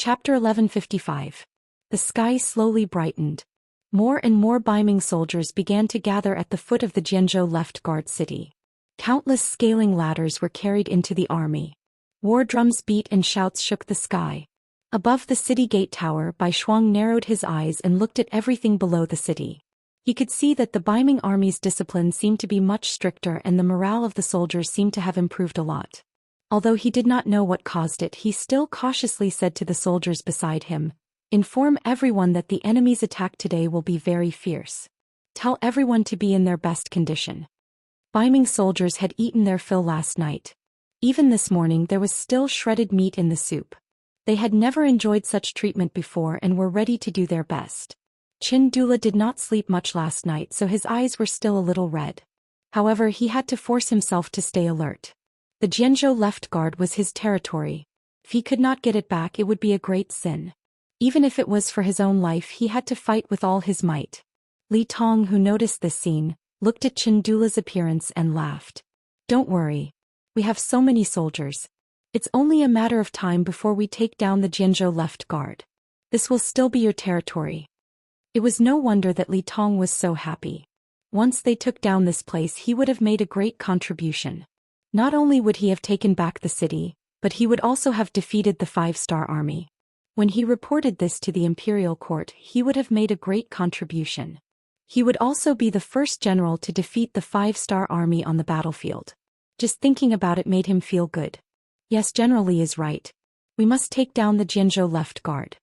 Chapter 1155. The sky slowly brightened. More and more Baiming soldiers began to gather at the foot of the Jianzhou left guard city. Countless scaling ladders were carried into the army. War drums beat and shouts shook the sky. Above the city gate tower, Bai Shuang narrowed his eyes and looked at everything below the city. He could see that the Baiming army's discipline seemed to be much stricter and the morale of the soldiers seemed to have improved a lot. Although he did not know what caused it, he still cautiously said to the soldiers beside him, "Inform everyone that the enemy's attack today will be very fierce. Tell everyone to be in their best condition." Baiming soldiers had eaten their fill last night. Even this morning there was still shredded meat in the soup. They had never enjoyed such treatment before and were ready to do their best. Qin Dula did not sleep much last night, so his eyes were still a little red. However, he had to force himself to stay alert. The Jianzhou left guard was his territory. If he could not get it back, it would be a great sin. Even if it was for his own life, he had to fight with all his might. Li Tong, who noticed this scene, looked at Qin Dula's appearance and laughed. "Don't worry. We have so many soldiers. It's only a matter of time before we take down the Jianzhou left guard. This will still be your territory." It was no wonder that Li Tong was so happy. Once they took down this place, he would have made a great contribution. Not only would he have taken back the city, but he would also have defeated the five-star army. When he reported this to the imperial court, he would have made a great contribution. He would also be the first general to defeat the five-star army on the battlefield. Just thinking about it made him feel good. Yes, General Li is right. We must take down the Jianzhou left guard,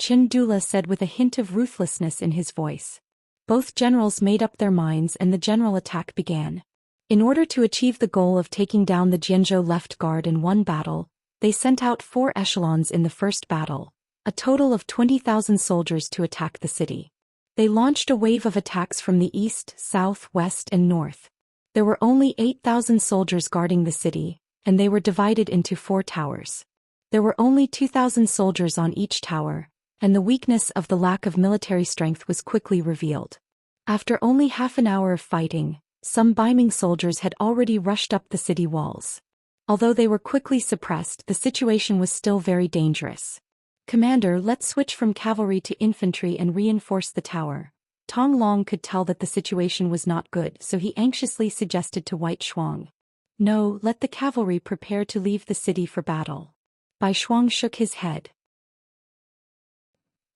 Qin Dula said with a hint of ruthlessness in his voice. Both generals made up their minds and the general attack began. In order to achieve the goal of taking down the Jianzhou left guard in one battle, they sent out 4 echelons in the first battle, a total of 20,000 soldiers to attack the city. They launched a wave of attacks from the east, south, west and north. There were only 8,000 soldiers guarding the city, and they were divided into 4 towers. There were only 2,000 soldiers on each tower, and the weakness of the lack of military strength was quickly revealed. After only half an hour of fighting, some Baiming soldiers had already rushed up the city walls. Although they were quickly suppressed, the situation was still very dangerous. "Commander, let's switch from cavalry to infantry and reinforce the tower." Tong Long could tell that the situation was not good, so he anxiously suggested to White Shuang. "No, let the cavalry prepare to leave the city for battle." Bai Shuang shook his head.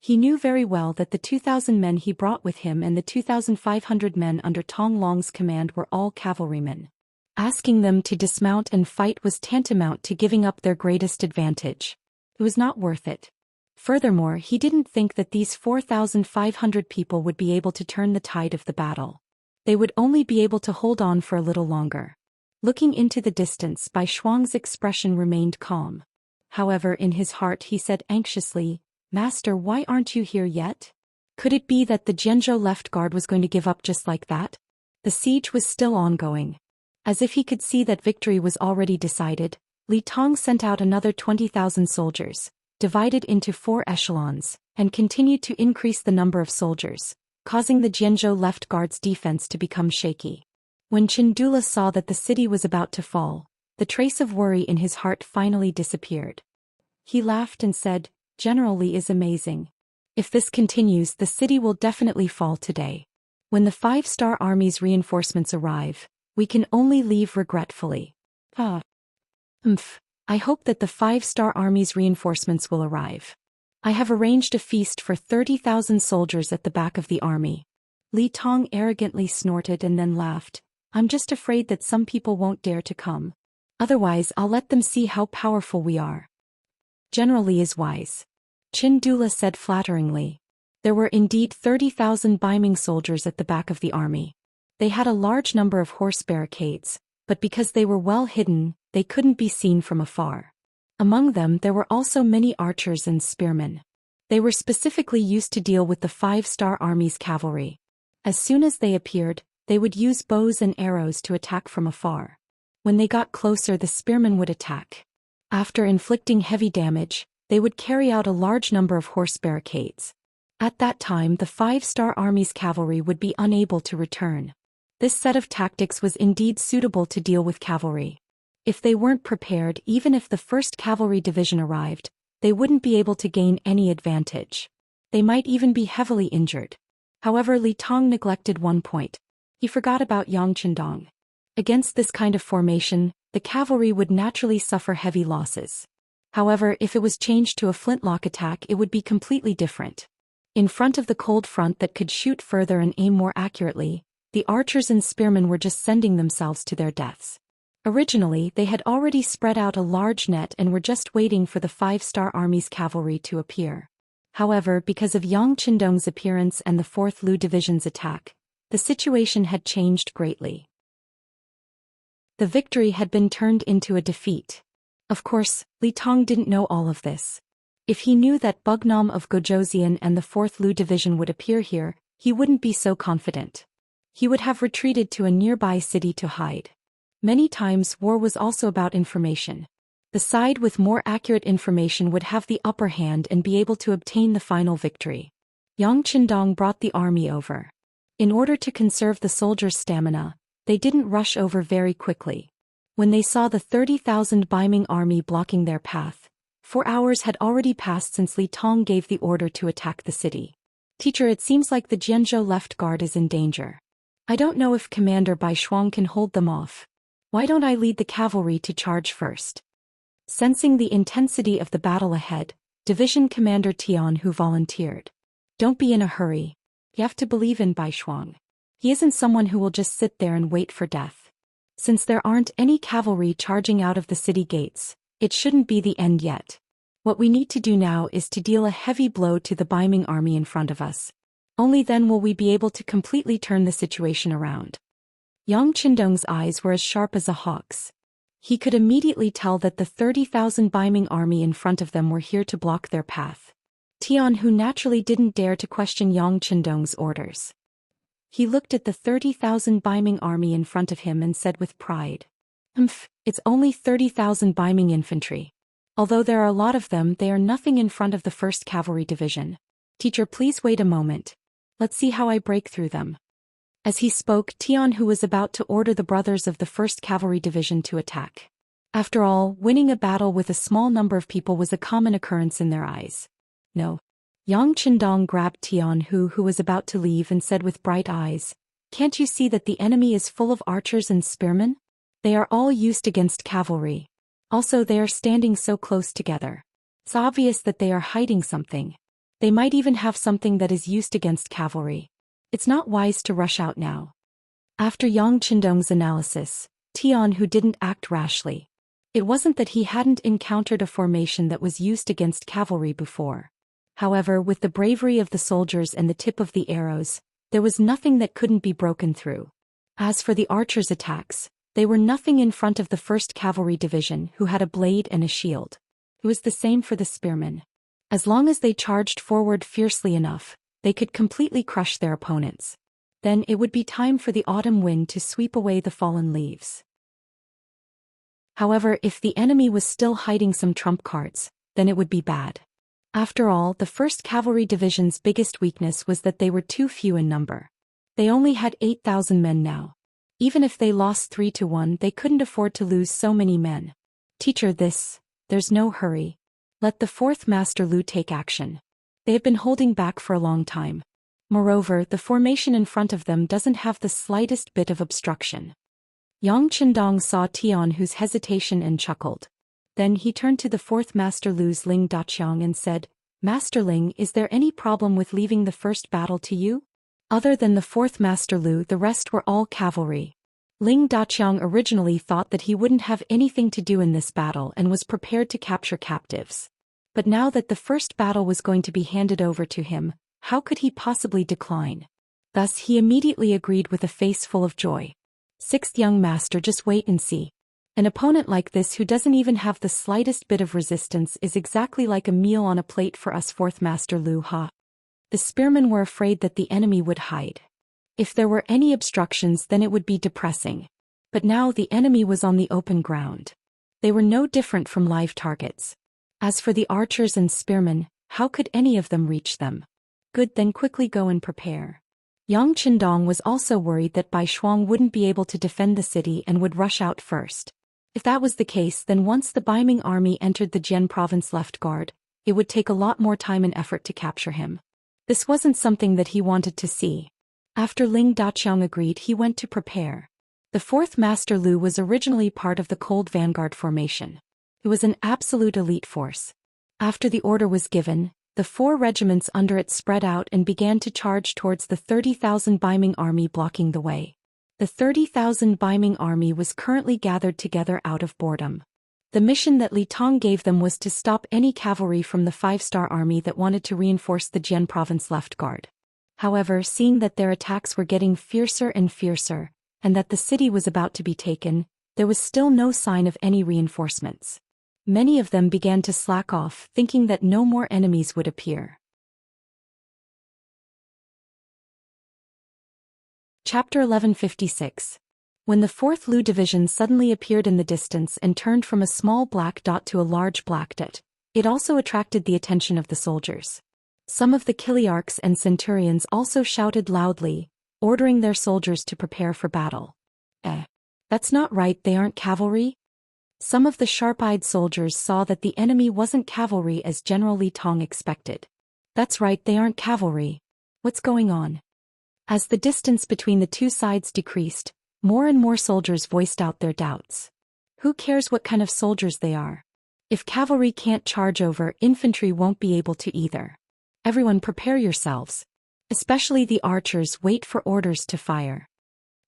He knew very well that the 2,000 men he brought with him and the 2,500 men under Tong Long's command were all cavalrymen. Asking them to dismount and fight was tantamount to giving up their greatest advantage. It was not worth it. Furthermore, he didn't think that these 4,500 people would be able to turn the tide of the battle. They would only be able to hold on for a little longer. Looking into the distance, Bai Shuang's expression remained calm. However, in his heart he said anxiously, "Master, why aren't you here yet?" Could it be that the Jianzhou left guard was going to give up just like that? The siege was still ongoing. As if he could see that victory was already decided, Li Tong sent out another 20,000 soldiers, divided into 4 echelons, and continued to increase the number of soldiers, causing the Jianzhou left guard's defense to become shaky. When Qin Dula saw that the city was about to fall, the trace of worry in his heart finally disappeared. He laughed and said, "General Li is amazing. If this continues, the city will definitely fall today. When the 5-star army's reinforcements arrive, we can only leave regretfully." I hope that the 5-star army's reinforcements will arrive. I have arranged a feast for 30,000 soldiers at the back of the army. Li Tong arrogantly snorted and then laughed. "I'm just afraid that some people won't dare to come. Otherwise, I'll let them see how powerful we are." "General Li is wise," Qin Dula said flatteringly. There were indeed 30,000 Baiming soldiers at the back of the army. They had a large number of horse barricades, but because they were well hidden, they couldn't be seen from afar. Among them there were also many archers and spearmen. They were specifically used to deal with the 5-star army's cavalry. As soon as they appeared, they would use bows and arrows to attack from afar. When they got closer, the spearmen would attack. After inflicting heavy damage, they would carry out a large number of horse barricades. At that time, the 5-star army's cavalry would be unable to return. This set of tactics was indeed suitable to deal with cavalry. If they weren't prepared, even if the 1st Cavalry Division arrived, they wouldn't be able to gain any advantage. They might even be heavily injured. However, Li Tong neglected one point. He forgot about Yang Qindong. Against this kind of formation, the cavalry would naturally suffer heavy losses. However, if it was changed to a flintlock attack, it would be completely different. In front of the cold front that could shoot further and aim more accurately, the archers and spearmen were just sending themselves to their deaths. Originally, they had already spread out a large net and were just waiting for the 5-star army's cavalry to appear. However, because of Yang Qindong's appearance and the 4th Lu Division's attack, the situation had changed greatly. The victory had been turned into a defeat. Of course, Li Tong didn't know all of this. If he knew that Bugnam of Zhou Xian and the 4th Lu Division would appear here, he wouldn't be so confident. He would have retreated to a nearby city to hide. Many times war was also about information. The side with more accurate information would have the upper hand and be able to obtain the final victory. Yang Qindong brought the army over. In order to conserve the soldiers' stamina, they didn't rush over very quickly. When they saw the 30,000 Baiming army blocking their path, 4 hours had already passed since Li Tong gave the order to attack the city. Teacher, it seems like the Jianzhou left guard is in danger. I don't know if Commander Bai Shuang can hold them off. Why don't I lead the cavalry to charge first? Sensing the intensity of the battle ahead, Division Commander Tian Hu volunteered. Don't be in a hurry. You have to believe in Bai Shuang. He isn't someone who will just sit there and wait for death. Since there aren't any cavalry charging out of the city gates, it shouldn't be the end yet. What we need to do now is to deal a heavy blow to the Baiming army in front of us. Only then will we be able to completely turn the situation around. Yang Qindong's eyes were as sharp as a hawk's. He could immediately tell that the 30,000 Baiming army in front of them were here to block their path. Tian Hu naturally didn't dare to question Yang Qindong's orders. He looked at the 30,000 Baiming army in front of him and said with pride, it's only 30,000 Baiming infantry. Although there are a lot of them, they are nothing in front of the 1st Cavalry Division. Teacher, please wait a moment. Let's see how I break through them. As he spoke, Tian Hu was about to order the brothers of the 1st Cavalry Division to attack. After all, winning a battle with a small number of people was a common occurrence in their eyes. No. Yang Qindong grabbed Tian Hu, who was about to leave, and said with bright eyes, "Can't you see that the enemy is full of archers and spearmen? They are all used against cavalry. Also, they are standing so close together. It's obvious that they are hiding something. They might even have something that is used against cavalry. It's not wise to rush out now." After Yang Qindong's analysis, Tian Hu didn't act rashly. It wasn't that he hadn't encountered a formation that was used against cavalry before. However, with the bravery of the soldiers and the tip of the arrows, there was nothing that couldn't be broken through. As for the archers' attacks, they were nothing in front of the 1st Cavalry Division, who had a blade and a shield. It was the same for the spearmen. As long as they charged forward fiercely enough, they could completely crush their opponents. Then it would be time for the autumn wind to sweep away the fallen leaves. However, if the enemy was still hiding some trump cards, then it would be bad. After all, the 1st Cavalry Division's biggest weakness was that they were too few in number. They only had 8,000 men now. Even if they lost 3-1, they couldn't afford to lose so many men. Teacher, there's no hurry. Let the 4th Master Lu take action. They have been holding back for a long time. Moreover, the formation in front of them doesn't have the slightest bit of obstruction. Yang Qindong saw Tian Hu's hesitation and chuckled. Then he turned to the 4th Master Lu's Ling Daqiang and said, "Master Ling, is there any problem with leaving the first battle to you?" Other than the 4th Master Lu, the rest were all cavalry. Ling Daqiang originally thought that he wouldn't have anything to do in this battle and was prepared to capture captives. But now that the first battle was going to be handed over to him, how could he possibly decline? Thus he immediately agreed with a face full of joy. "6th young master, just wait and see. An opponent like this who doesn't even have the slightest bit of resistance is exactly like a meal on a plate for us, 4th Master Lu Ha." The spearmen were afraid that the enemy would hide. If there were any obstructions, then it would be depressing. But now the enemy was on the open ground. They were no different from live targets. As for the archers and spearmen, how could any of them reach them? Good, then quickly go and prepare. Yang Qindong was also worried that Bai Shuang wouldn't be able to defend the city and would rush out first. If that was the case, then once the Baiming army entered the Jian province left guard, it would take a lot more time and effort to capture him. This wasn't something that he wanted to see. After Ling Daqiang agreed, he went to prepare. The fourth Master Lu was originally part of the Cold Vanguard formation. It was an absolute elite force. After the order was given, the 4 regiments under it spread out and began to charge towards the 30,000 Baiming army blocking the way. The 30,000 Baiming army was currently gathered together out of boredom. The mission that Li Tong gave them was to stop any cavalry from the 5-star army that wanted to reinforce the Jian province left guard. However, seeing that their attacks were getting fiercer and fiercer, and that the city was about to be taken, there was still no sign of any reinforcements. Many of them began to slack off, thinking that no more enemies would appear. Chapter 1156. When the 4th Lu Division suddenly appeared in the distance and turned from a small black dot to a large black dot, it also attracted the attention of the soldiers. Some of the Kiliarchs and Centurions also shouted loudly, ordering their soldiers to prepare for battle. That's not right, they aren't cavalry? Some of the sharp-eyed soldiers saw that the enemy wasn't cavalry as General Li Tong expected. That's right, they aren't cavalry. What's going on? As the distance between the two sides decreased, more and more soldiers voiced out their doubts. Who cares what kind of soldiers they are? If cavalry can't charge over, infantry won't be able to either. Everyone prepare yourselves. Especially the archers, wait for orders to fire.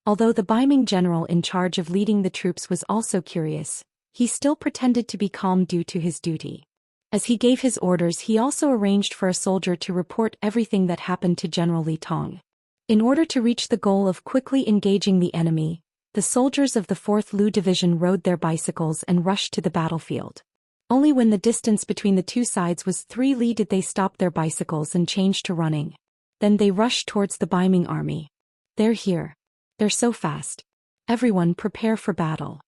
Although the Baiming general in charge of leading the troops was also curious, he still pretended to be calm due to his duty. As he gave his orders, he also arranged for a soldier to report everything that happened to General Li Tong. In order to reach the goal of quickly engaging the enemy, the soldiers of the 4th Lu Division rode their bicycles and rushed to the battlefield. Only when the distance between the two sides was 3 li did they stop their bicycles and change to running. Then they rushed towards the Baiming army. They're here. They're so fast. Everyone prepare for battle.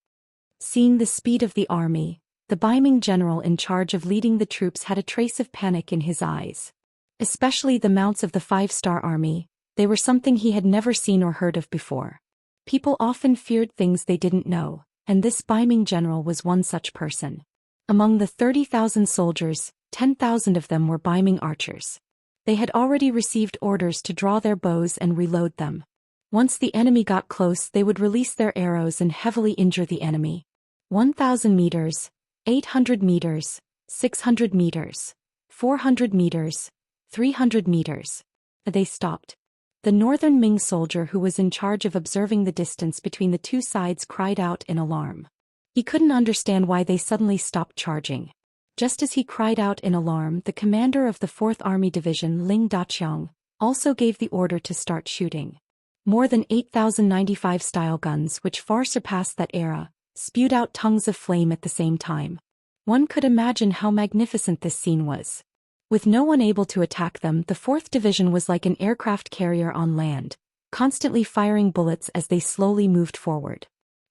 Seeing the speed of the army, the Baiming general in charge of leading the troops had a trace of panic in his eyes. Especially the mounts of the 5-star army. They were something he had never seen or heard of before. People often feared things they didn't know, and this Baiming general was one such person. Among the 30,000 soldiers, 10,000 of them were Baiming archers. They had already received orders to draw their bows and reload them. Once the enemy got close, they would release their arrows and heavily injure the enemy. 1,000 meters, 800 meters, 600 meters, 400 meters, 300 meters. They stopped. The northern Ming soldier who was in charge of observing the distance between the two sides cried out in alarm. He couldn't understand why they suddenly stopped charging. Just as he cried out in alarm, the commander of the 4th Army Division, Ling Daqiang, also gave the order to start shooting. More than 8,095 style guns, which far surpassed that era, spewed out tongues of flame at the same time. One could imagine how magnificent this scene was. With no one able to attack them, the 4th Division was like an aircraft carrier on land, constantly firing bullets as they slowly moved forward.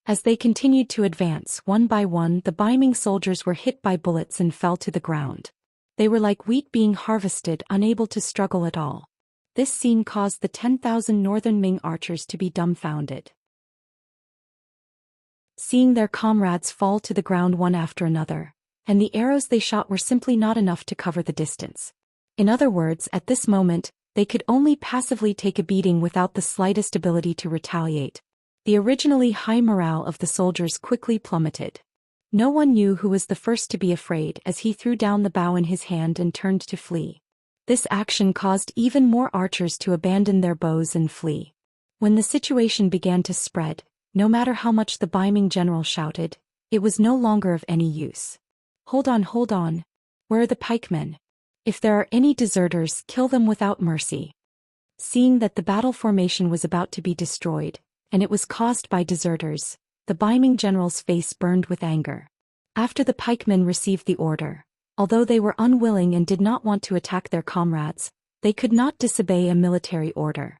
As they continued to advance, one by one, the Baiming soldiers were hit by bullets and fell to the ground. They were like wheat being harvested, unable to struggle at all. This scene caused the 10,000 northern Ming archers to be dumbfounded. Seeing their comrades fall to the ground one after another, and the arrows they shot were simply not enough to cover the distance. In other words, at this moment, they could only passively take a beating without the slightest ability to retaliate. The originally high morale of the soldiers quickly plummeted. No one knew who was the first to be afraid as he threw down the bow in his hand and turned to flee. This action caused even more archers to abandon their bows and flee. When the situation began to spread, no matter how much the Baiming general shouted, it was no longer of any use. Hold on. Where are the pikemen? If there are any deserters, kill them without mercy. Seeing that the battle formation was about to be destroyed, and it was caused by deserters, the Baiming general's face burned with anger. After the pikemen received the order, although they were unwilling and did not want to attack their comrades, they could not disobey a military order.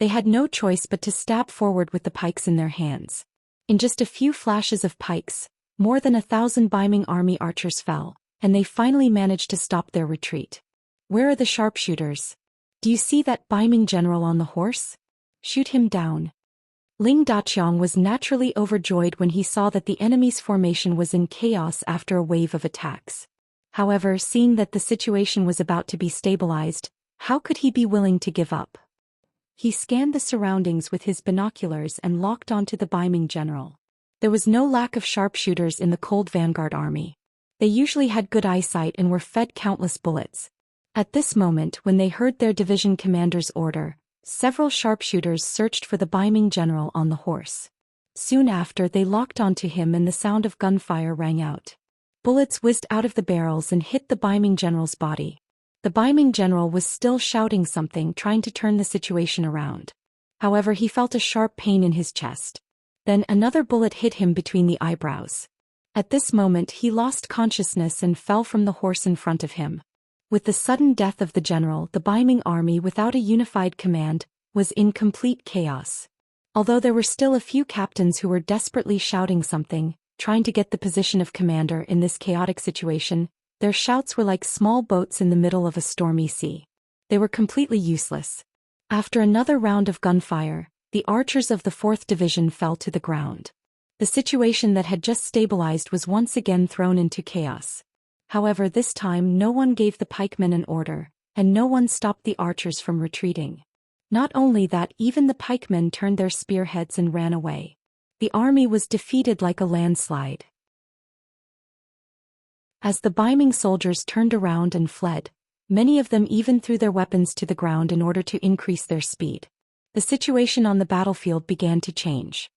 They had no choice but to stab forward with the pikes in their hands. In just a few flashes of pikes, more than 1,000 Baiming army archers fell, and they finally managed to stop their retreat. Where are the sharpshooters? Do you see that Baiming general on the horse? Shoot him down. Ling Daqiang was naturally overjoyed when he saw that the enemy's formation was in chaos after a wave of attacks. However, seeing that the situation was about to be stabilized, how could he be willing to give up? He scanned the surroundings with his binoculars and locked onto the Baiming general. There was no lack of sharpshooters in the cold vanguard army. They usually had good eyesight and were fed countless bullets. At this moment, when they heard their division commander's order, several sharpshooters searched for the Baiming general on the horse. Soon after, they locked onto him and the sound of gunfire rang out. Bullets whizzed out of the barrels and hit the Baiming general's body. The Baiming general was still shouting something, trying to turn the situation around. However, he felt a sharp pain in his chest. Then another bullet hit him between the eyebrows. At this moment, he lost consciousness and fell from the horse in front of him. With the sudden death of the general, the Baiming army, without a unified command, was in complete chaos. Although there were still a few captains who were desperately shouting something, trying to get the position of commander in this chaotic situation, their shouts were like small boats in the middle of a stormy sea. They were completely useless. After another round of gunfire, the archers of the 4th Division fell to the ground. The situation that had just stabilized was once again thrown into chaos. However, this time no one gave the pikemen an order, and no one stopped the archers from retreating. Not only that, even the pikemen turned their spearheads and ran away. The army was defeated like a landslide. As the Baiming soldiers turned around and fled, many of them even threw their weapons to the ground in order to increase their speed. The situation on the battlefield began to change.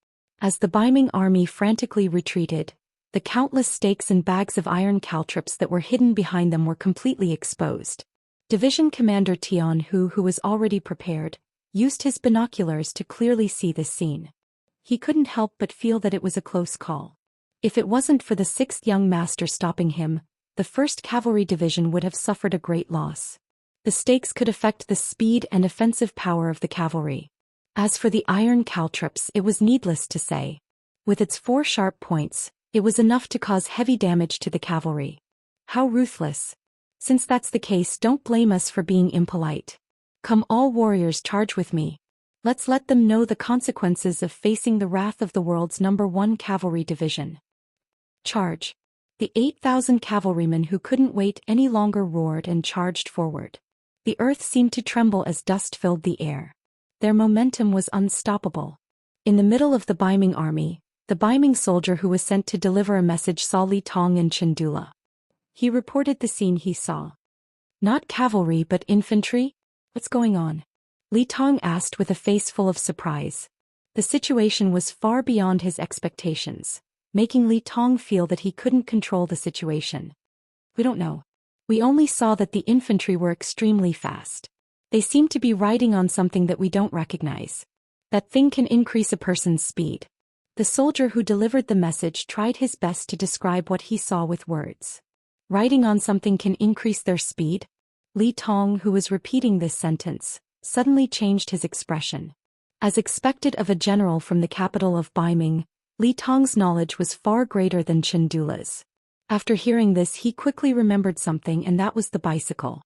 As the Baiming army frantically retreated, the countless stakes and bags of iron caltrops that were hidden behind them were completely exposed. Division Commander Tian Hu, who was already prepared, used his binoculars to clearly see this scene. He couldn't help but feel that it was a close call. If it wasn't for the 6th young master stopping him, the 1st Cavalry Division would have suffered a great loss. The stakes could affect the speed and offensive power of the cavalry. As for the iron caltrops, it was needless to say. With its 4 sharp points, it was enough to cause heavy damage to the cavalry. How ruthless! Since that's the case, don't blame us for being impolite. Come, all warriors, charge with me. Let's let them know the consequences of facing the wrath of the world's #1 cavalry division. Charge! The 8,000 cavalrymen who couldn't wait any longer roared and charged forward. The earth seemed to tremble as dust filled the air. Their momentum was unstoppable. In the middle of the Baiming army, the Baiming soldier who was sent to deliver a message saw Li Tong and Chindula. He reported the scene he saw. Not cavalry but infantry? What's going on? Li Tong asked with a face full of surprise. The situation was far beyond his expectations, making Li Tong feel that he couldn't control the situation. We don't know. We only saw that the infantry were extremely fast. They seem to be riding on something that we don't recognize. That thing can increase a person's speed. The soldier who delivered the message tried his best to describe what he saw with words. Riding on something can increase their speed? Li Tong, who was repeating this sentence, suddenly changed his expression. As expected of a general from the capital of Baiming, Li Tong's knowledge was far greater than Chindula's. After hearing this, he quickly remembered something, and that was the bicycle.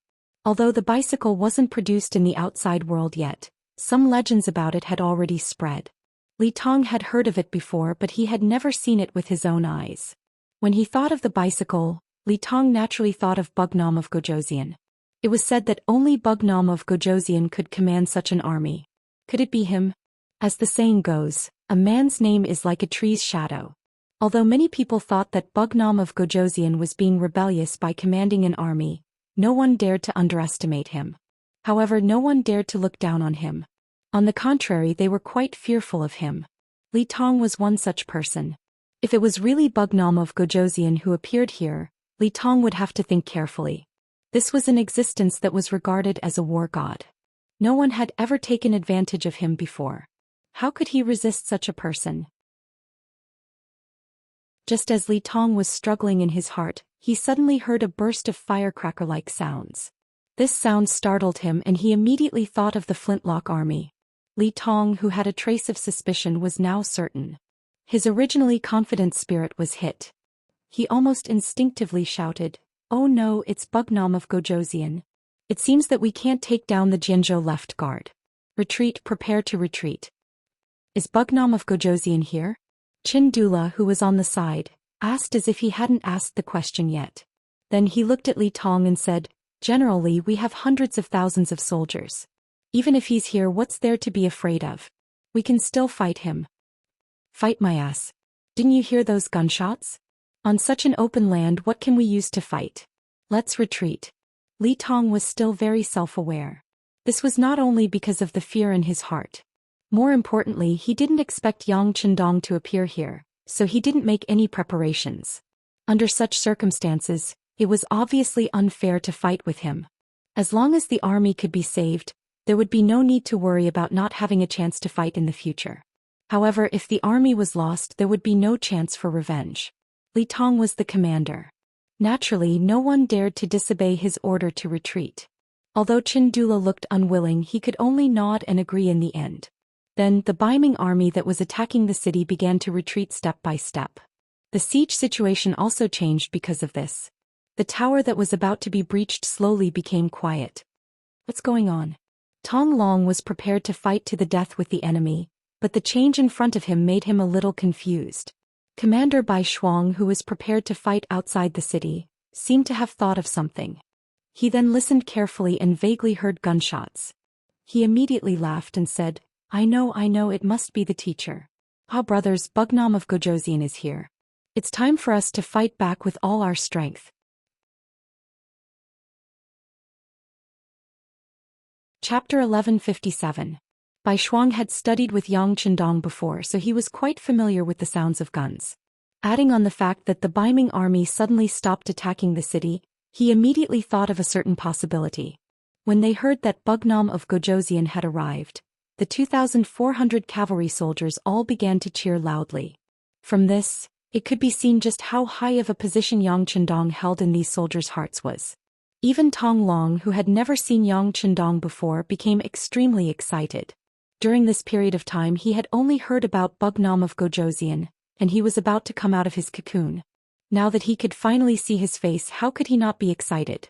Although the bicycle wasn't produced in the outside world yet, some legends about it had already spread. Li Tong had heard of it before, but he had never seen it with his own eyes. When he thought of the bicycle, Li Tong naturally thought of Bugnam of Gojosian. It was said that only Bugnam of Gojosian could command such an army. Could it be him? As the saying goes, a man's name is like a tree's shadow. Although many people thought that Bugnam of Gojosian was being rebellious by commanding an army, no one dared to underestimate him. However, no one dared to look down on him. On the contrary, they were quite fearful of him. Li Tong was one such person. If it was really Bugnam of Gojosian who appeared here, Li Tong would have to think carefully. This was an existence that was regarded as a war god. No one had ever taken advantage of him before. How could he resist such a person? Just as Li Tong was struggling in his heart, he suddenly heard a burst of firecracker-like sounds. This sound startled him, and he immediately thought of the Flintlock army. Li Tong, who had a trace of suspicion, was now certain. His originally confident spirit was hit. He almost instinctively shouted, "Oh no, it's Bugnam of Gojosian. It seems that we can't take down the Jianzhou left guard. Retreat, prepare to retreat." "Is Bugnam of Gojosian here?" Chindula, who was on the side, asked as if he hadn't asked the question yet. Then he looked at Li Tong and said, "General Li, we have hundreds of thousands of soldiers. Even if he's here, what's there to be afraid of? We can still fight him." "Fight my ass. Didn't you hear those gunshots? On such an open land, what can we use to fight? Let's retreat." Li Tong was still very self-aware. This was not only because of the fear in his heart. More importantly, he didn't expect Yang Chendong to appear here, so he didn't make any preparations. Under such circumstances, it was obviously unfair to fight with him. As long as the army could be saved, there would be no need to worry about not having a chance to fight in the future. However, if the army was lost, there would be no chance for revenge. Li Tong was the commander. Naturally, no one dared to disobey his order to retreat. Although Chindula looked unwilling, he could only nod and agree in the end. Then, the Baiming army that was attacking the city began to retreat step by step. The siege situation also changed because of this. The tower that was about to be breached slowly became quiet. "What's going on?" Tong Long was prepared to fight to the death with the enemy, but the change in front of him made him a little confused. Commander Bai Shuang, who was prepared to fight outside the city, seemed to have thought of something. He then listened carefully and vaguely heard gunshots. He immediately laughed and said, I know, it must be the teacher. Ah, brothers, Bugnam of Gojoseon is here. It's time for us to fight back with all our strength." Chapter 1157. Bai Shuang had studied with Yang Chendong before, so he was quite familiar with the sounds of guns. Adding on the fact that the Baiming army suddenly stopped attacking the city, he immediately thought of a certain possibility. When they heard that Bugnam of Gojoseon had arrived, the 2,400 cavalry soldiers all began to cheer loudly. From this, it could be seen just how high of a position Yang Chendong held in these soldiers' hearts was. Even Tong Long, who had never seen Yang Chendong before, became extremely excited. During this period of time he had only heard about Bugnam of Gojoseon, and he was about to come out of his cocoon. Now that he could finally see his face, how could he not be excited?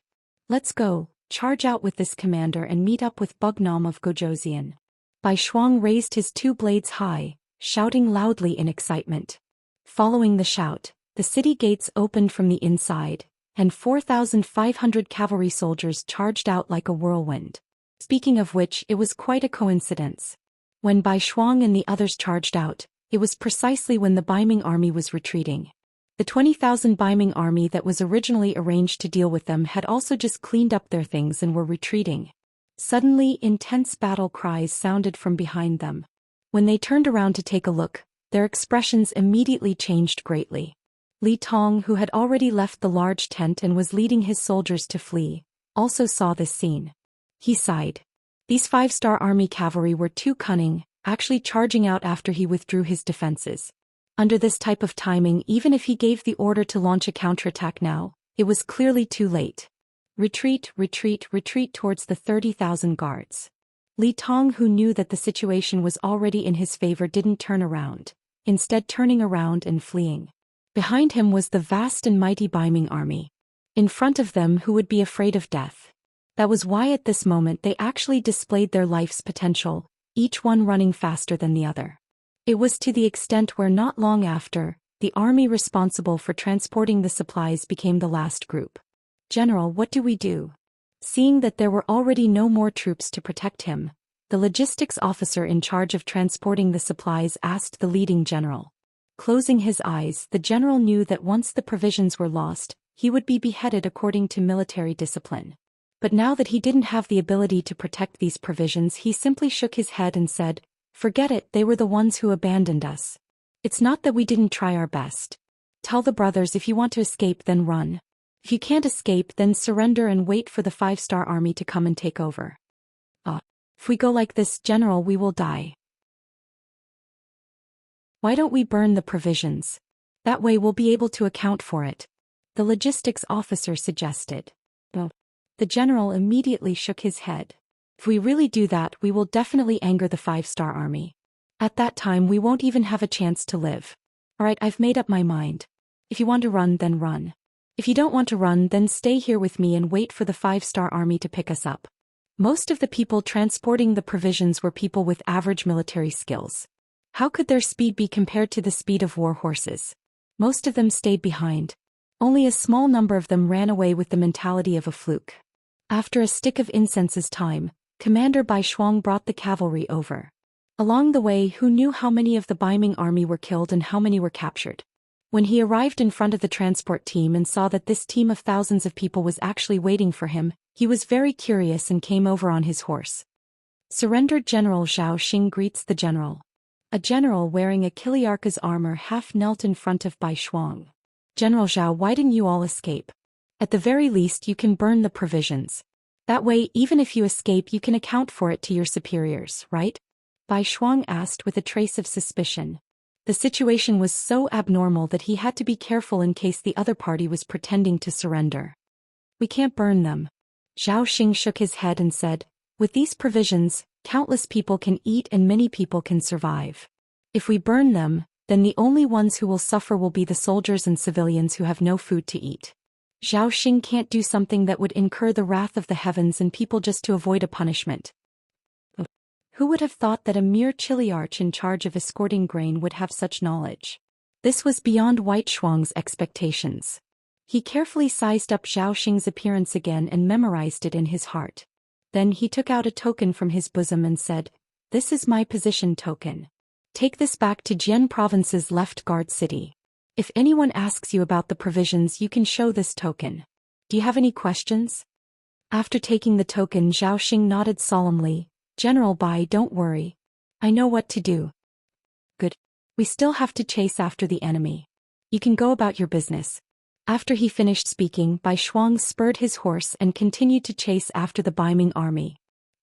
"Let's go, charge out with this commander and meet up with Bugnam of Gojoseon." Bai Shuang raised his two blades high, shouting loudly in excitement. Following the shout, the city gates opened from the inside, and 4,500 cavalry soldiers charged out like a whirlwind. Speaking of which, it was quite a coincidence. When Bai Shuang and the others charged out, it was precisely when the Baiming army was retreating. The 20,000 Baiming army that was originally arranged to deal with them had also just cleaned up their things and were retreating. Suddenly, intense battle cries sounded from behind them. When they turned around to take a look, their expressions immediately changed greatly. Li Tong, who had already left the large tent and was leading his soldiers to flee, also saw this scene. He sighed. These 5-star army cavalry were too cunning, actually charging out after he withdrew his defenses. Under this type of timing, even if he gave the order to launch a counterattack now, it was clearly too late. Retreat, retreat, retreat towards the 30,000 guards. Li Tong, who knew that the situation was already in his favor, didn't turn around, instead turning around and fleeing. Behind him was the vast and mighty Baiming army. In front of them, who would be afraid of death? That was why at this moment they actually displayed their life's potential, each one running faster than the other. It was to the extent where not long after, the army responsible for transporting the supplies became the last group. "General, what do we do?" Seeing that there were already no more troops to protect him, the logistics officer in charge of transporting the supplies asked the leading general. Closing his eyes, the general knew that once the provisions were lost, he would be beheaded according to military discipline. But now that he didn't have the ability to protect these provisions, he simply shook his head and said, "Forget it, they were the ones who abandoned us. It's not that we didn't try our best. Tell the brothers if you want to escape, then run. If you can't escape, then surrender and wait for the 5-star army to come and take over. If we go like this, General, we will die. Why don't we burn the provisions? That way we'll be able to account for it," the logistics officer suggested. The general immediately shook his head. "If we really do that, we will definitely anger the 5-star army. At that time we won't even have a chance to live. Alright, I've made up my mind. If you want to run, then run. If you don't want to run, then stay here with me and wait for the 5-star army to pick us up." Most of the people transporting the provisions were people with average military skills. How could their speed be compared to the speed of war horses? Most of them stayed behind. Only a small number of them ran away with the mentality of a fluke. After a stick of incense's time, Commander Bai Shuang brought the cavalry over. Along the way, who knew how many of the Baiming army were killed and how many were captured? When he arrived in front of the transport team and saw that this team of thousands of people was actually waiting for him, he was very curious and came over on his horse. Surrendered General Zhou Xian greets the general. A general wearing a Kiliarka's armor half knelt in front of Bai Shuang. General Zhou, why didn't you all escape? At the very least you can burn the provisions. That way, even if you escape you can account for it to your superiors, right? Bai Shuang asked with a trace of suspicion. The situation was so abnormal that he had to be careful in case the other party was pretending to surrender. We can't burn them. Zhao Xing shook his head and said, with these provisions, countless people can eat and many people can survive. If we burn them, then the only ones who will suffer will be the soldiers and civilians who have no food to eat. Zhao Xing can't do something that would incur the wrath of the heavens and people just to avoid a punishment. Who would have thought that a mere chiliarch in charge of escorting grain would have such knowledge? This was beyond White Shuang's expectations. He carefully sized up Zhao Xing's appearance again and memorized it in his heart. Then he took out a token from his bosom and said, "This is my position token. Take this back to Jian Province's left guard city. If anyone asks you about the provisions you can show this token. Do you have any questions?" After taking the token, Zhao Xing nodded solemnly. "General Bai, don't worry. I know what to do." "Good. We still have to chase after the enemy. You can go about your business." After he finished speaking, Bai Shuang spurred his horse and continued to chase after the Baiming army.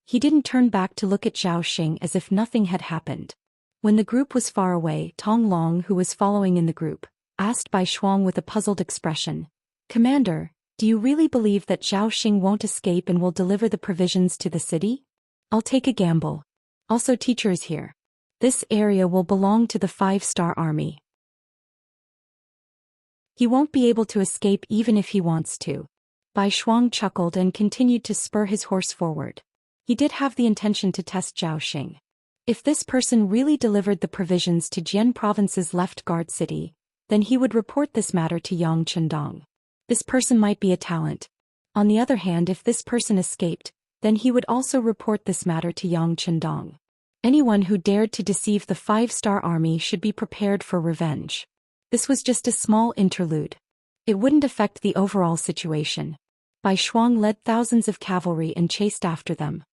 He didn't turn back to look at Zhao Xing as if nothing had happened. When the group was far away, Tong Long, who was following in the group, asked Bai Shuang with a puzzled expression, "Commander, do you really believe that Zhao Xing won't escape and will deliver the provisions to the city?" "I'll take a gamble. Also, teacher is here. This area will belong to the 5-star army. He won't be able to escape even if he wants to." Bai Shuang chuckled and continued to spur his horse forward. He did have the intention to test Zhao Xing. If this person really delivered the provisions to Jian Province's left guard city, then he would report this matter to Yang Chendong. This person might be a talent. On the other hand, if this person escaped, then he would also report this matter to Yang Chendong. Anyone who dared to deceive the 5-star army should be prepared for revenge. This was just a small interlude. It wouldn't affect the overall situation. Bai Shuang led thousands of cavalry and chased after them.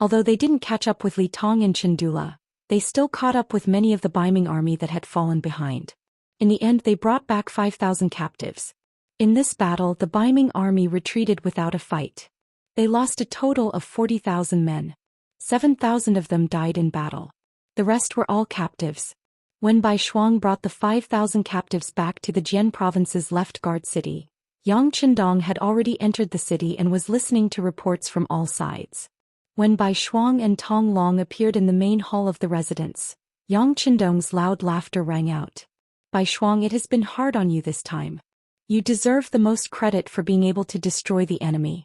Although they didn't catch up with Li Tong and Chendula, they still caught up with many of the Baiming army that had fallen behind. In the end, they brought back 5,000 captives. In this battle, the Baiming army retreated without a fight. They lost a total of 40,000 men. 7,000 of them died in battle. The rest were all captives. When Bai Shuang brought the 5,000 captives back to the Jian Province's left guard city, Yang Chendong had already entered the city and was listening to reports from all sides. When Bai Shuang and Tong Long appeared in the main hall of the residence, Yang Chendong's loud laughter rang out. "Bai Shuang, it has been hard on you this time. You deserve the most credit for being able to destroy the enemy."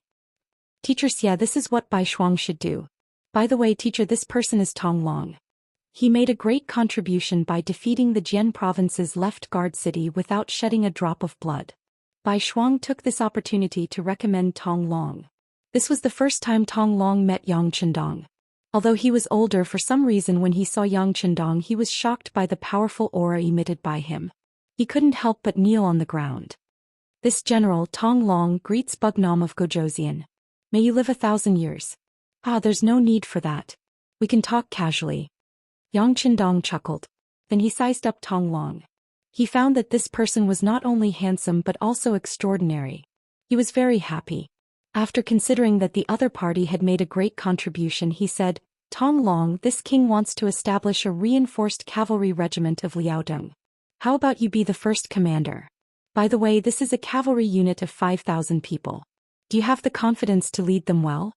"Teacher Xia, this is what Bai Shuang should do. By the way, teacher, this person is Tong Long. He made a great contribution by defeating the Jian Province's left guard city without shedding a drop of blood." Bai Shuang took this opportunity to recommend Tong Long. This was the first time Tong Long met Yang Chendong. Although he was older, for some reason when he saw Yang Chendong he was shocked by the powerful aura emitted by him. He couldn't help but kneel on the ground. "This general, Tong Long, greets Bugnam of Gojozian. May you live 1,000 years. "Ah, there's no need for that. We can talk casually." Yang Chendong chuckled. Then he sized up Tong Long. He found that this person was not only handsome but also extraordinary. He was very happy. After considering that the other party had made a great contribution, he said, "Tong Long, this king wants to establish a reinforced cavalry regiment of Liaodong. How about you be the first commander? By the way, this is a cavalry unit of 5,000 people. Do you have the confidence to lead them well?"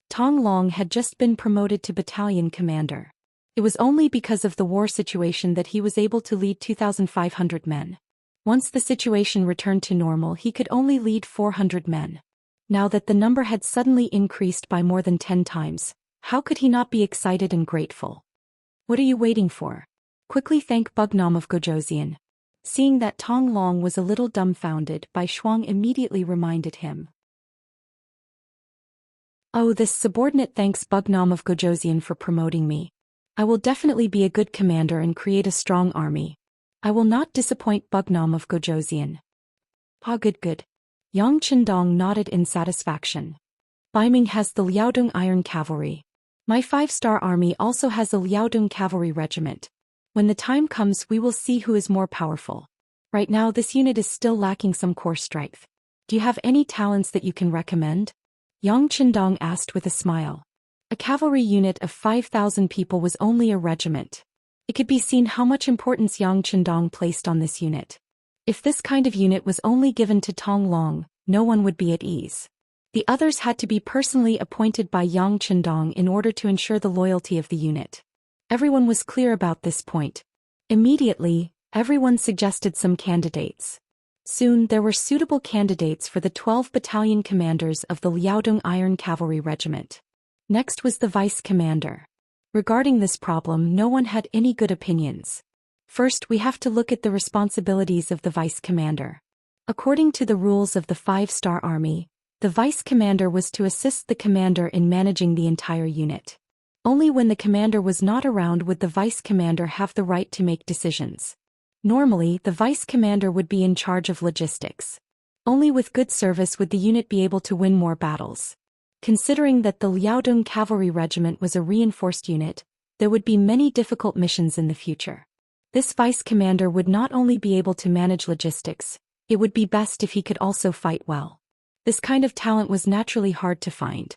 Tong Long had just been promoted to battalion commander. It was only because of the war situation that he was able to lead 2,500 men. Once the situation returned to normal, he could only lead 400 men. Now that the number had suddenly increased by more than 10 times, how could he not be excited and grateful? "What are you waiting for? Quickly thank Bugnam of Gojozian." Seeing that Tong Long was a little dumbfounded, Bai Shuang immediately reminded him. Oh, this subordinate thanks Bugnam of Gojosian for promoting me. I will definitely be a good commander and create a strong army. I will not disappoint Bugnam of Gojosian. Ah, good. Yang Qindong nodded in satisfaction. Baiming has the Liaodong Iron Cavalry. My 5-star army also has a Liaodong Cavalry regiment. When the time comes, we will see who is more powerful. Right now, this unit is still lacking some core strength. Do you have any talents that you can recommend? Yang Qindong asked with a smile. A cavalry unit of 5,000 people was only a regiment. It could be seen how much importance Yang Qindong placed on this unit. If this kind of unit was only given to Tong Long, no one would be at ease. The others had to be personally appointed by Yang Qindong in order to ensure the loyalty of the unit. Everyone was clear about this point. Immediately, everyone suggested some candidates. Soon there were suitable candidates for the 12 battalion commanders of the Liaodong Iron Cavalry Regiment. Next was the vice commander. Regarding this problem, no one had any good opinions. First, we have to look at the responsibilities of the vice commander. According to the rules of the 5-star army, the vice commander was to assist the commander in managing the entire unit. Only when the commander was not around would the vice commander have the right to make decisions. Normally, the vice commander would be in charge of logistics. Only with good service would the unit be able to win more battles. Considering that the Liaodong Cavalry Regiment was a reinforced unit, there would be many difficult missions in the future. This vice commander would not only be able to manage logistics, it would be best if he could also fight well. This kind of talent was naturally hard to find.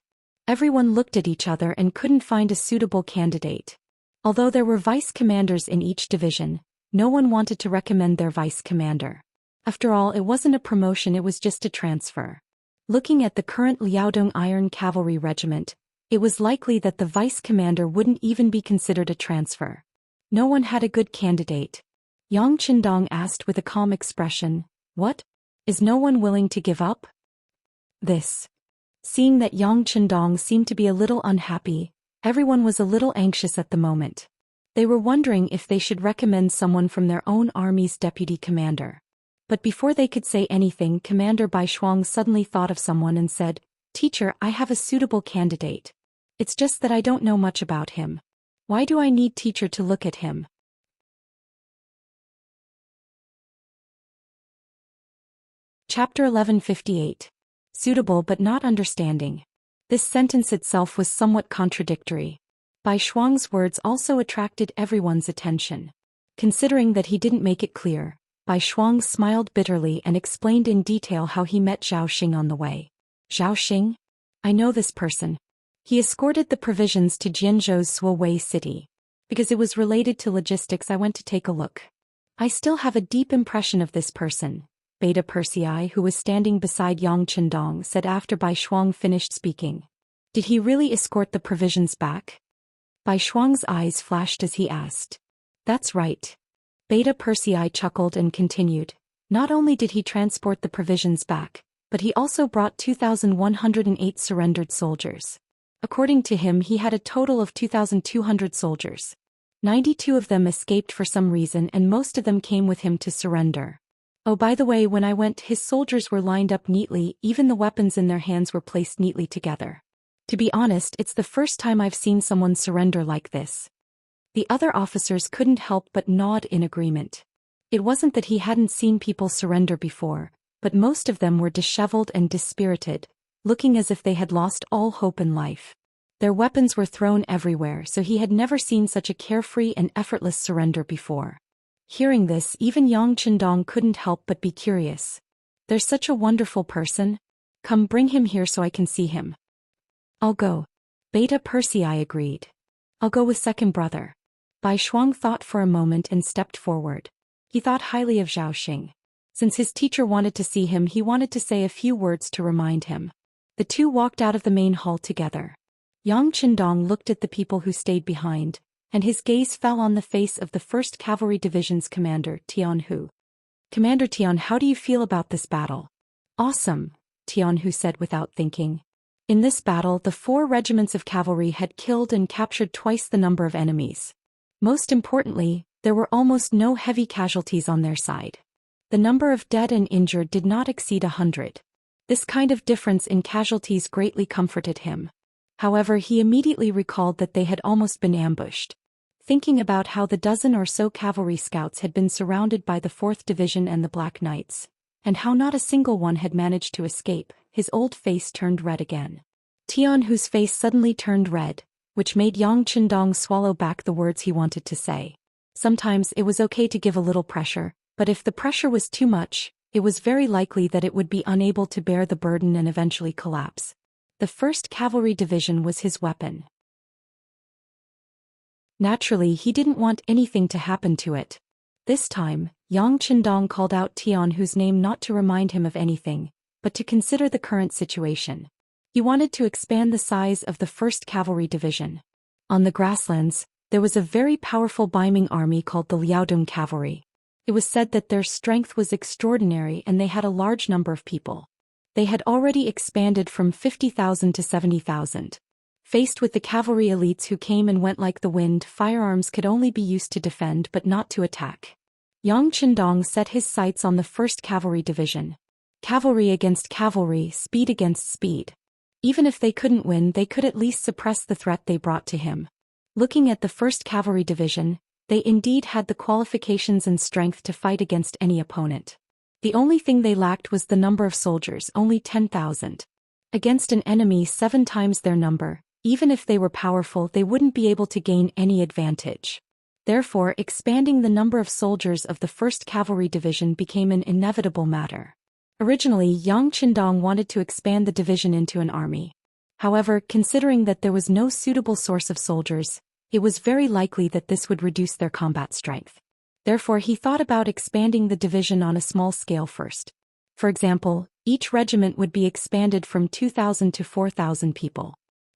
Everyone looked at each other and couldn't find a suitable candidate. Although there were vice commanders in each division, no one wanted to recommend their vice commander. After all, it wasn't a promotion, it was just a transfer. Looking at the current Liaodong Iron Cavalry Regiment, it was likely that the vice commander wouldn't even be considered a transfer. No one had a good candidate. Yang Qindong asked with a calm expression, "What? Is no one willing to give up?" This. Seeing that Yang Qindong seemed to be a little unhappy, everyone was a little anxious at the moment. They were wondering if they should recommend someone from their own army's deputy commander. But before they could say anything, Commander Bai Shuang suddenly thought of someone and said, "Teacher, I have a suitable candidate. It's just that I don't know much about him. Why do I need teacher to look at him?" Chapter 1158. Suitable but not understanding. This sentence itself was somewhat contradictory. Bai Shuang's words also attracted everyone's attention. Considering that he didn't make it clear, Bai Shuang smiled bitterly and explained in detail how he met Zhou Xian on the way. "Zhou Xian? I know this person. He escorted the provisions to Jianzhou's Suowei city. Because it was related to logistics, I went to take a look. I still have a deep impression of this person," Beta Persei, who was standing beside Yang Qindong, said after Bai Shuang finished speaking. "Did he really escort the provisions back?" Bai Shuang's eyes flashed as he asked. "That's right." Beta Persei chuckled and continued. "Not only did he transport the provisions back, but he also brought 2,108 surrendered soldiers. According to him, he had a total of 2,200 soldiers. 92 of them escaped for some reason and most of them came with him to surrender. Oh, by the way, when I went, his soldiers were lined up neatly, even the weapons in their hands were placed neatly together. To be honest, it's the first time I've seen someone surrender like this." The other officers couldn't help but nod in agreement. It wasn't that he hadn't seen people surrender before, but most of them were disheveled and dispirited, looking as if they had lost all hope in life. Their weapons were thrown everywhere, so he had never seen such a carefree and effortless surrender before. Hearing this, even Yang Qindong couldn't help but be curious. "There's such a wonderful person. Come, bring him here so I can see him." "I'll go." Beta Persei agreed. "I'll go with second brother." Bai Shuang thought for a moment and stepped forward. He thought highly of Zhou Xian. Since his teacher wanted to see him, he wanted to say a few words to remind him. The two walked out of the main hall together. Yang Qindong looked at the people who stayed behind, and his gaze fell on the face of the 1st Cavalry Division's commander, Tian Hu. "Commander Tian, how do you feel about this battle?" "Awesome," Tian Hu said without thinking. In this battle, the 4 regiments of cavalry had killed and captured twice the number of enemies. Most importantly, there were almost no heavy casualties on their side. The number of dead and injured did not exceed 100. This kind of difference in casualties greatly comforted him. However, he immediately recalled that they had almost been ambushed. Thinking about how the dozen or so cavalry scouts had been surrounded by the 4th Division and the Black Knights, and how not a single one had managed to escape, his old face turned red again. Tian Hu's face suddenly turned red, which made Yang Qindong swallow back the words he wanted to say. Sometimes it was okay to give a little pressure, but if the pressure was too much, it was very likely that it would be unable to bear the burden and eventually collapse. The 1st Cavalry Division was his weapon. Naturally, he didn't want anything to happen to it. This time, Yang Qindong called out Tian Hu's name not to remind him of anything, but to consider the current situation. He wanted to expand the size of the 1st Cavalry Division. On the grasslands, there was a very powerful Baiming army called the Liaodong Cavalry. It was said that their strength was extraordinary and they had a large number of people. They had already expanded from 50,000 to 70,000. Faced with the cavalry elites who came and went like the wind, firearms could only be used to defend but not to attack. Yang Qindong set his sights on the 1st Cavalry Division. Cavalry against cavalry, speed against speed. Even if they couldn't win, they could at least suppress the threat they brought to him. Looking at the 1st Cavalry Division, they indeed had the qualifications and strength to fight against any opponent. The only thing they lacked was the number of soldiers, only 10,000. Against an enemy 7 times their number, even if they were powerful, they wouldn't be able to gain any advantage. Therefore, expanding the number of soldiers of the 1st Cavalry Division became an inevitable matter. Originally, Yang Qindong wanted to expand the division into an army. However, considering that there was no suitable source of soldiers, it was very likely that this would reduce their combat strength. Therefore, he thought about expanding the division on a small scale first. For example, each regiment would be expanded from 2,000 to 4,000 people.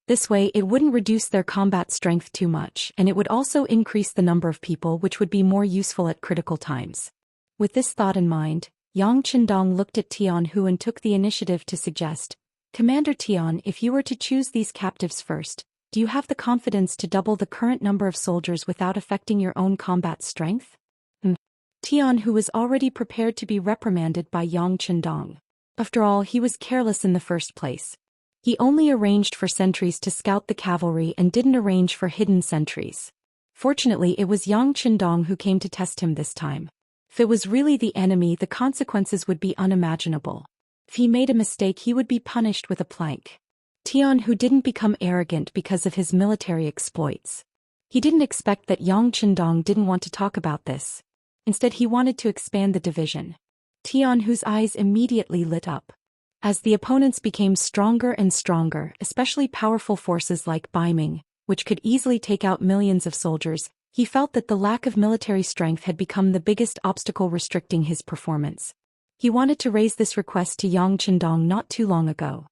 This way, it wouldn't reduce their combat strength too much, and it would also increase the number of people, which would be more useful at critical times. With this thought in mind, Yang Qindong looked at Tian Hu and took the initiative to suggest, "Commander Tian, if you were to choose these captives first, do you have the confidence to double the current number of soldiers without affecting your own combat strength?" Tian Hu was already prepared to be reprimanded by Yang Qindong. After all, he was careless in the first place. He only arranged for sentries to scout the cavalry and didn't arrange for hidden sentries. Fortunately, it was Yang Qindong who came to test him this time. If it was really the enemy, the consequences would be unimaginable. If he made a mistake, he would be punished with a plank. Tian Hu didn't become arrogant because of his military exploits. He didn't expect that Yang Qindong didn't want to talk about this. Instead, he wanted to expand the division. Tian Hu's eyes immediately lit up. As the opponents became stronger and stronger, especially powerful forces like Baiming, which could easily take out millions of soldiers, he felt that the lack of military strength had become the biggest obstacle restricting his performance. He wanted to raise this request to Yang Qindong not too long ago.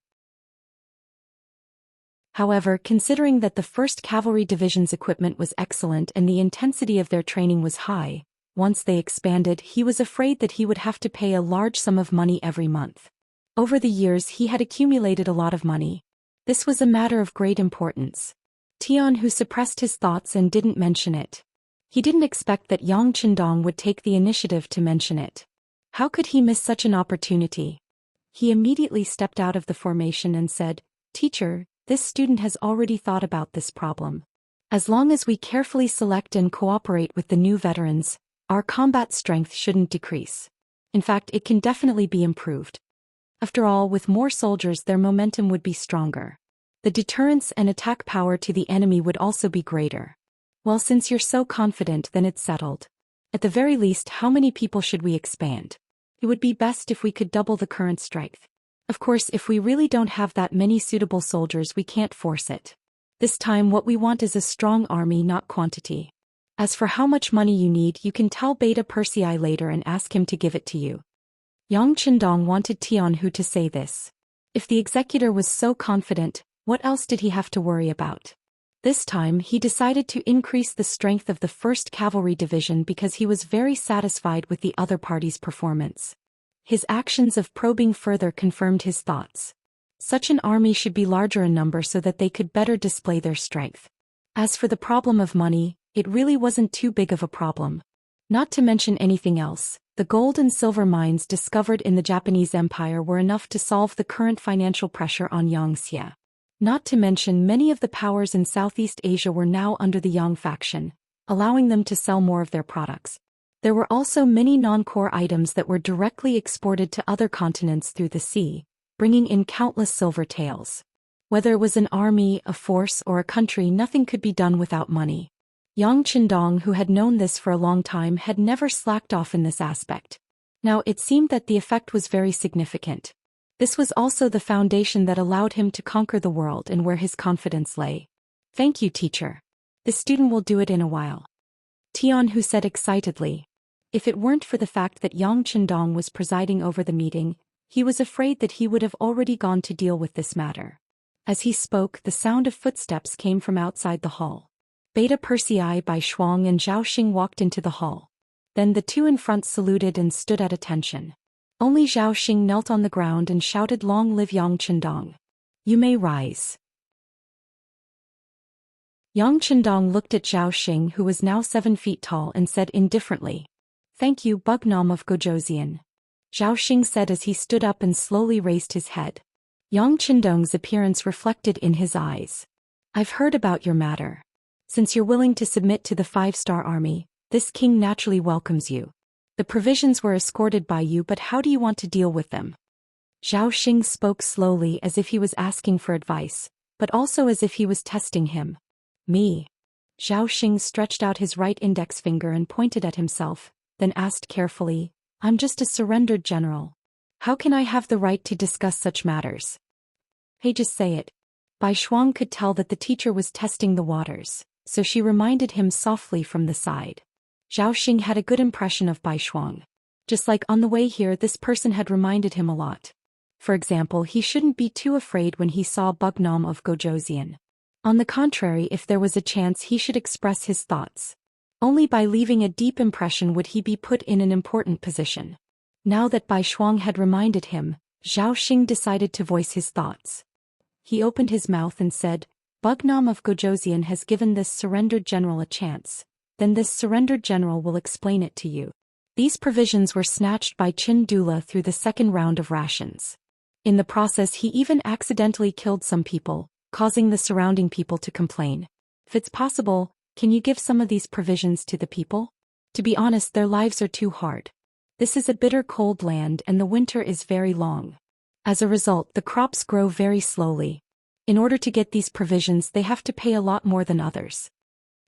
However, considering that the 1st Cavalry Division's equipment was excellent and the intensity of their training was high, once they expanded, he was afraid that he would have to pay a large sum of money every month. Over the years, he had accumulated a lot of money. This was a matter of great importance. Tian Hu suppressed his thoughts and didn't mention it. He didn't expect that Yang Qindong would take the initiative to mention it. How could he miss such an opportunity? He immediately stepped out of the formation and said, "Teacher, this student has already thought about this problem. As long as we carefully select and cooperate with the new veterans, our combat strength shouldn't decrease. In fact, it can definitely be improved. After all, with more soldiers, their momentum would be stronger. The deterrence and attack power to the enemy would also be greater. Well, since you're so confident, then it's settled. At the very least, how many people should we expand? It would be best if we could double the current strength. Of course, if we really don't have that many suitable soldiers, we can't force it. This time, what we want is a strong army, not quantity. As for how much money you need, you can tell Beta Persei later and ask him to give it to you." Yang Qindong wanted Tian Hu to say this. If the executor was so confident, what else did he have to worry about? This time, he decided to increase the strength of the 1st Cavalry Division because he was very satisfied with the other party's performance. His actions of probing further confirmed his thoughts. Such an army should be larger in number so that they could better display their strength. As for the problem of money, it really wasn't too big of a problem. Not to mention anything else, the gold and silver mines discovered in the Japanese Empire were enough to solve the current financial pressure on Xianxia. Not to mention many of the powers in Southeast Asia were now under the Yang faction, allowing them to sell more of their products. There were also many non-core items that were directly exported to other continents through the sea, bringing in countless silver taels. Whether it was an army, a force, or a country, nothing could be done without money. Yang Qindong, who had known this for a long time, had never slacked off in this aspect. Now it seemed that the effect was very significant. This was also the foundation that allowed him to conquer the world and where his confidence lay. Thank you, teacher. The student will do it in a while. Tian Hu said excitedly. If it weren't for the fact that Yang Qindong was presiding over the meeting, he was afraid that he would have already gone to deal with this matter. As he spoke, the sound of footsteps came from outside the hall. Beta Persei Bai Shuang and Zhou Xian walked into the hall. Then the two in front saluted and stood at attention. Only Zhou Xian knelt on the ground and shouted, "Long live Yang Qindong. You may rise." Yang Qindong looked at Zhou Xian, who was now 7 feet tall, and said indifferently, "Thank you, Bugnam of Gojoseon." Zhou Xian said as he stood up and slowly raised his head. Yang Qindong's appearance reflected in his eyes. "I've heard about your matter. Since you're willing to submit to the 5-star army, this king naturally welcomes you. The provisions were escorted by you, but how do you want to deal with them?" Zhou Xian spoke slowly as if he was asking for advice, but also as if he was testing him. "Me?" Zhou Xian stretched out his right index finger and pointed at himself, then asked carefully, "I'm just a surrendered general. How can I have the right to discuss such matters?" "Hey, just say it." Bai Shuang could tell that the teacher was testing the waters, so she reminded him softly from the side. Zhou Xian had a good impression of Bai Shuang. Just like on the way here, this person had reminded him a lot. For example, he shouldn't be too afraid when he saw Bugnam of Gojoseon. On the contrary, if there was a chance, he should express his thoughts. Only by leaving a deep impression would he be put in an important position. Now that Bai Shuang had reminded him, Zhou Xian decided to voice his thoughts. He opened his mouth and said, "Bugnam of Gojoseon has given this surrendered general a chance. Then this surrendered general will explain it to you." These provisions were snatched by Qin Dula through the second round of rations. In the process, he even accidentally killed some people, causing the surrounding people to complain. "If it's possible, can you give some of these provisions to the people? To be honest, their lives are too hard. This is a bitter cold land and the winter is very long. As a result, the crops grow very slowly. In order to get these provisions, they have to pay a lot more than others."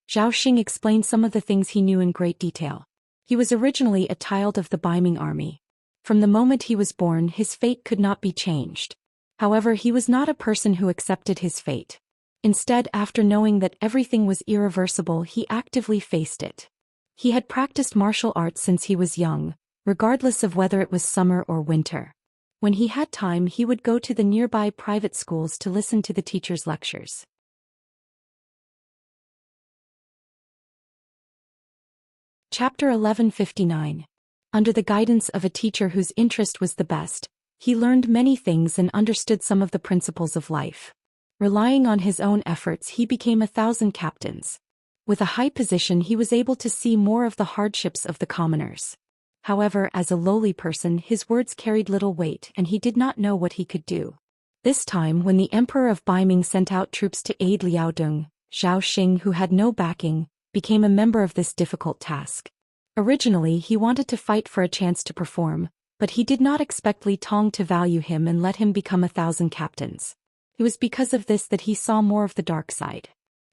Zhou Xian explained some of the things he knew in great detail. He was originally a child of the Baiming army. From the moment he was born, his fate could not be changed. However, he was not a person who accepted his fate. Instead, after knowing that everything was irreversible, he actively faced it. He had practiced martial arts since he was young, regardless of whether it was summer or winter. When he had time, he would go to the nearby private schools to listen to the teachers' lectures. Chapter 1159. Under the guidance of a teacher whose interest was the best, he learned many things and understood some of the principles of life. Relying on his own efforts, he became 1,000 captains. With a high position, he was able to see more of the hardships of the commoners. However, as a lowly person, his words carried little weight and he did not know what he could do. This time, when the Emperor of Baiming sent out troops to aid Liaodong, Zhou Xian, who had no backing, became a member of this difficult task. Originally, he wanted to fight for a chance to perform, but he did not expect Li Tong to value him and let him become 1,000 captains. It was because of this that he saw more of the dark side.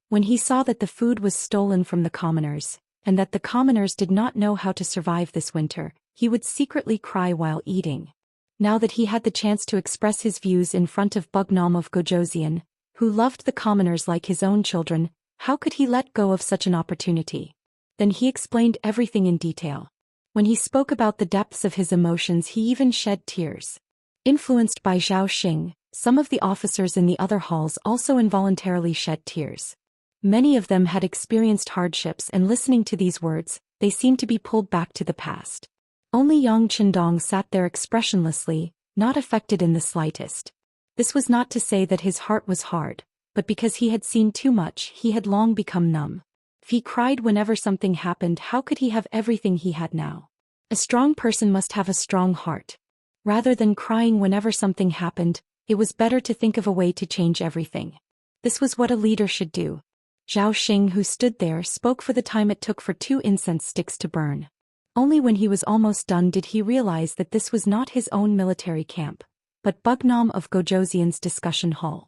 When he saw that the food was stolen from the commoners, and that the commoners did not know how to survive this winter, he would secretly cry while eating. Now that he had the chance to express his views in front of Bugnam of Gojoseon, who loved the commoners like his own children, how could he let go of such an opportunity? Then he explained everything in detail. When he spoke about the depths of his emotions, he even shed tears. Influenced by Zhou Xian, some of the officers in the other halls also involuntarily shed tears. Many of them had experienced hardships, and listening to these words, they seemed to be pulled back to the past. Only Yang Qindong sat there expressionlessly, not affected in the slightest. This was not to say that his heart was hard, but because he had seen too much, he had long become numb. If he cried whenever something happened, how could he have everything he had now? A strong person must have a strong heart. Rather than crying whenever something happened, it was better to think of a way to change everything. This was what a leader should do. Zhou Xian, who stood there, spoke for the time it took for 2 incense sticks to burn. Only when he was almost done did he realize that this was not his own military camp, but Bugnam of Gojosian's discussion hall.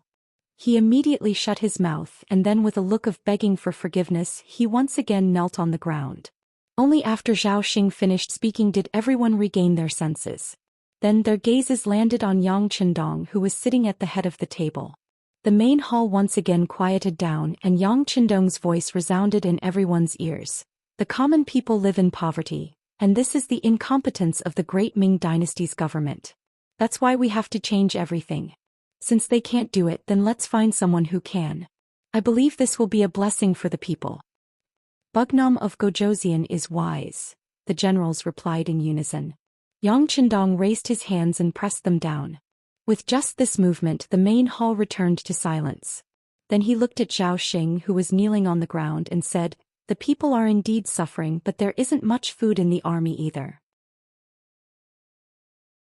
He immediately shut his mouth, and then with a look of begging for forgiveness, he once again knelt on the ground. Only after Zhou Xian finished speaking did everyone regain their senses. Then their gazes landed on Yang Qindong, who was sitting at the head of the table. The main hall once again quieted down, and Yang Qindong's voice resounded in everyone's ears. The common people live in poverty, and this is the incompetence of the great Ming dynasty's government. That's why we have to change everything. Since they can't do it, then let's find someone who can. I believe this will be a blessing for the people. Bugnam of Gojosian is wise, the generals replied in unison. Yang Qindong raised his hands and pressed them down. With just this movement, the main hall returned to silence. Then he looked at Zhou Xian, who was kneeling on the ground, and said, "The people are indeed suffering, but there isn't much food in the army either.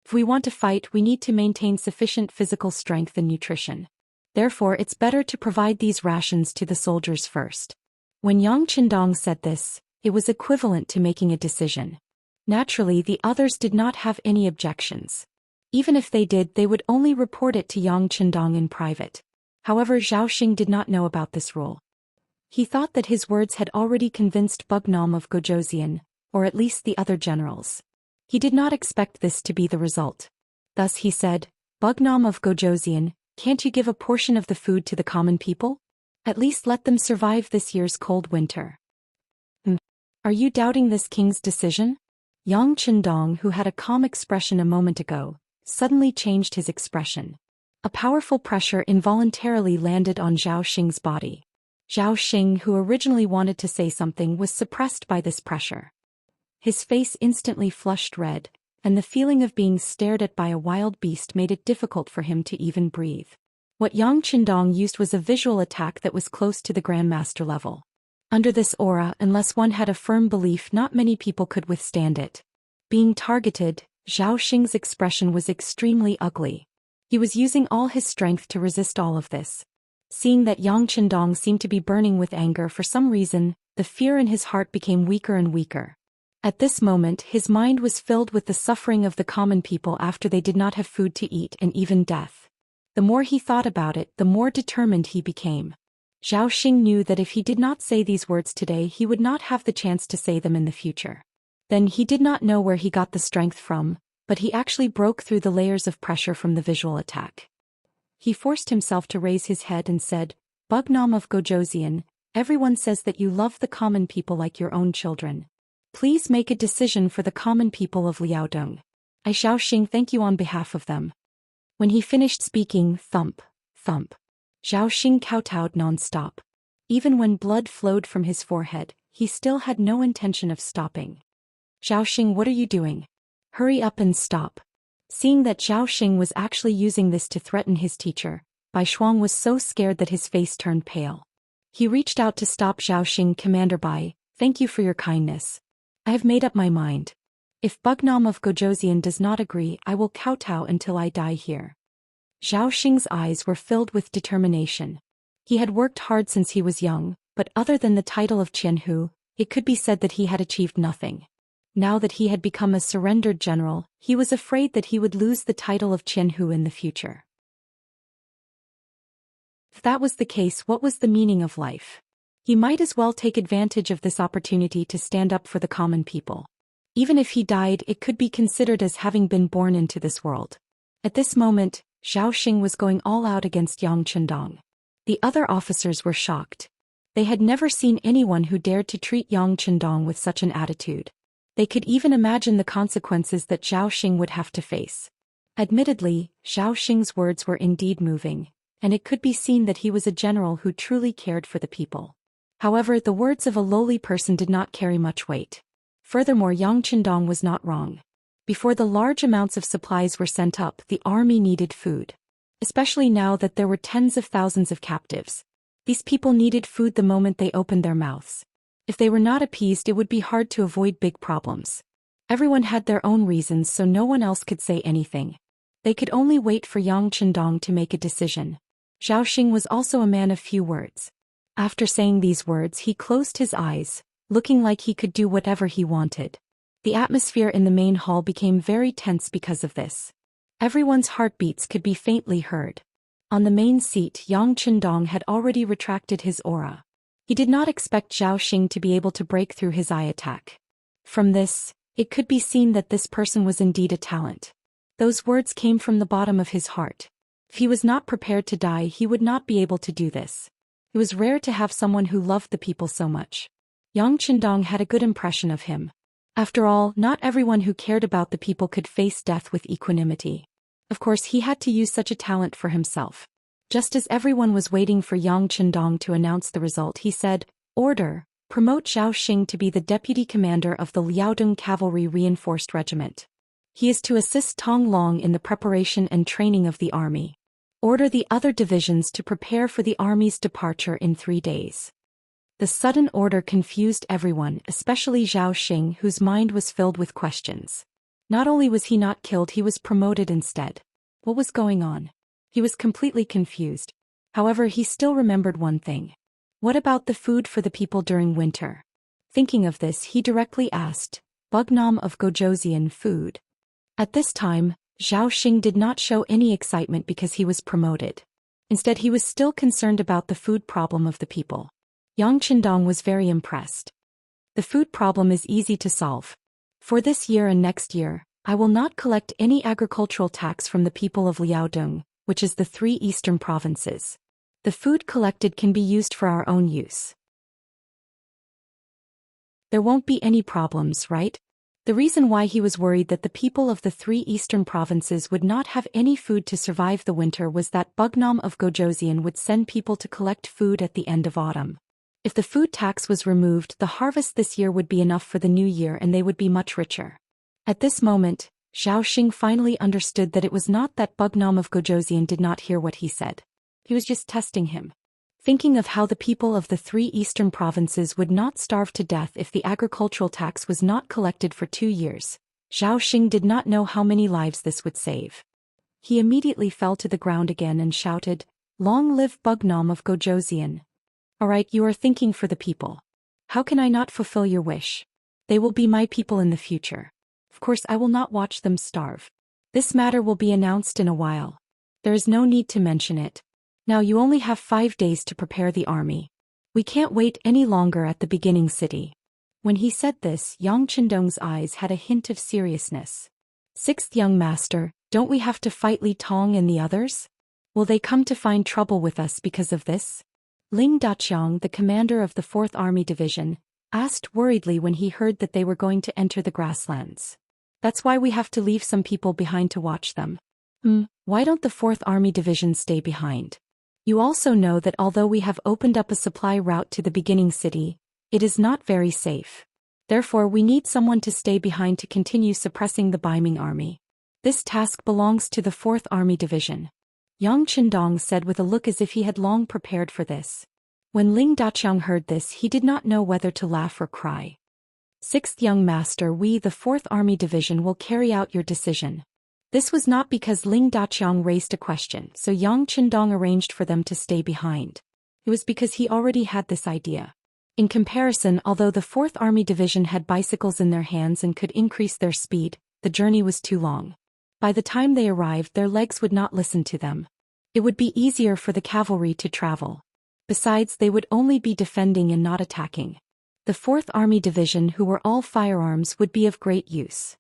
If we want to fight, we need to maintain sufficient physical strength and nutrition. Therefore, it's better to provide these rations to the soldiers first." When Yang Qindong said this, it was equivalent to making a decision. Naturally, the others did not have any objections. Even if they did, they would only report it to Yang Qindong in private. However, Zhou Xian did not know about this rule. He thought that his words had already convinced Bugnam of Gojosian, or at least the other generals. He did not expect this to be the result. Thus he said, "Bugnam of Gojosian, can't you give a portion of the food to the common people? At least let them survive this year's cold winter." Are you doubting this king's decision? Yang Qindong, who had a calm expression a moment ago, suddenly changed his expression. A powerful pressure involuntarily landed on Zhou Xian's body. Zhou Xian, who originally wanted to say something, was suppressed by this pressure. His face instantly flushed red, and the feeling of being stared at by a wild beast made it difficult for him to even breathe. What Yang Qindong used was a visual attack that was close to the Grandmaster level. Under this aura, unless one had a firm belief, not many people could withstand it. Being targeted, Zhou Xian's expression was extremely ugly. He was using all his strength to resist all of this. Seeing that Yang Qindong seemed to be burning with anger for some reason, the fear in his heart became weaker and weaker. At this moment, his mind was filled with the suffering of the common people after they did not have food to eat, and even death. The more he thought about it, the more determined he became. Zhou Xian knew that if he did not say these words today, he would not have the chance to say them in the future. Then he did not know where he got the strength from, but he actually broke through the layers of pressure from the visual attack. He forced himself to raise his head and said, "Bugnam of Gojosian, everyone says that you love the common people like your own children. Please make a decision for the common people of Liaodong. I, Zhou Xian, thank you on behalf of them." When he finished speaking, thump, thump, Zhou Xian kowtowed non-stop. Even when blood flowed from his forehead, he still had no intention of stopping. "Zhou Xian, what are you doing? Hurry up and stop." Seeing that Zhou Xian was actually using this to threaten his teacher, Bai Shuang was so scared that his face turned pale. He reached out to stop Zhou Xian. "Commander Bai, thank you for your kindness. I have made up my mind. If Bugnam of Gojosian does not agree, I will kowtow until I die here." Zhou Xian's eyes were filled with determination. He had worked hard since he was young, but other than the title of Qianhu, it could be said that he had achieved nothing. Now that he had become a surrendered general, he was afraid that he would lose the title of Qianhu in the future. If that was the case, what was the meaning of life? He might as well take advantage of this opportunity to stand up for the common people. Even if he died, it could be considered as having been born into this world. At this moment, Zhou Xian was going all out against Yang Qindong. The other officers were shocked. They had never seen anyone who dared to treat Yang Qindong with such an attitude. They could even imagine the consequences that Zhou Xian would have to face. Admittedly, Zhou Xian's words were indeed moving, and it could be seen that he was a general who truly cared for the people. However, the words of a lowly person did not carry much weight. Furthermore, Yang Qindong was not wrong. Before the large amounts of supplies were sent up, the army needed food. Especially now that there were tens of thousands of captives. These people needed food the moment they opened their mouths. If they were not appeased, it would be hard to avoid big problems. Everyone had their own reasons, so no one else could say anything. They could only wait for Yang Chendong to make a decision. Zhou Xian was also a man of few words. After saying these words, he closed his eyes, looking like he could do whatever he wanted. The atmosphere in the main hall became very tense because of this. Everyone's heartbeats could be faintly heard. On the main seat, Yang Chendong had already retracted his aura. He did not expect Zhou Xian to be able to break through his eye attack. From this, it could be seen that this person was indeed a talent. Those words came from the bottom of his heart. If he was not prepared to die, he would not be able to do this. It was rare to have someone who loved the people so much. Yang Chendong had a good impression of him. After all, not everyone who cared about the people could face death with equanimity. Of course, he had to use such a talent for himself. Just as everyone was waiting for Yang Chendong to announce the result, he said, "Order, promote Zhou Xian to be the deputy commander of the Liaodong Cavalry Reinforced Regiment. He is to assist Tong Long in the preparation and training of the army. Order the other divisions to prepare for the army's departure in 3 days." The sudden order confused everyone, especially Zhou Xian, whose mind was filled with questions. Not only was he not killed, he was promoted instead. What was going on? He was completely confused. However, he still remembered one thing. What about the food for the people during winter? Thinking of this, he directly asked, "Bugnam of Gojosian food?" At this time, Zhou Xian did not show any excitement because he was promoted. Instead, he was still concerned about the food problem of the people. Yang Chendong was very impressed. The food problem is easy to solve. For this year and next year, I will not collect any agricultural tax from the people of Liaodong, which is the 3 eastern provinces. The food collected can be used for our own use. There won't be any problems, right? The reason why he was worried that the people of the 3 eastern provinces would not have any food to survive the winter was that Bugnam of Gojosian would send people to collect food at the end of autumn. If the food tax was removed, the harvest this year would be enough for the new year and they would be much richer. At this moment, Zhou Xian finally understood that it was not that Bugnam of Gojosian did not hear what he said. He was just testing him. Thinking of how the people of the 3 eastern provinces would not starve to death if the agricultural tax was not collected for 2 years, Zhou Xian did not know how many lives this would save. He immediately fell to the ground again and shouted, "Long live Bugnam of Gojosian. Alright, you are thinking for the people. How can I not fulfill your wish? They will be my people in the future. Of course, I will not watch them starve. This matter will be announced in a while. There is no need to mention it. Now you only have 5 days to prepare the army. We can't wait any longer at the beginning city." When he said this, Yang Chendong's eyes had a hint of seriousness. "Sixth young master, don't we have to fight Li Tong and the others? Will they come to find trouble with us because of this?" Ling Daqiang, the commander of the 4th Army Division, asked worriedly when he heard that they were going to enter the grasslands. "That's why we have to leave some people behind to watch them." Why don't the 4th Army Division stay behind? You also know that although we have opened up a supply route to the beginning city, it is not very safe. Therefore, we need someone to stay behind to continue suppressing the Baiming army. This task belongs to the 4th Army Division. Yang Chendong said with a look as if he had long prepared for this. When Ling Daqiang heard this, he did not know whether to laugh or cry. "Sixth young master, we, the 4th Army Division, will carry out your decision." This was not because Ling Daqiang raised a question, so Yang Chendong arranged for them to stay behind. It was because he already had this idea. In comparison, although the 4th Army Division had bicycles in their hands and could increase their speed, the journey was too long. By the time they arrived, their legs would not listen to them. It would be easier for the cavalry to travel. Besides, they would only be defending and not attacking. The 4th Army Division, who were all firearms, would be of great use.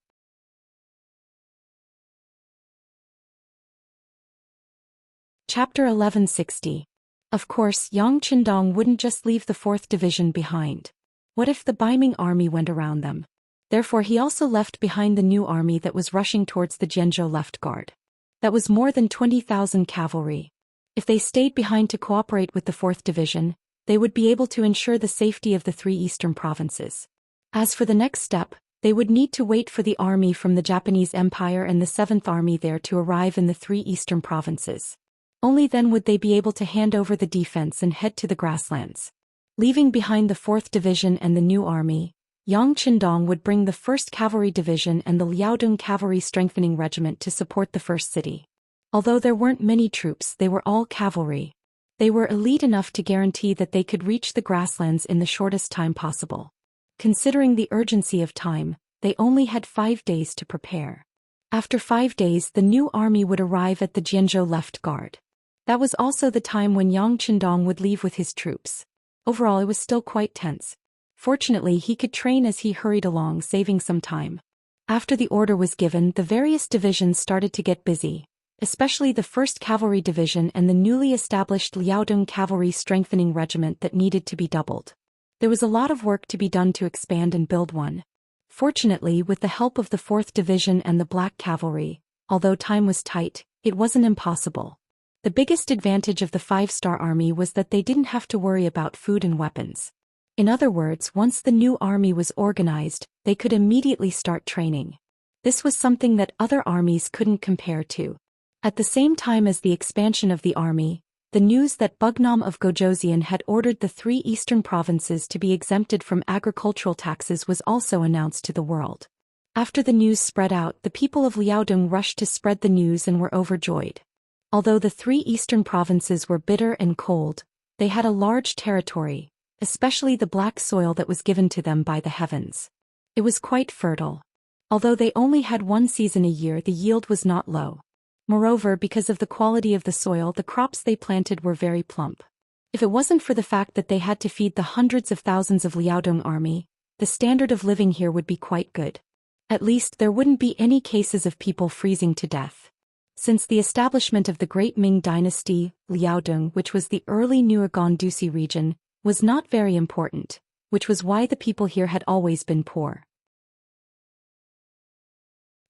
Chapter 1160. Of course, Yang Chendong wouldn't just leave the 4th Division behind. What if the Baiming army went around them? Therefore, he also left behind the new army that was rushing towards the Zhenzhou left guard. That was more than 20,000 cavalry. If they stayed behind to cooperate with the 4th Division, they would be able to ensure the safety of the 3 eastern provinces. As for the next step, they would need to wait for the army from the Japanese Empire and the 7th Army there to arrive in the 3 eastern provinces. Only then would they be able to hand over the defense and head to the grasslands. Leaving behind the 4th Division and the new army, Yang Qindong would bring the 1st Cavalry Division and the Liaodong Cavalry Strengthening Regiment to support the first city. Although there weren't many troops, they were all cavalry. They were elite enough to guarantee that they could reach the grasslands in the shortest time possible. Considering the urgency of time, they only had 5 days to prepare. After 5 days, the new army would arrive at the Jianzhou left guard. That was also the time when Yang Qindong would leave with his troops. Overall, it was still quite tense. Fortunately, he could train as he hurried along, saving some time. After the order was given, the various divisions started to get busy, especially the 1st Cavalry Division and the newly established Liaodong Cavalry Strengthening Regiment that needed to be doubled. There was a lot of work to be done to expand and build one. Fortunately, with the help of the 4th Division and the Black Cavalry, although time was tight, it wasn't impossible. The biggest advantage of the 5-star army was that they didn't have to worry about food and weapons. In other words, once the new army was organized, they could immediately start training. This was something that other armies couldn't compare to. At the same time as the expansion of the army, the news that Bugnam of Gojosian had ordered the 3 eastern provinces to be exempted from agricultural taxes was also announced to the world. After the news spread out, the people of Liaodong rushed to spread the news and were overjoyed. Although the 3 eastern provinces were bitter and cold, they had a large territory, especially the black soil that was given to them by the heavens. It was quite fertile. Although they only had 1 season a year, the yield was not low. Moreover, because of the quality of the soil, the crops they planted were very plump. If it wasn't for the fact that they had to feed the hundreds of thousands of Liaodong army, the standard of living here would be quite good. At least there wouldn't be any cases of people freezing to death. Since the establishment of the Great Ming Dynasty, Liaodong, which was the early Nuogon Dusi region, was not very important, which was why the people here had always been poor.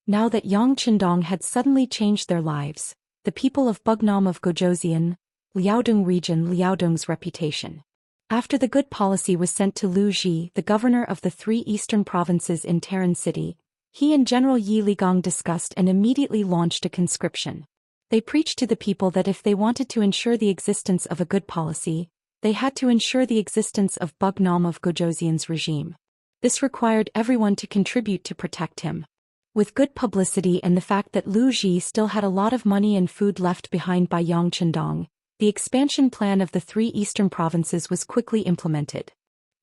Now that Yang Qindong had suddenly changed their lives, the people of Bugnam of Gojosian, Liaodong region, Liaodong's reputation. After the good policy was sent to Lu Ji, the governor of the 3 eastern provinces in Taran City, he and General Yi Ligong discussed and immediately launched a conscription. They preached to the people that if they wanted to ensure the existence of a good policy, they had to ensure the existence of Bugnam of Gojosian's regime. This required everyone to contribute to protect him. With good publicity and the fact that Lu Ji still had a lot of money and food left behind by Yang Qindong, the expansion plan of the 3 eastern provinces was quickly implemented.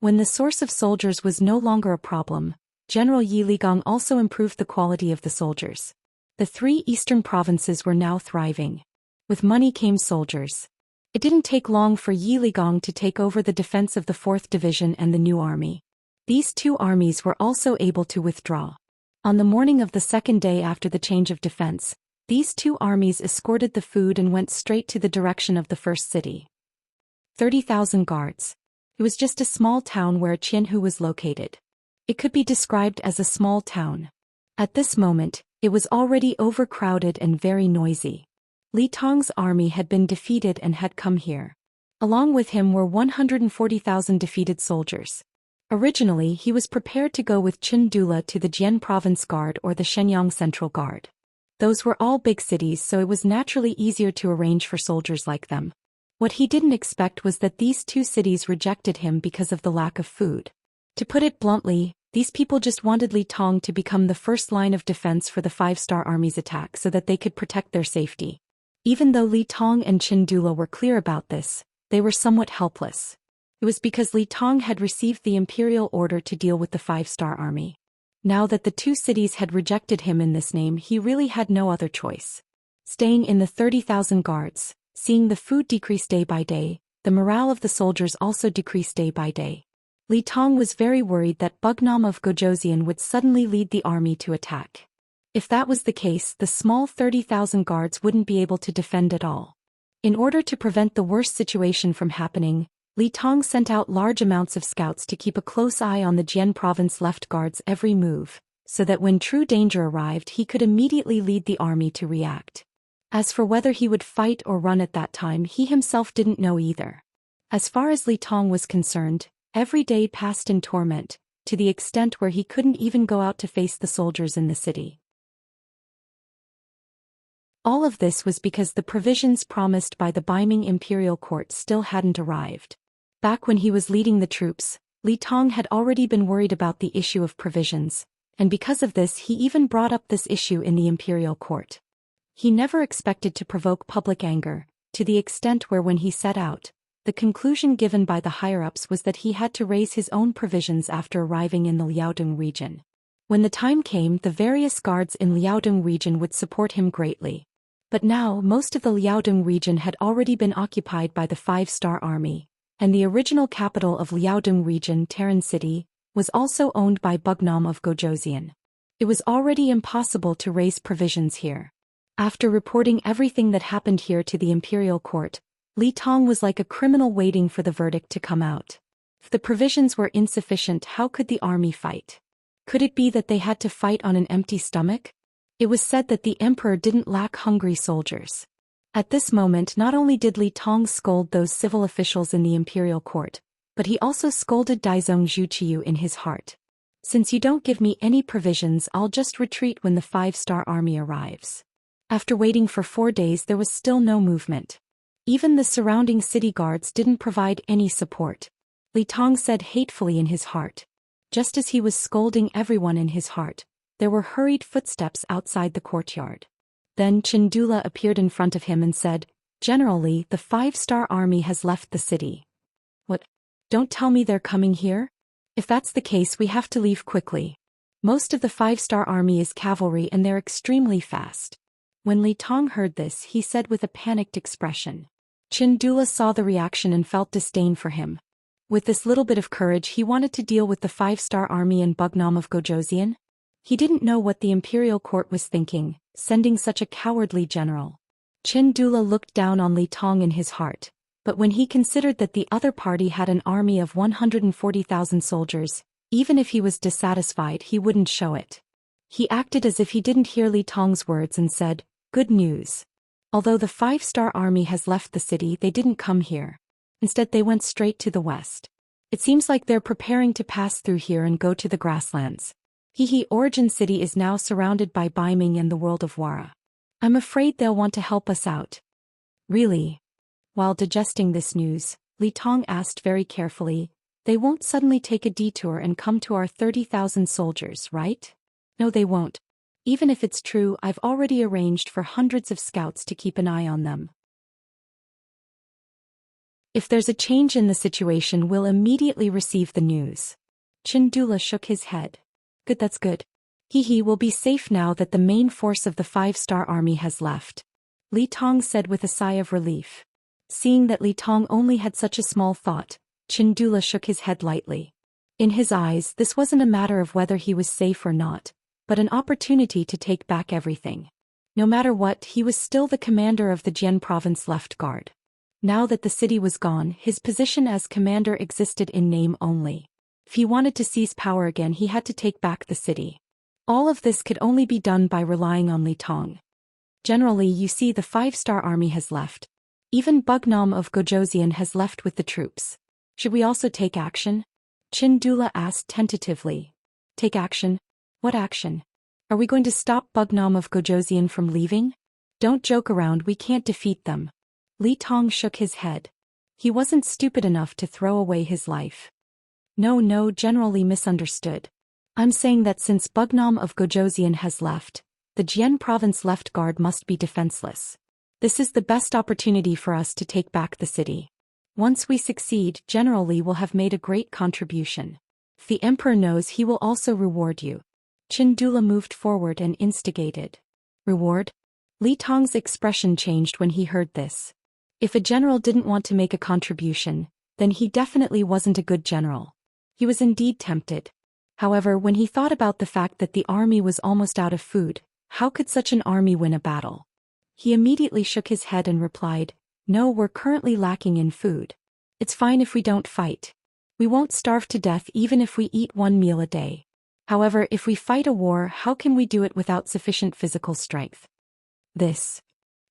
When the source of soldiers was no longer a problem, General Yi Ligong also improved the quality of the soldiers. The 3 eastern provinces were now thriving. With money came soldiers. It didn't take long for Yi Ligong to take over the defense of the 4th Division and the new army. These 2 armies were also able to withdraw. On the morning of the 2nd day after the change of defense, these 2 armies escorted the food and went straight to the direction of the first city. 30,000 guards. It was just a small town where Qianhu was located. It could be described as a small town. At this moment, it was already overcrowded and very noisy. Li Tong's army had been defeated and had come here. Along with him were 140,000 defeated soldiers. Originally, he was prepared to go with Qin Dula to the Jian Province Guard or the Shenyang Central Guard. Those were all big cities, so it was naturally easier to arrange for soldiers like them. What he didn't expect was that these 2 cities rejected him because of the lack of food. To put it bluntly, these people just wanted Li Tong to become the first line of defense for the 5-star army's attack so that they could protect their safety. Even though Li Tong and Qin Dula were clear about this, they were somewhat helpless. It was because Li Tong had received the imperial order to deal with the 5-star army. Now that the 2 cities had rejected him in this name, he really had no other choice. Staying in the 30,000 guards, seeing the food decrease day by day, the morale of the soldiers also decreased day by day. Li Tong was very worried that Bugnam of Gojosian would suddenly lead the army to attack. If that was the case, the small 30,000 guards wouldn't be able to defend at all. In order to prevent the worst situation from happening, Li Tong sent out large amounts of scouts to keep a close eye on the Jian province left guard's every move, so that when true danger arrived he could immediately lead the army to react. As for whether he would fight or run at that time, he himself didn't know either. As far as Li Tong was concerned, every day passed in torment, to the extent where he couldn't even go out to face the soldiers in the city. All of this was because the provisions promised by the Beiming imperial court still hadn't arrived. Back when he was leading the troops, Li Tong had already been worried about the issue of provisions, and because of this he even brought up this issue in the imperial court. He never expected to provoke public anger, to the extent where when he set out, the conclusion given by the higher-ups was that he had to raise his own provisions after arriving in the Liaodong region. When the time came, the various guards in Liaodong region would support him greatly. But now most of the Liaodong region had already been occupied by the 5-star army, and the original capital of Liaodong region, Terran City, was also owned by Bugnam of Gojosian. It was already impossible to raise provisions here. After reporting everything that happened here to the imperial court, Li Tong was like a criminal waiting for the verdict to come out. If the provisions were insufficient, how could the army fight? Could it be that they had to fight on an empty stomach? It was said that the emperor didn't lack hungry soldiers. At this moment not only did Li Tong scold those civil officials in the imperial court, but he also scolded Daizong Zhuqiu in his heart. Since you don't give me any provisions, I'll just retreat when the 5-star army arrives. After waiting for 4 days there was still no movement. Even the surrounding city guards didn't provide any support. Li Tong said hatefully in his heart. Just as he was scolding everyone in his heart, there were hurried footsteps outside the courtyard. Then Chindula appeared in front of him and said, "Generally, the 5-star army has left the city." "What? Don't tell me they're coming here? If that's the case, we have to leave quickly. Most of the 5-star army is cavalry and they're extremely fast." When Li Tong heard this, he said with a panicked expression. Chindula saw the reaction and felt disdain for him. With this little bit of courage he wanted to deal with the 5-star army and Bugnam of Gojosian? He didn't know what the imperial court was thinking, sending such a cowardly general. Chindula looked down on Li Tong in his heart, but when he considered that the other party had an army of 140,000 soldiers, even if he was dissatisfied he wouldn't show it. He acted as if he didn't hear Li Tong's words and said, "Good news. Although the 5-star army has left the city, they didn't come here. Instead they went straight to the west. It seems like they're preparing to pass through here and go to the grasslands. Origin City is now surrounded by Baiming and the world of Wara. I'm afraid they'll want to help us out." "Really?" While digesting this news, Li Tong asked very carefully, "They won't suddenly take a detour and come to our 30,000 soldiers, right?" "No, they won't. Even if it's true, I've already arranged for hundreds of scouts to keep an eye on them. If there's a change in the situation, we'll immediately receive the news." Chindula shook his head. "Good, that's good. We'll be safe now that the main force of the 5-star army has left," Li Tong said with a sigh of relief. Seeing that Li Tong only had such a small thought, Chindula shook his head lightly. In his eyes, this wasn't a matter of whether he was safe or not, but an opportunity to take back everything. No matter what, he was still the commander of the Jian province left guard. Now that the city was gone, his position as commander existed in name only. If he wanted to seize power again, he had to take back the city. All of this could only be done by relying on Li Tong. "Generally, you see, the 5-star army has left. Even Bugnam of Gojosian has left with the troops. Should we also take action?" Chindula asked tentatively. "Take action? What action? Are we going to stop Bugnam of Gojosian from leaving? Don't joke around, we can't defeat them." Li Tong shook his head. He wasn't stupid enough to throw away his life. No, generally misunderstood. I'm saying that since Bugnam of Gojosian has left, the Jian province left guard must be defenseless. This is the best opportunity for us to take back the city. Once we succeed, General Li will have made a great contribution. If the emperor knows, he will also reward you." Chindula moved forward and instigated. "Reward?" Li Tong's expression changed when he heard this. If a general didn't want to make a contribution, then he definitely wasn't a good general. He was indeed tempted. However, when he thought about the fact that the army was almost out of food, how could such an army win a battle? He immediately shook his head and replied, "No, we're currently lacking in food. It's fine if we don't fight. We won't starve to death even if we eat 1 meal a day. However, if we fight a war, how can we do it without sufficient physical strength?" This.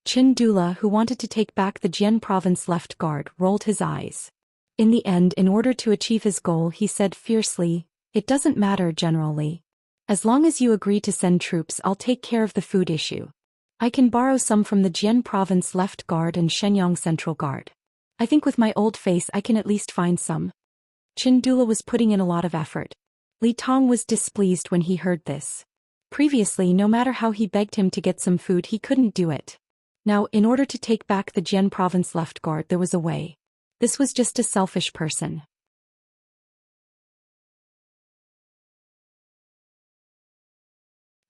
Chindula, who wanted to take back the Jian province left guard, rolled his eyes. In the end, in order to achieve his goal, he said fiercely, "It doesn't matter, General Li. As long as you agree to send troops, I'll take care of the food issue. I can borrow some from the Jian province left guard and Shenyang central guard." I think with my old face I can at least find some. Dula was putting in a lot of effort. Li Tong was displeased when he heard this. Previously, no matter how he begged him to get some food, he couldn't do it. Now, in order to take back the Jian province left guard, there was a way. This was just a selfish person.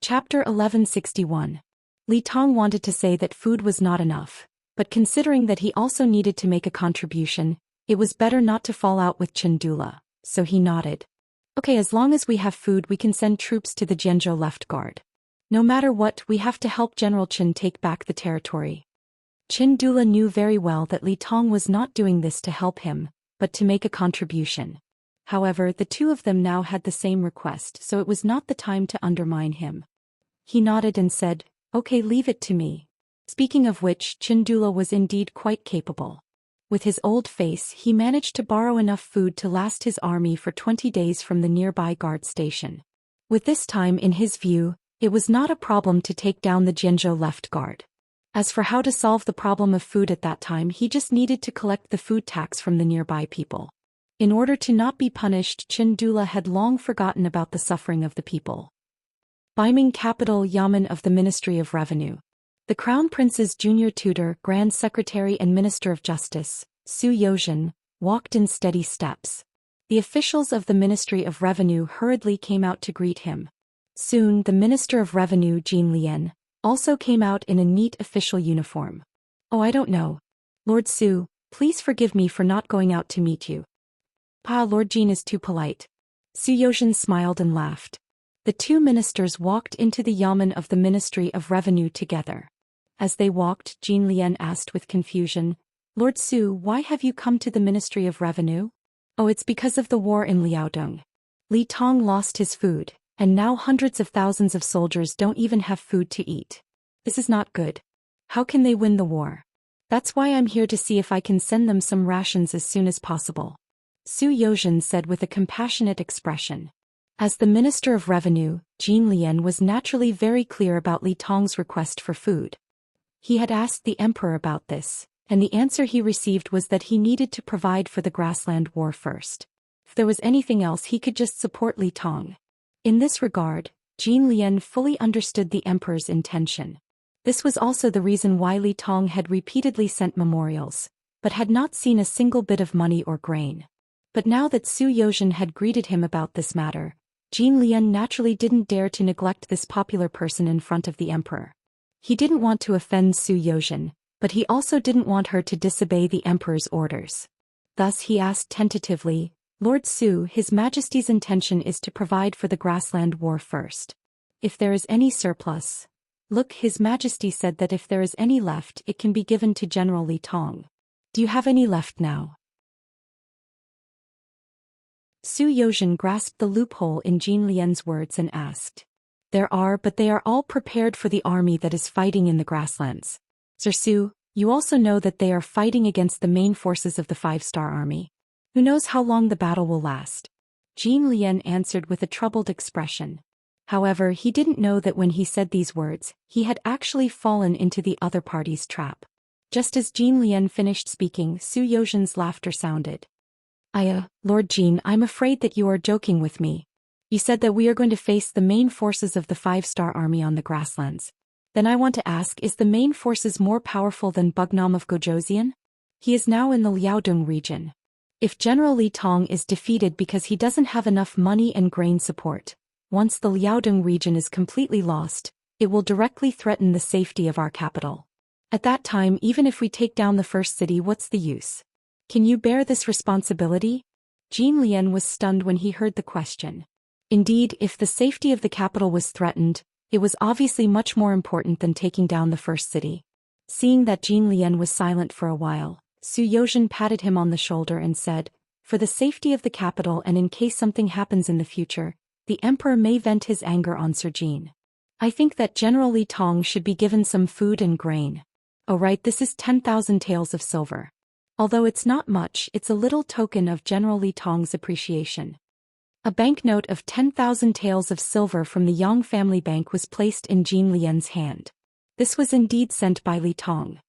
Chapter 1161. Li Tong wanted to say that food was not enough, but considering that he also needed to make a contribution, it was better not to fall out with Dula, so he nodded. Okay, as long as we have food we can send troops to the Jianzhou left guard. No matter what, we have to help General Qin take back the territory. Dula knew very well that Li Tong was not doing this to help him, but to make a contribution. However, the two of them now had the same request, so it was not the time to undermine him. He nodded and said, "Okay, leave it to me." Speaking of which, Dula was indeed quite capable. With his old face, he managed to borrow enough food to last his army for 20 days from the nearby guard station. With this time in his view, it was not a problem to take down the Jianzhou left guard. As for how to solve the problem of food at that time, he just needed to collect the food tax from the nearby people. In order to not be punished, Dula had long forgotten about the suffering of the people. Baiming capital Yamen of the Ministry of Revenue. The Crown Prince's junior tutor, Grand Secretary and Minister of Justice, Zhou Xian, walked in steady steps. The officials of the Ministry of Revenue hurriedly came out to greet him. Soon, the Minister of Revenue, Jin Lian, also came out in a neat official uniform. "Oh, I don't know. Lord Su, please forgive me for not going out to meet you." Lord Jin is too polite." Zhou Xian smiled and laughed. The two ministers walked into the Yamen of the Ministry of Revenue together. As they walked, Jin Lian asked with confusion, "Lord Su, why have you come to the Ministry of Revenue?" "Oh, it's because of the war in Liaodong. Li Tong lost his food, and now hundreds of thousands of soldiers don't even have food to eat. This is not good. How can they win the war? That's why I'm here to see if I can send them some rations as soon as possible." Zhou Xian said with a compassionate expression. As the Minister of Revenue, Jin Lian was naturally very clear about Li Tong's request for food. He had asked the emperor about this, and the answer he received was that he needed to provide for the grassland war first. If there was anything else, he could just support Li Tong. In this regard, Jin Lian fully understood the emperor's intention. This was also the reason why Li Tong had repeatedly sent memorials, but had not seen a single bit of money or grain. But now that Zhou Xian had greeted him about this matter, Jin Lian naturally didn't dare to neglect this popular person in front of the emperor. He didn't want to offend Zhou Xian, but he also didn't want her to disobey the emperor's orders. Thus he asked tentatively, "Lord Su, His Majesty's intention is to provide for the grassland war first. If there is any surplus..." "Look, His Majesty said that if there is any left, it can be given to General Li Tong. Do you have any left now?" Zhou Xian grasped the loophole in Jin Lian's words and asked. "There are, but they are all prepared for the army that is fighting in the grasslands. Sir Su, you also know that they are fighting against the main forces of the Five-Star Army. Who knows how long the battle will last?" Jin Lian answered with a troubled expression. However, he didn't know that when he said these words, he had actually fallen into the other party's trap. Just as Jin Lian finished speaking, Zhou Xian's laughter sounded. Lord Jin, I'm afraid that you are joking with me. You said that we are going to face the main forces of the Five-Star Army on the grasslands. Then I want to ask, is the main forces more powerful than Bugnam of Gojosian? He is now in the Liaodong region. If General Li Tong is defeated because he doesn't have enough money and grain support, once the Liaodong region is completely lost, it will directly threaten the safety of our capital. At that time, even if we take down the first city, what's the use? Can you bear this responsibility?" Jin Lian was stunned when he heard the question. Indeed, if the safety of the capital was threatened, it was obviously much more important than taking down the first city. Seeing that Jin Lian was silent for a while, Zhou Xian patted him on the shoulder and said, "For the safety of the capital and in case something happens in the future, the emperor may vent his anger on Sir Jin. I think that General Li Tong should be given some food and grain. Oh right, this is 10,000 taels of silver. Although it's not much, it's a little token of General Li Tong's appreciation." A banknote of 10,000 taels of silver from the Yang family bank was placed in Jin Lian's hand. This was indeed sent by Li Tong.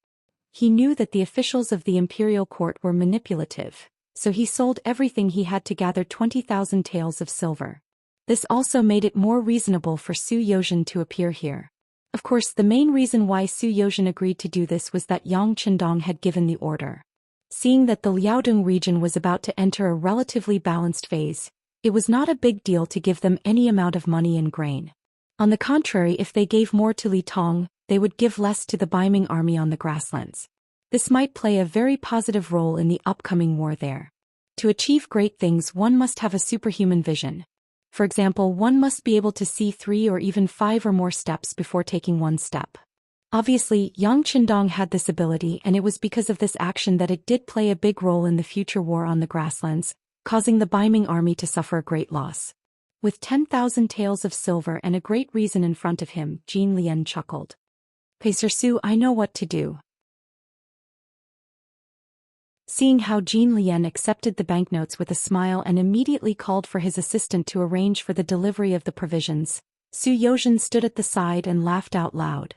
He knew that the officials of the imperial court were manipulative, so he sold everything he had to gather 20,000 taels of silver. This also made it more reasonable for Zhou Xian to appear here. Of course, the main reason why Zhou Xian agreed to do this was that Yang Qindong had given the order. Seeing that the Liaodong region was about to enter a relatively balanced phase, it was not a big deal to give them any amount of money and grain. On the contrary, if they gave more to Li Tong, they would give less to the Baiming army on the grasslands. This might play a very positive role in the upcoming war there. To achieve great things, one must have a superhuman vision. For example, one must be able to see 3 or even 5 or more steps before taking one step. Obviously, Yang Qindong had this ability, and it was because of this action that it did play a big role in the future war on the grasslands, causing the Baiming army to suffer a great loss. With 10,000 taels of silver and a great reason in front of him, Jin Lian chuckled. "Pacer Su, I know what to do." Seeing how Jin Lian accepted the banknotes with a smile and immediately called for his assistant to arrange for the delivery of the provisions, Zhou Xian stood at the side and laughed out loud.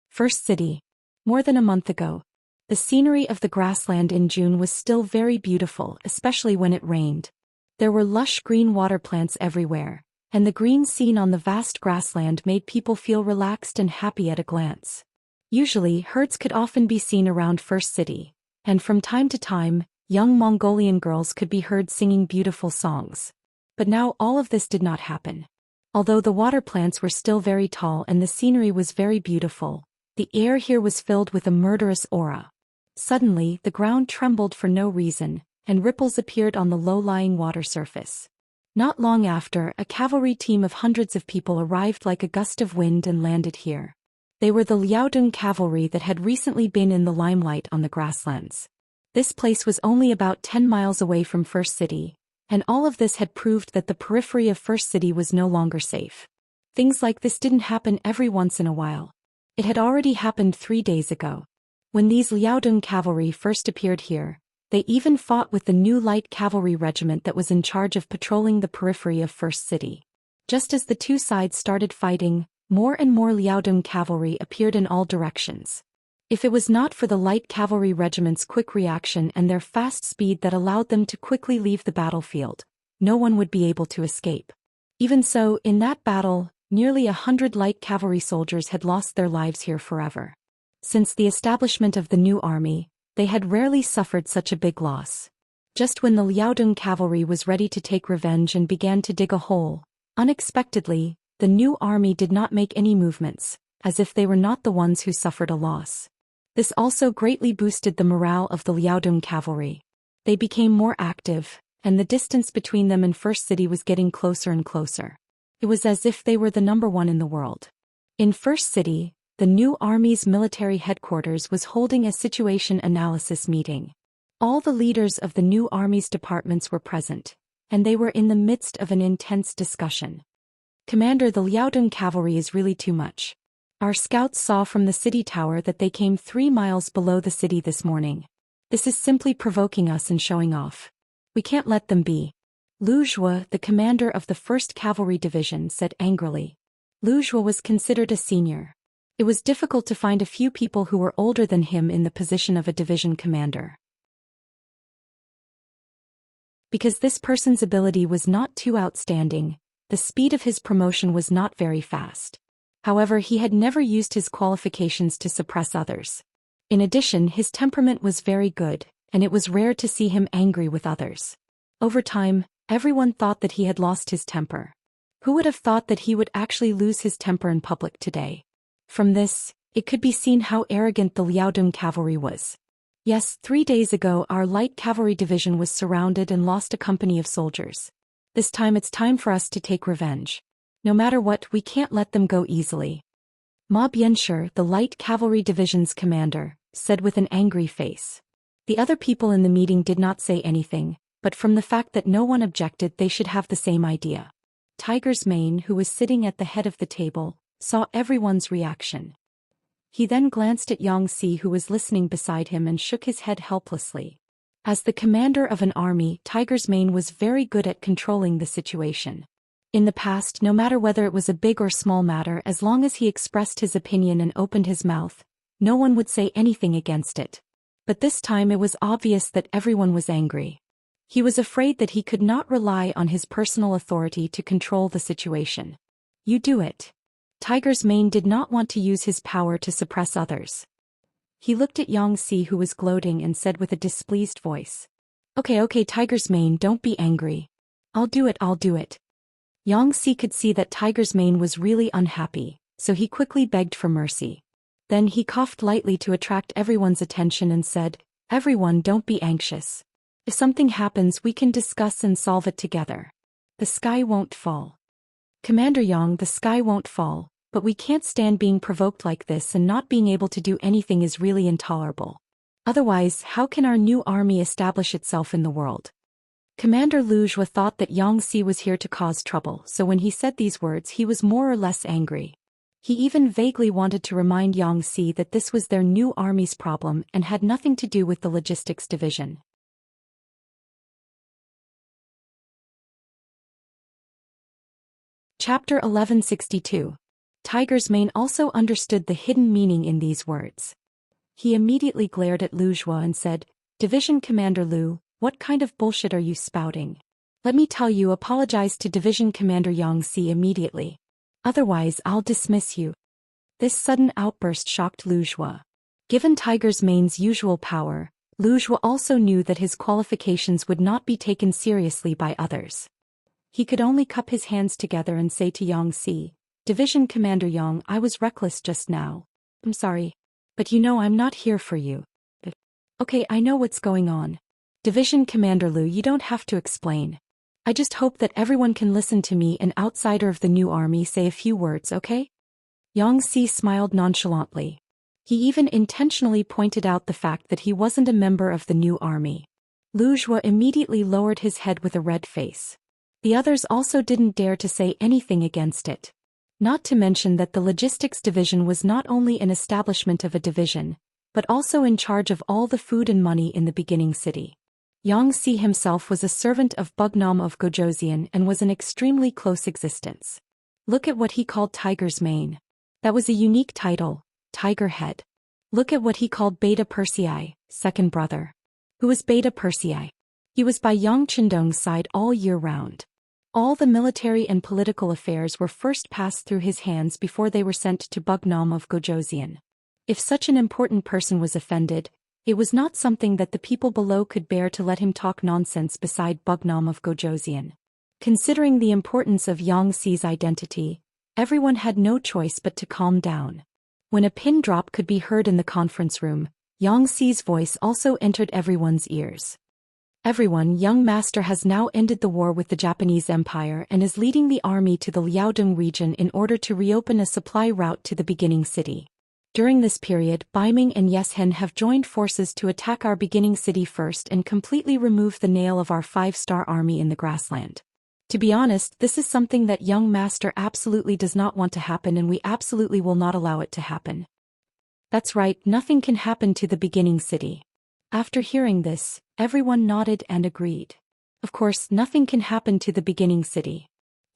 First city. More than a month ago. The scenery of the grassland in June was still very beautiful, especially when it rained. There were lush green water plants everywhere, and the green scene on the vast grassland made people feel relaxed and happy at a glance. Usually, herds could often be seen around First City, and from time to time, young Mongolian girls could be heard singing beautiful songs. But now all of this did not happen. Although the water plants were still very tall and the scenery was very beautiful, the air here was filled with a murderous aura. Suddenly, the ground trembled for no reason, and ripples appeared on the low-lying water surface. Not long after, a cavalry team of hundreds of people arrived like a gust of wind and landed here. They were the Liaodong cavalry that had recently been in the limelight on the grasslands. This place was only about 10 miles away from First City, and all of this had proved that the periphery of First City was no longer safe. Things like this didn't happen every once in a while. It had already happened 3 days ago. When these Liaodong cavalry first appeared here, they even fought with the new light cavalry regiment that was in charge of patrolling the periphery of First City. Just as the two sides started fighting, more and more Liaodong cavalry appeared in all directions. If it was not for the light cavalry regiment's quick reaction and their fast speed that allowed them to quickly leave the battlefield, no one would be able to escape. Even so, in that battle, nearly 100 light cavalry soldiers had lost their lives here forever. Since the establishment of the new army, they had rarely suffered such a big loss. Just when the Liaodong cavalry was ready to take revenge and began to dig a hole, unexpectedly, the new army did not make any movements, as if they were not the ones who suffered a loss. This also greatly boosted the morale of the Liaodong cavalry. They became more active, and the distance between them and First City was getting closer and closer. It was as if they were the number one in the world. In First City, the new army's military headquarters was holding a situation analysis meeting. All the leaders of the new army's departments were present, and they were in the midst of an intense discussion. "Commander, the Liaodong cavalry is really too much. Our scouts saw from the city tower that they came 3 miles below the city this morning. This is simply provoking us and showing off. We can't let them be." Lu Zhuo, the commander of the 1st Cavalry Division, said angrily. Lu Zhuo was considered a senior. It was difficult to find a few people who were older than him in the position of a division commander. Because this person's ability was not too outstanding, the speed of his promotion was not very fast. However, he had never used his qualifications to suppress others. In addition, his temperament was very good, and it was rare to see him angry with others. Over time, everyone thought that he had lost his temper. Who would have thought that he would actually lose his temper in public today? From this, it could be seen how arrogant the Liaodong cavalry was. Yes, 3 days ago our light cavalry division was surrounded and lost a company of soldiers. This time it's time for us to take revenge. No matter what, we can't let them go easily. Ma Bianshi, the light cavalry division's commander, said with an angry face. The other people in the meeting did not say anything, but from the fact that no one objected, they should have the same idea. Tiger's Mane, who was sitting at the head of the table, saw everyone's reaction. He then glanced at Yang Si, who was listening beside him, and shook his head helplessly. As the commander of an army, Tiger's Mane was very good at controlling the situation. In the past, no matter whether it was a big or small matter, as long as he expressed his opinion and opened his mouth, no one would say anything against it. But this time it was obvious that everyone was angry. He was afraid that he could not rely on his personal authority to control the situation. You do it. Tiger's Mane did not want to use his power to suppress others. He looked at Xianxia, who was gloating, and said with a displeased voice, Okay, Tiger's Mane, don't be angry. I'll do it. Xianxia could see that Tiger's Mane was really unhappy, so he quickly begged for mercy. Then he coughed lightly to attract everyone's attention and said, Everyone, don't be anxious. If something happens, we can discuss and solve it together. The sky won't fall. Commander Yang, the sky won't fall, but we can't stand being provoked like this, and not being able to do anything is really intolerable. Otherwise, how can our new army establish itself in the world? Commander Zhou thought that Xianxia was here to cause trouble, so when he said these words he was more or less angry. He even vaguely wanted to remind Xianxia that this was their new army's problem and had nothing to do with the logistics division. Chapter 1162. Tiger's Mane also understood the hidden meaning in these words. He immediately glared at Zhou and said, Division Commander Lu, what kind of bullshit are you spouting? Let me tell you, apologize to Division Commander Xianxia immediately. Otherwise, I'll dismiss you. This sudden outburst shocked Zhou. Given Tiger's Mane's usual power, Zhou also knew that his qualifications would not be taken seriously by others. He could only cup his hands together and say to Xianxia, Division Commander Yang, I was reckless just now. I'm sorry. But you know I'm not here for you. Okay, I know what's going on. Division Commander Lu, you don't have to explain. I just hope that everyone can listen to me, an outsider of the new army, say a few words, okay? Xianxia smiled nonchalantly. He even intentionally pointed out the fact that he wasn't a member of the new army. Zhou immediately lowered his head with a red face. The others also didn't dare to say anything against it. Not to mention that the logistics division was not only an establishment of a division, but also in charge of all the food and money in the beginning city. Xianxia himself was a servant of Bugnam of Gojosian and was an extremely close existence. Look at what he called Tiger's Mane. That was a unique title, Tiger Head. Look at what he called Beta Persei, second brother. Who was Beta Persei? He was by Yang Qindong's side all year round. All the military and political affairs were first passed through his hands before they were sent to Bugnam of Gojosian. If such an important person was offended, it was not something that the people below could bear to let him talk nonsense beside Bugnam of Gojosian. Considering the importance of Xianxia's identity, everyone had no choice but to calm down. When a pin drop could be heard in the conference room, Xianxia's voice also entered everyone's ears. Everyone, young master has now ended the war with the Japanese Empire and is leading the army to the Liaodong region in order to reopen a supply route to the beginning city. During this period, Baiming and Yeshen have joined forces to attack our beginning city first and completely remove the nail of our 5-star army in the grassland. To be honest, this is something that young master absolutely does not want to happen, and we absolutely will not allow it to happen. That's right, nothing can happen to the beginning city. After hearing this, everyone nodded and agreed. Of course, nothing can happen to the beginning city.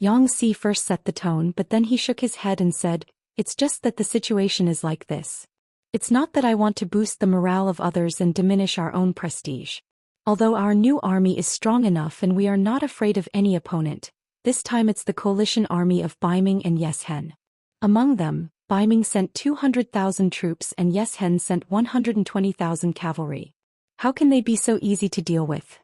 Xianxia first set the tone, but then he shook his head and said, It's just that the situation is like this. It's not that I want to boost the morale of others and diminish our own prestige. Although our new army is strong enough and we are not afraid of any opponent, this time it's the coalition army of Baiming and Yeshen. Among them, Baiming sent 200,000 troops and Yeshen sent 120,000 cavalry. How can they be so easy to deal with?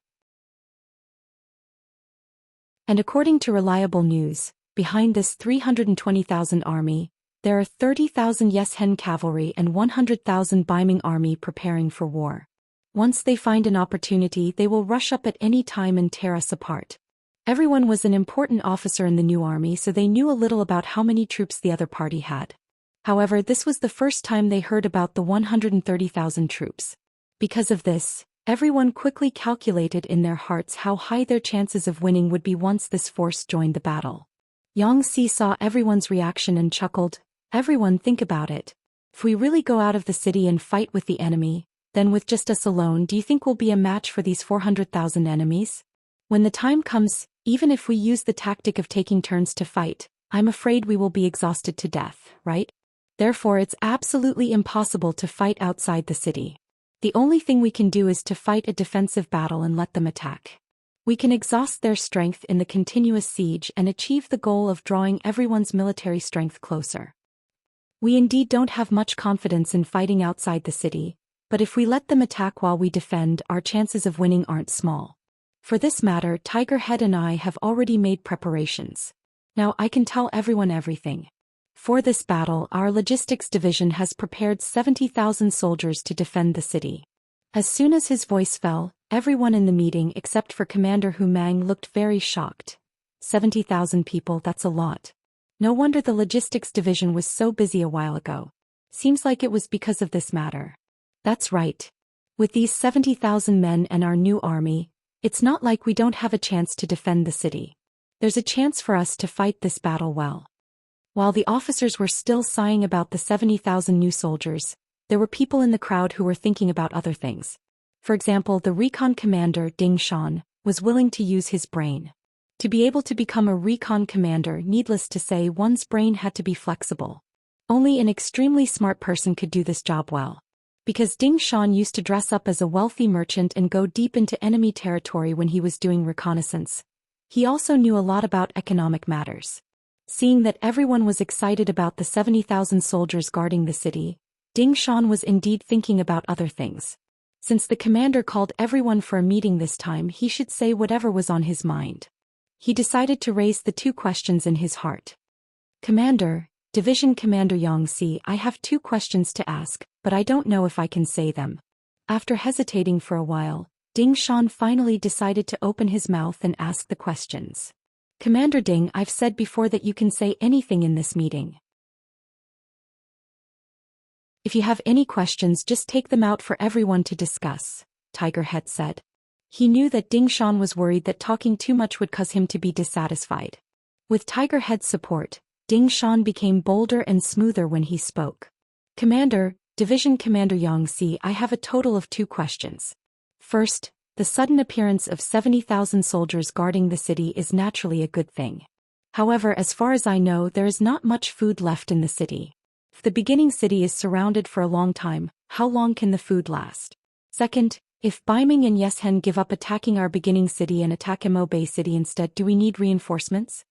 And according to reliable news, behind this 320,000 army, there are 30,000 Yeshen cavalry and 100,000 Baiming army preparing for war. Once they find an opportunity, they will rush up at any time and tear us apart. Everyone was an important officer in the new army, so they knew a little about how many troops the other party had. However, this was the first time they heard about the 130,000 troops. Because of this, everyone quickly calculated in their hearts how high their chances of winning would be once this force joined the battle. Xianxia saw everyone's reaction and chuckled. Everyone, think about it. If we really go out of the city and fight with the enemy, then with just us alone, do you think we'll be a match for these 400,000 enemies? When the time comes, even if we use the tactic of taking turns to fight, I'm afraid we will be exhausted to death, right? Therefore it's absolutely impossible to fight outside the city. The only thing we can do is to fight a defensive battle and let them attack. We can exhaust their strength in the continuous siege and achieve the goal of drawing everyone's military strength closer. We indeed don't have much confidence in fighting outside the city, but if we let them attack while we defend, our chances of winning aren't small. For this matter, Tiger Head and I have already made preparations. Now I can tell everyone everything. For this battle, our logistics division has prepared 70,000 soldiers to defend the city. As soon as his voice fell, everyone in the meeting except for Commander Hu Mang looked very shocked. 70,000 people, that's a lot. No wonder the logistics division was so busy a while ago. Seems like it was because of this matter. That's right. With these 70,000 men and our new army, it's not like we don't have a chance to defend the city. There's a chance for us to fight this battle well. While the officers were still sighing about the 70,000 new soldiers, there were people in the crowd who were thinking about other things. For example, the recon commander Ding Shan was willing to use his brain. To be able to become a recon commander, needless to say, one's brain had to be flexible. Only an extremely smart person could do this job well. Because Ding Shan used to dress up as a wealthy merchant and go deep into enemy territory when he was doing reconnaissance, he also knew a lot about economic matters. Seeing that everyone was excited about the 70,000 soldiers guarding the city, Ding Shan was indeed thinking about other things. Since the commander called everyone for a meeting this time, he should say whatever was on his mind. He decided to raise the two questions in his heart. Commander, Division Commander Xianxia, I have two questions to ask, but I don't know if I can say them. After hesitating for a while, Ding Shan finally decided to open his mouth and ask the questions. Commander Ding, I've said before that you can say anything in this meeting. If you have any questions, just take them out for everyone to discuss, Tiger Head said. He knew that Ding Shan was worried that talking too much would cause him to be dissatisfied. With Tiger Head's support, Ding Shan became bolder and smoother when he spoke. Commander, Division Commander Xianxia, I have a total of two questions. First, the sudden appearance of 70,000 soldiers guarding the city is naturally a good thing. However, as far as I know, there is not much food left in the city. If the beginning city is surrounded for a long time, how long can the food last? Second, if Baiming and Yeshen give up attacking our beginning city and attack Mo Bay City instead, do we need reinforcements?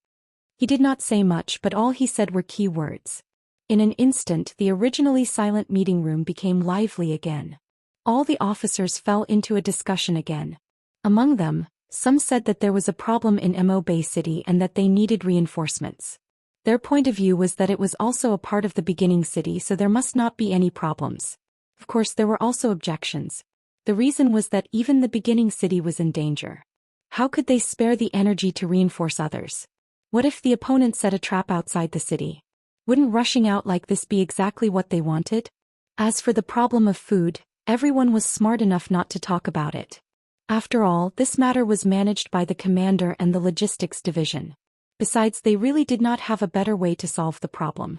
He did not say much, but all he said were key words. In an instant, the originally silent meeting room became lively again. All the officers fell into a discussion again. Among them, some said that there was a problem in Mo Bay City and that they needed reinforcements. Their point of view was that it was also a part of the beginning city, so there must not be any problems. Of course, there were also objections. The reason was that even the beginning city was in danger. How could they spare the energy to reinforce others? What if the opponent set a trap outside the city? Wouldn't rushing out like this be exactly what they wanted? As for the problem of food, everyone was smart enough not to talk about it. After all, this matter was managed by the commander and the logistics division. Besides, they really did not have a better way to solve the problem.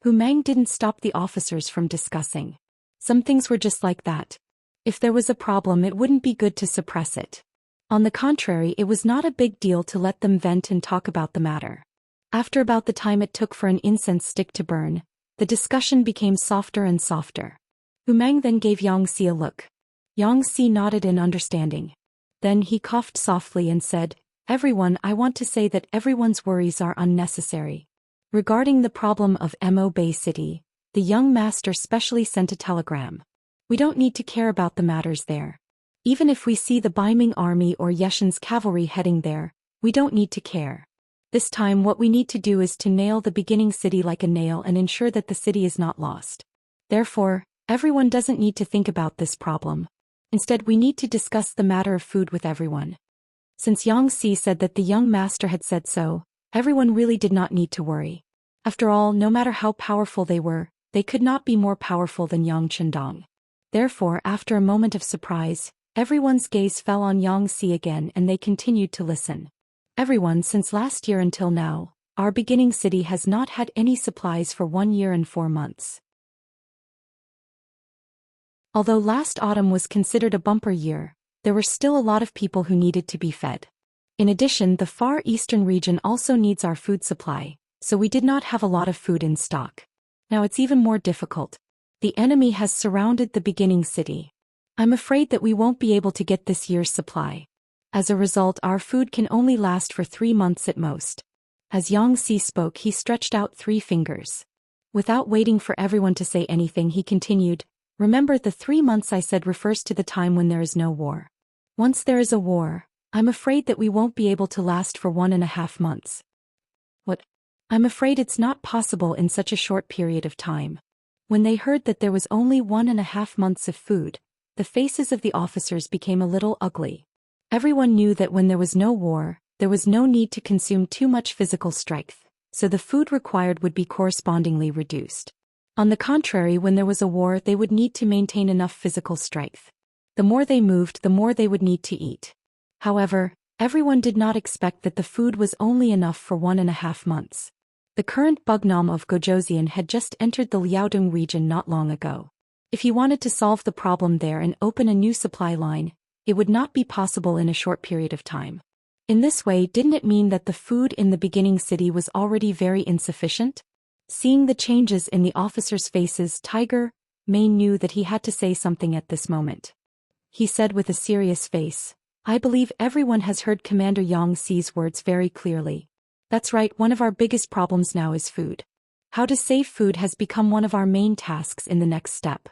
Hu Mang didn't stop the officers from discussing. Some things were just like that. If there was a problem, it wouldn't be good to suppress it. On the contrary, it was not a big deal to let them vent and talk about the matter. After about the time it took for an incense stick to burn, the discussion became softer and softer. Hu Mang then gave Xianxia a look. Xianxia nodded in understanding. Then he coughed softly and said, Everyone, I want to say that everyone's worries are unnecessary. Regarding the problem of Mo Bay City, the young master specially sent a telegram. We don't need to care about the matters there. Even if we see the Baiming army or Yeshen's cavalry heading there, we don't need to care. This time what we need to do is to nail the beginning city like a nail and ensure that the city is not lost. Therefore, everyone doesn't need to think about this problem. Instead, we need to discuss the matter of food with everyone. Since Xianxia said that the young master had said so, everyone really did not need to worry. After all, no matter how powerful they were, they could not be more powerful than Yang Chendong. Therefore, after a moment of surprise, everyone's gaze fell on Xianxia again and they continued to listen. Everyone, since last year until now, our beginning city has not had any supplies for 1 year and 4 months. Although last autumn was considered a bumper year, there were still a lot of people who needed to be fed. In addition, the Far Eastern region also needs our food supply, so we did not have a lot of food in stock. Now it's even more difficult. The enemy has surrounded the beginning city. I'm afraid that we won't be able to get this year's supply. As a result, our food can only last for 3 months at most. As Xianxia spoke, he stretched out 3 fingers. Without waiting for everyone to say anything, he continued, "Remember, the 3 months I said refers to the time when there is no war. Once there is a war, I'm afraid that we won't be able to last for 1.5 months. What? I'm afraid it's not possible in such a short period of time." When they heard that there was only 1.5 months of food, the faces of the officers became a little ugly. Everyone knew that when there was no war, there was no need to consume too much physical strength, so the food required would be correspondingly reduced. On the contrary, when there was a war, they would need to maintain enough physical strength. The more they moved, the more they would need to eat. However, everyone did not expect that the food was only enough for 1.5 months. The current Bugnam of Zhou Xian had just entered the Liaodong region not long ago. If he wanted to solve the problem there and open a new supply line, it would not be possible in a short period of time. In this way, didn't it mean that the food in the beginning city was already very insufficient? Seeing the changes in the officers' faces, Tiger Mane knew that he had to say something at this moment. He said with a serious face, "I believe everyone has heard Commander Xi's words very clearly. That's right, one of our biggest problems now is food. How to save food has become one of our main tasks in the next step.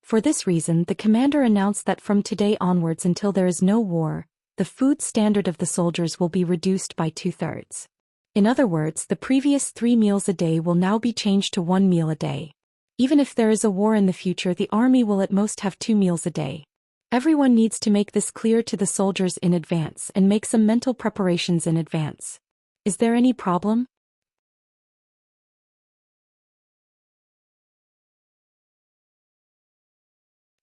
For this reason, the commander announced that from today onwards until there is no war, the food standard of the soldiers will be reduced by 2/3. In other words, the previous 3 meals a day will now be changed to 1 meal a day. Even if there is a war in the future, the army will at most have 2 meals a day. Everyone needs to make this clear to the soldiers in advance and make some mental preparations in advance. Is there any problem?"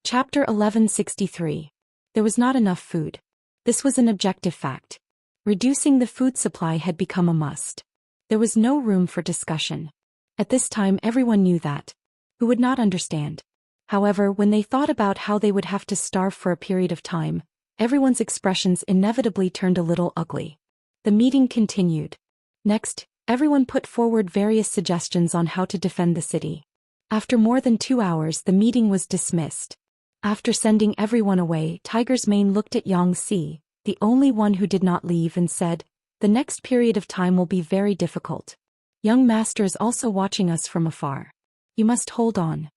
Chapter 1163. There was not enough food. This was an objective fact. Reducing the food supply had become a must. There was no room for discussion. At this time, everyone knew that. Who would not understand? However, when they thought about how they would have to starve for a period of time, everyone's expressions inevitably turned a little ugly. The meeting continued. Next, everyone put forward various suggestions on how to defend the city. After more than 2 hours, the meeting was dismissed. After sending everyone away, Tiger's Mane looked at Xianxia, the only one who did not leave, and said, "The next period of time will be very difficult. Young master is also watching us from afar. You must hold on.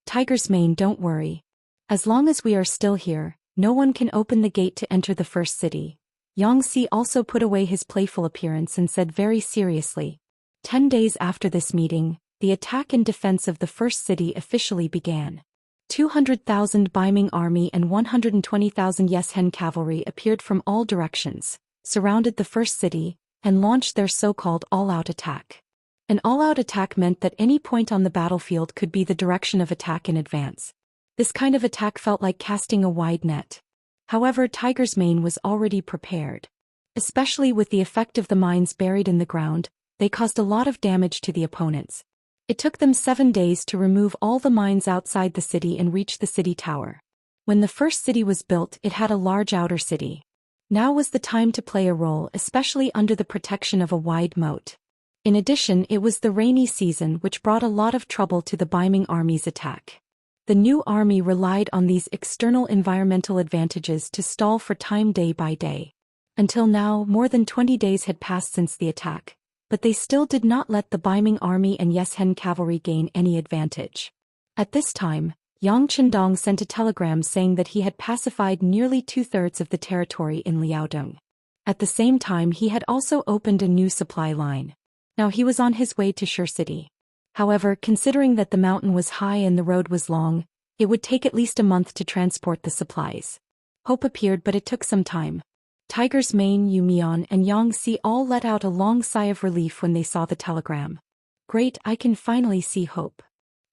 Tiger's Mane, don't worry. As long as we are still here, no one can open the gate to enter the first city." Xianxia also put away his playful appearance and said very seriously, 10 days after this meeting, the attack and defense of the first city officially began. 200,000 Baiming army and 120,000 Xianxia cavalry appeared from all directions, surrounded the first city, and launched their so-called all-out attack. An all-out attack meant that any point on the battlefield could be the direction of attack in advance. This kind of attack felt like casting a wide net. However, Tiger's Mane was already prepared. Especially with the effect of the mines buried in the ground, they caused a lot of damage to the opponents. It took them 7 days to remove all the mines outside the city and reach the city tower. When the first city was built, it had a large outer city. Now was the time to play a role, especially under the protection of a wide moat. In addition, it was the rainy season, which brought a lot of trouble to the Baiming army's attack. The new army relied on these external environmental advantages to stall for time day by day. Until now, more than 20 days had passed since the attack, but they still did not let the Baiming army and Xianxia cavalry gain any advantage. At this time, Yang Chendong sent a telegram saying that he had pacified nearly 2/3 of the territory in Liaodong. At the same time, he had also opened a new supply line. Now he was on his way to Shi City. However, considering that the mountain was high and the road was long, it would take at least a month to transport the supplies. Hope appeared, but it took some time. Tiger's Mane, Yumian, and Xianxia all let out a long sigh of relief when they saw the telegram. "Great, I can finally see hope."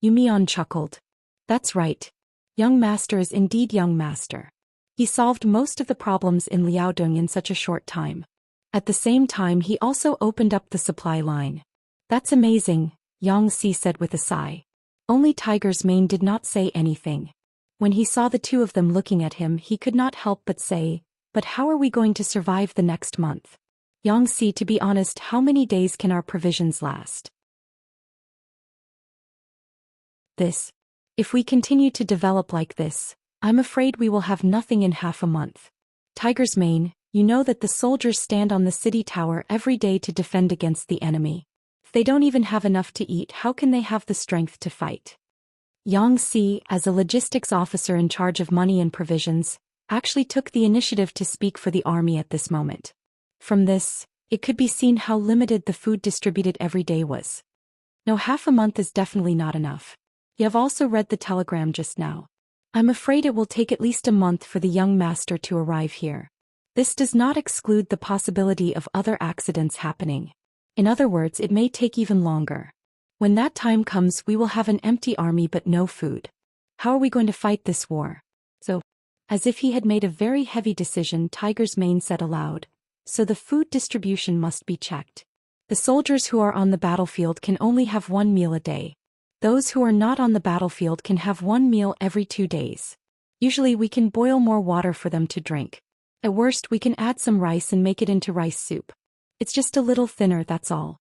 Yumian chuckled. "That's right. Young master is indeed young master. He solved most of the problems in Liaodong in such a short time. At the same time, he also opened up the supply line." "That's amazing," Xianxia said with a sigh. Only Tiger's Mane did not say anything. When he saw the two of them looking at him, he could not help but say, "But how are we going to survive the next month? Xianxia, to be honest, how many days can our provisions last?" This. If we continue to develop like this, I'm afraid we will have nothing in half a month. Tiger's Mane, you know that the soldiers stand on the city tower every day to defend against the enemy. If they don't even have enough to eat, how can they have the strength to fight? Xianxia, as a logistics officer in charge of money and provisions, actually took the initiative to speak for the army at this moment. From this, it could be seen how limited the food distributed every day was. No, half a month is definitely not enough. You have also read the telegram just now. I'm afraid it will take at least a month for the young master to arrive here. This does not exclude the possibility of other accidents happening. In other words, it may take even longer. When that time comes, we will have an empty army but no food. How are we going to fight this war? So, as if he had made a very heavy decision, Tiger's Mane said aloud, so the food distribution must be checked. The soldiers who are on the battlefield can only have one meal a day. Those who are not on the battlefield can have one meal every 2 days. Usually we can boil more water for them to drink. At worst, we can add some rice and make it into rice soup. It's just a little thinner, that's all.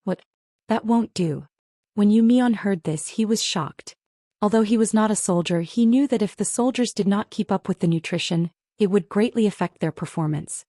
What? That won't do. When Mian heard this, he was shocked. Although he was not a soldier, he knew that if the soldiers did not keep up with the nutrition, it would greatly affect their performance.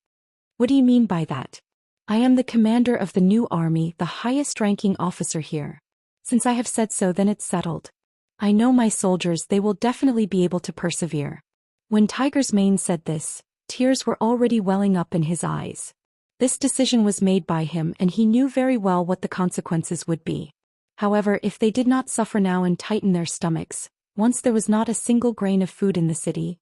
What do you mean by that? I am the commander of the new army, the highest-ranking officer here. Since I have said so, then it's settled. I know my soldiers, they will definitely be able to persevere. When Tiger's Mane said this, tears were already welling up in his eyes. This decision was made by him and he knew very well what the consequences would be. However, if they did not suffer now and tighten their stomachs, once there was not a single grain of food in the city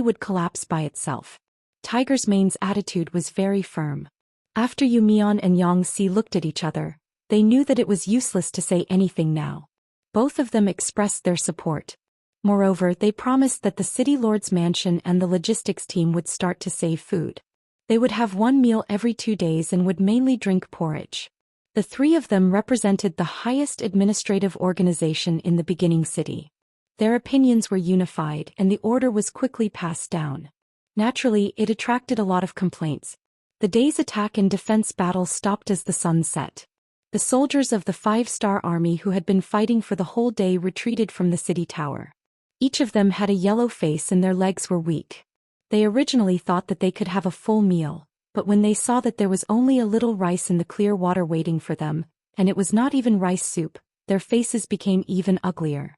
would collapse by itself. Tiger's Mane's attitude was very firm. After Mian and Xianxia looked at each other, they knew that it was useless to say anything now. Both of them expressed their support. Moreover, they promised that the city lord's mansion and the logistics team would start to save food. They would have one meal every 2 days and would mainly drink porridge. The three of them represented the highest administrative organization in the beginning city. Their opinions were unified and the order was quickly passed down. Naturally, it attracted a lot of complaints. The day's attack and defense battle stopped as the sun set. The soldiers of the 5-star army who had been fighting for the whole day retreated from the city tower. Each of them had a yellow face and their legs were weak. They originally thought that they could have a full meal, but when they saw that there was only a little rice in the clear water waiting for them, and it was not even rice soup, their faces became even uglier.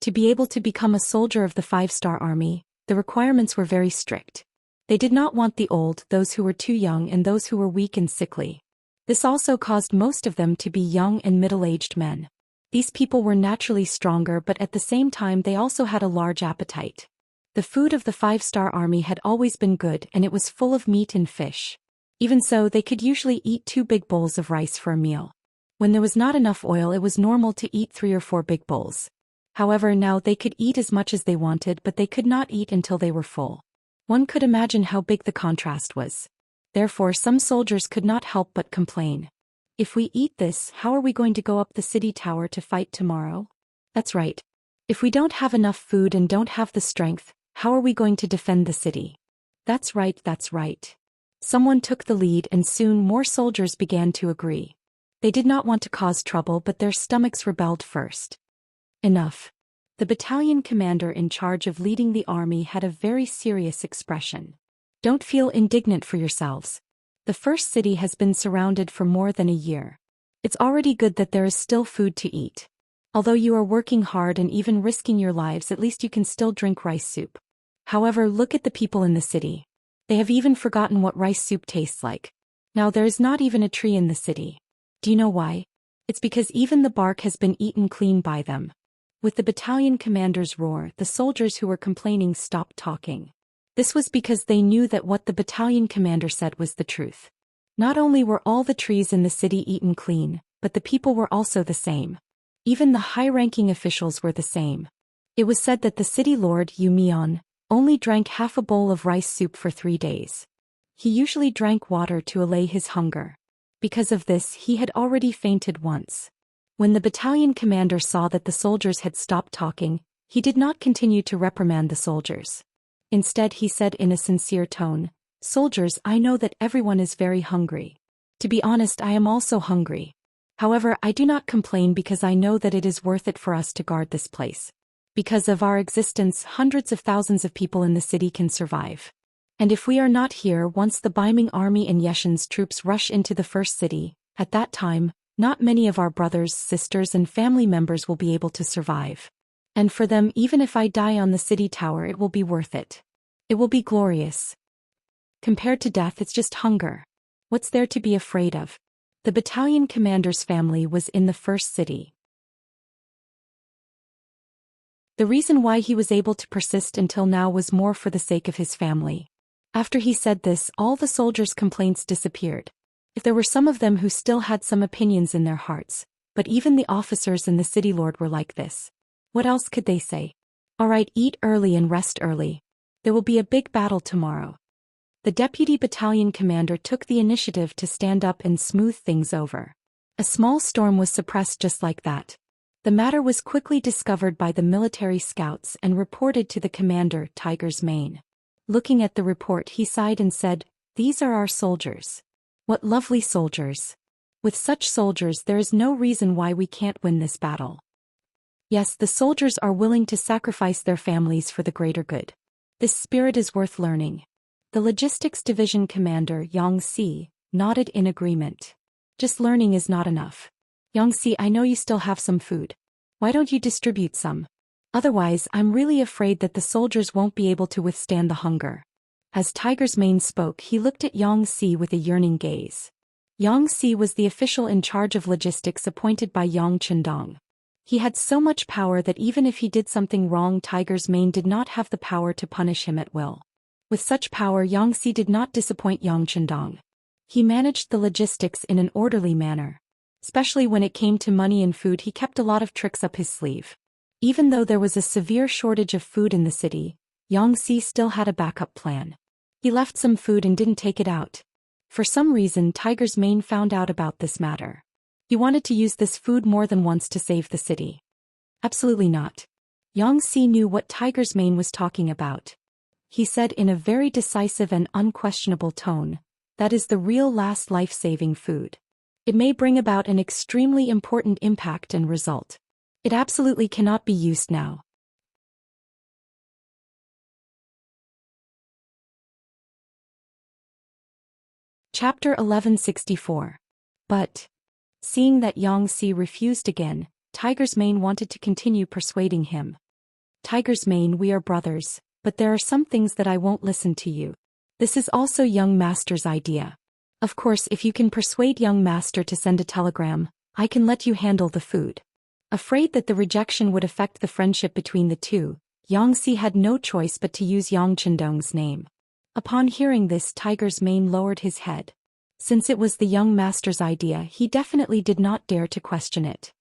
To be able to become a soldier of the 5-star army, the requirements were very strict. They did not want the old, those who were too young and those who were weak and sickly. This also caused most of them to be young and middle-aged men. These people were naturally stronger, but at the same time they also had a large appetite. The food of the 5-star army had always been good and it was full of meat and fish. Even so, they could usually eat 2 big bowls of rice for a meal. When there was not enough oil, it was normal to eat 3 or 4 big bowls. However, now they could eat as much as they wanted, but they could not eat until they were full. One could imagine how big the contrast was. Therefore, some soldiers could not help but complain. If we eat this, how are we going to go up the city tower to fight tomorrow? That's right. If we don't have enough food and don't have the strength, how are we going to defend the city? That's right, that's right. Someone took the lead and soon more soldiers began to agree. They did not want to cause trouble, but their stomachs rebelled first. Enough. The battalion commander in charge of leading the army had a very serious expression. Don't feel indignant for yourselves. The first city has been surrounded for more than a year. It's already good that there is still food to eat. Although you are working hard and even risking your lives, at least you can still drink rice soup. However, look at the people in the city. They have even forgotten what rice soup tastes like. Now there is not even a tree in the city. Do you know why? It's because even the bark has been eaten clean by them. With the battalion commander's roar, the soldiers who were complaining stopped talking. This was because they knew that what the battalion commander said was the truth. Not only were all the trees in the city eaten clean, but the people were also the same. Even the high-ranking officials were the same. It was said that the city lord, Mian, only drank half a bowl of rice soup for 3 days. He usually drank water to allay his hunger. Because of this, he had already fainted once. When the battalion commander saw that the soldiers had stopped talking, he did not continue to reprimand the soldiers. Instead, he said in a sincere tone, "Soldiers, I know that everyone is very hungry. To be honest, I am also hungry. However, I do not complain because I know that it is worth it for us to guard this place. Because of our existence, hundreds of thousands of people in the city can survive. And if we are not here once the Baiming army and Yeshan's troops rush into the first city, at that time, not many of our brothers, sisters and family members will be able to survive. And for them, even if I die on the city tower, it will be worth it. It will be glorious. Compared to death, it's just hunger. What's there to be afraid of? The battalion commander's family was in the first city. The reason why he was able to persist until now was more for the sake of his family. After he said this, all the soldiers' complaints disappeared. If there were some of them who still had some opinions in their hearts, but even the officers and the city lord were like this. What else could they say? All right, eat early and rest early. There will be a big battle tomorrow. The deputy battalion commander took the initiative to stand up and smooth things over. A small storm was suppressed just like that. The matter was quickly discovered by the military scouts and reported to the commander, Tiger's Mane. Looking at the report, he sighed and said, "These are our soldiers. What lovely soldiers. With such soldiers, there is no reason why we can't win this battle." Yes, the soldiers are willing to sacrifice their families for the greater good. This spirit is worth learning. The Logistics Division Commander, Xianxia, nodded in agreement. Just learning is not enough. Xianxia, I know you still have some food. Why don't you distribute some? Otherwise, I'm really afraid that the soldiers won't be able to withstand the hunger. As Tiger's Mane spoke, he looked at Xianxia with a yearning gaze. Xianxia was the official in charge of logistics appointed by Yang Chendong. He had so much power that even if he did something wrong, Tiger's Mane did not have the power to punish him at will. With such power, Xianxia did not disappoint Yang Chendong. He managed the logistics in an orderly manner. Especially when it came to money and food, he kept a lot of tricks up his sleeve. Even though there was a severe shortage of food in the city, Xianxia still had a backup plan. He left some food and didn't take it out. For some reason, Tiger's Mane found out about this matter. He wanted to use this food more than once to save the city. Absolutely not. Xianxia knew what Tiger's Mane was talking about. He said in a very decisive and unquestionable tone, "That is the real last life-saving food. It may bring about an extremely important impact and result. It absolutely cannot be used now." Chapter 1164. But, seeing that Xianxia refused again, Tiger's Mane wanted to continue persuading him. "Tiger's Mane, we are brothers, but there are some things that I won't listen to you. This is also young master's idea. Of course, if you can persuade young master to send a telegram, I can let you handle the food." Afraid that the rejection would affect the friendship between the two, Xianxia had no choice but to use Yang Chendong's name. Upon hearing this, Tiger's Mane lowered his head. Since it was the young master's idea, he definitely did not dare to question it.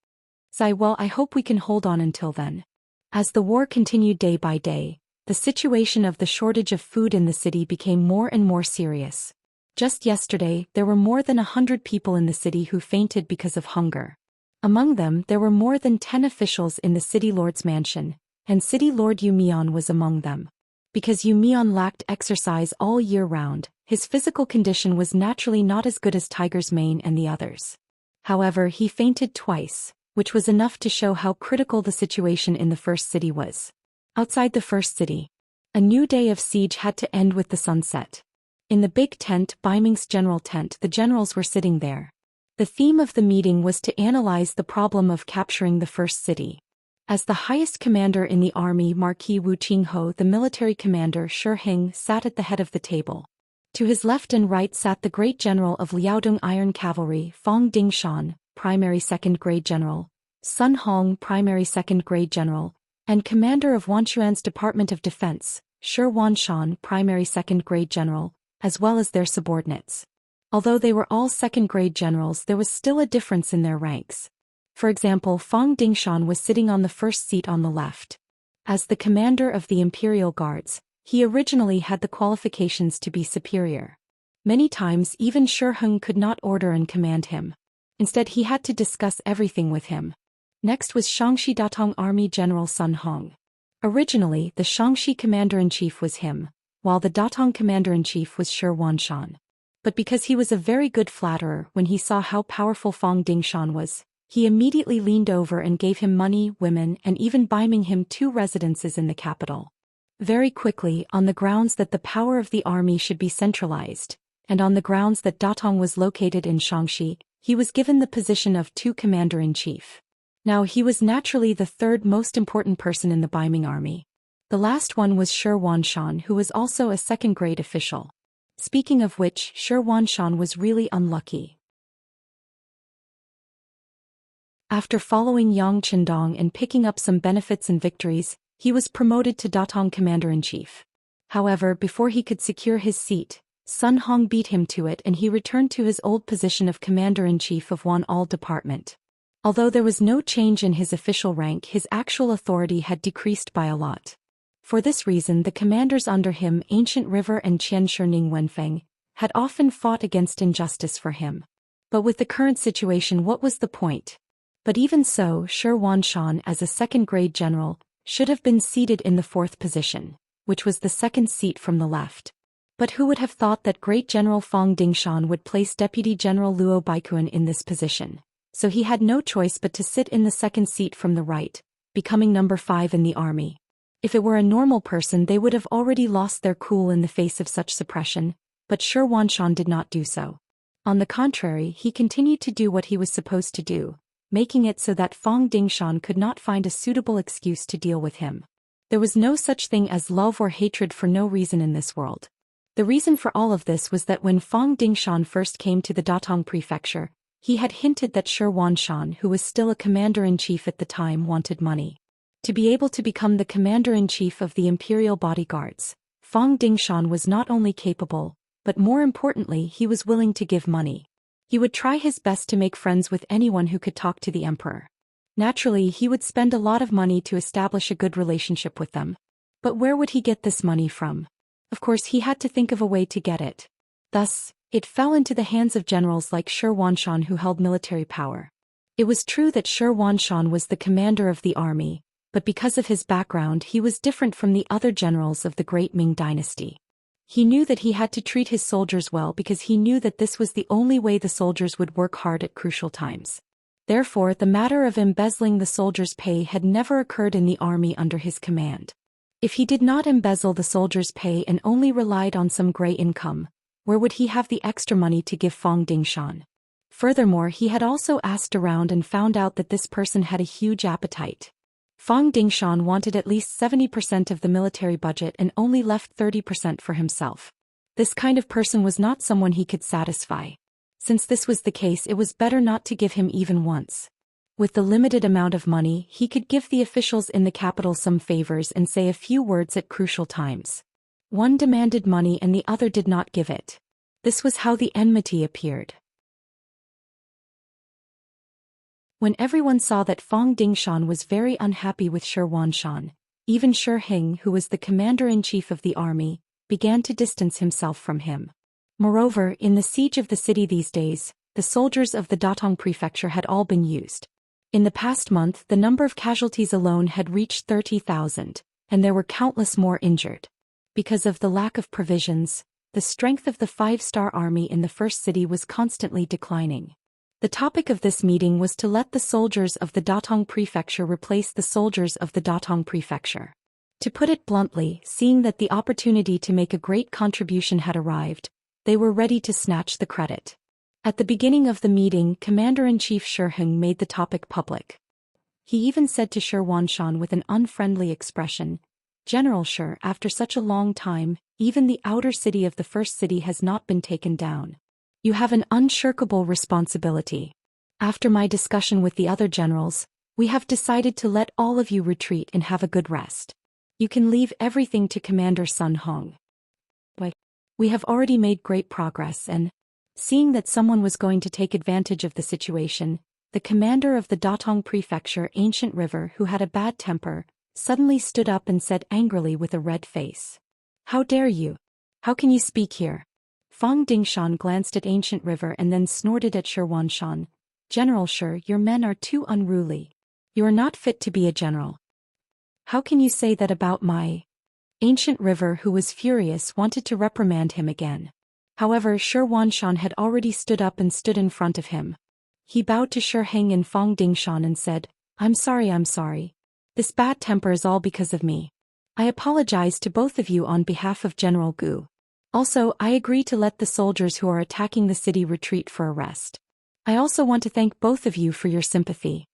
Well, I hope we can hold on until then. As the war continued day by day, the situation of the shortage of food in the city became more and more serious. Just yesterday, there were more than 100 people in the city who fainted because of hunger. Among them, there were more than 10 officials in the city lord's mansion, and city lord Yu Mian was among them. Because Yu Mian lacked exercise all year round, his physical condition was naturally not as good as Tiger's Mane and the others. However, he fainted twice, which was enough to show how critical the situation in the first city was. Outside the first city, a new day of siege had to end with the sunset. In the big tent, Baiming's general tent, the generals were sitting there. The theme of the meeting was to analyze the problem of capturing the first city. As the highest commander in the army, Marquis Wu Qingho, the military commander Shi Hing, sat at the head of the table. To his left and right sat the great general of Liaodong Iron Cavalry, Fong Dingshan, primary second-grade general, Sun Hong, primary second-grade general, and commander of Wanchuan's Department of Defense, Shi Wanshan, primary second-grade general, as well as their subordinates. Although they were all second-grade generals, there was still a difference in their ranks. For example, Fong Dingshan was sitting on the first seat on the left. As the commander of the Imperial Guards, he originally had the qualifications to be superior. Many times even Shi Heng could not order and command him. Instead, he had to discuss everything with him. Next was Xianxia Datong Army General Sun Hong. Originally, the Xianxia commander-in-chief was him, while the Datong commander-in-chief was Shi Wanshan. But because he was a very good flatterer, when he saw how powerful Fong Dingshan was, he immediately leaned over and gave him money, women, and even buying him 2 residences in the capital. Very quickly, on the grounds that the power of the army should be centralized, and on the grounds that Datong was located in Xianxia, he was given the position of 2 commander-in-chief. Now he was naturally the 3rd most important person in the Baiming army. The last one was Shi Wanshan, who was also a 2nd-grade official. Speaking of which, Shi Wanshan was really unlucky. After following Yang Chendong and picking up some benefits and victories, he was promoted to Datong commander-in-chief. However, before he could secure his seat, Sun Hong beat him to it and he returned to his old position of commander-in-chief of Wan'al department. Although there was no change in his official rank, his actual authority had decreased by a lot. For this reason, the commanders under him, Ancient River and Qian Shining Wenfeng, had often fought against injustice for him. But with the current situation, what was the point? But even so, Shi Wanshan, as a 2nd-grade general, should have been seated in the 4th position, which was the 2nd seat from the left. But who would have thought that great General Fong Dingshan would place Deputy General Luo Baikuan in this position? So he had no choice but to sit in the 2nd seat from the right, becoming number 5 in the army. If it were a normal person, they would have already lost their cool in the face of such suppression, but Shi Wanshan did not do so. On the contrary, he continued to do what he was supposed to do, making it so that Fong Dingshan could not find a suitable excuse to deal with him. There was no such thing as love or hatred for no reason in this world. The reason for all of this was that when Fong Dingshan first came to the Datong prefecture, he had hinted that Shi Wanshan, who was still a commander-in-chief at the time, wanted money. To be able to become the commander-in-chief of the imperial bodyguards, Fong Dingshan was not only capable, but more importantly, he was willing to give money. He would try his best to make friends with anyone who could talk to the emperor. Naturally, he would spend a lot of money to establish a good relationship with them. But where would he get this money from? Of course, he had to think of a way to get it. Thus, it fell into the hands of generals like Shi Wanshan who held military power. It was true that Shi Wanshan was the commander of the army, but because of his background he was different from the other generals of the Great Ming dynasty. He knew that he had to treat his soldiers well because he knew that this was the only way the soldiers would work hard at crucial times. Therefore, the matter of embezzling the soldiers' pay had never occurred in the army under his command. If he did not embezzle the soldiers' pay and only relied on some gray income, where would he have the extra money to give Fong Dingshan? Furthermore, he had also asked around and found out that this person had a huge appetite. Fong Dingshan wanted at least 70% of the military budget and only left 30% for himself. This kind of person was not someone he could satisfy. Since this was the case, it was better not to give him even once. With the limited amount of money, he could give the officials in the capital some favors and say a few words at crucial times. One demanded money and the other did not give it. This was how the enmity appeared. When everyone saw that Fong Dingshan was very unhappy with Shi Wanshan, even Shi Hing, who was the commander-in-chief of the army, began to distance himself from him. Moreover, in the siege of the city these days, the soldiers of the Datong prefecture had all been used. In the past month, the number of casualties alone had reached 30,000, and there were countless more injured. Because of the lack of provisions, the strength of the 5-star army in the first city was constantly declining. The topic of this meeting was to let the soldiers of the Datong prefecture replace the soldiers of the Datong prefecture. To put it bluntly, seeing that the opportunity to make a great contribution had arrived, they were ready to snatch the credit. At the beginning of the meeting, Commander-in-Chief Shi Hing made the topic public. He even said to Shi Wanshan with an unfriendly expression, "General Shi, after such a long time, even the outer city of the first city has not been taken down. You have an unshirkable responsibility. After my discussion with the other generals, we have decided to let all of you retreat and have a good rest. You can leave everything to Commander Sun Hong. We have already made great progress and..." Seeing that someone was going to take advantage of the situation, the commander of the Datong prefecture, Ancient River, who had a bad temper, suddenly stood up and said angrily with a red face, "How dare you? How can you speak here?" Fong Dingshan glanced at Ancient River and then snorted at Shi Wanshan, "General Shi, your men are too unruly. You are not fit to be a general. How can you say that about my..." Ancient River, who was furious, wanted to reprimand him again. However, Shi Wanshan had already stood up and stood in front of him. He bowed to Shi Heng and Fong Dingshan and said, I'm sorry. This bad temper is all because of me. I apologize to both of you on behalf of General Gu. Also, I agree to let the soldiers who are attacking the city retreat for a rest. I also want to thank both of you for your sympathy.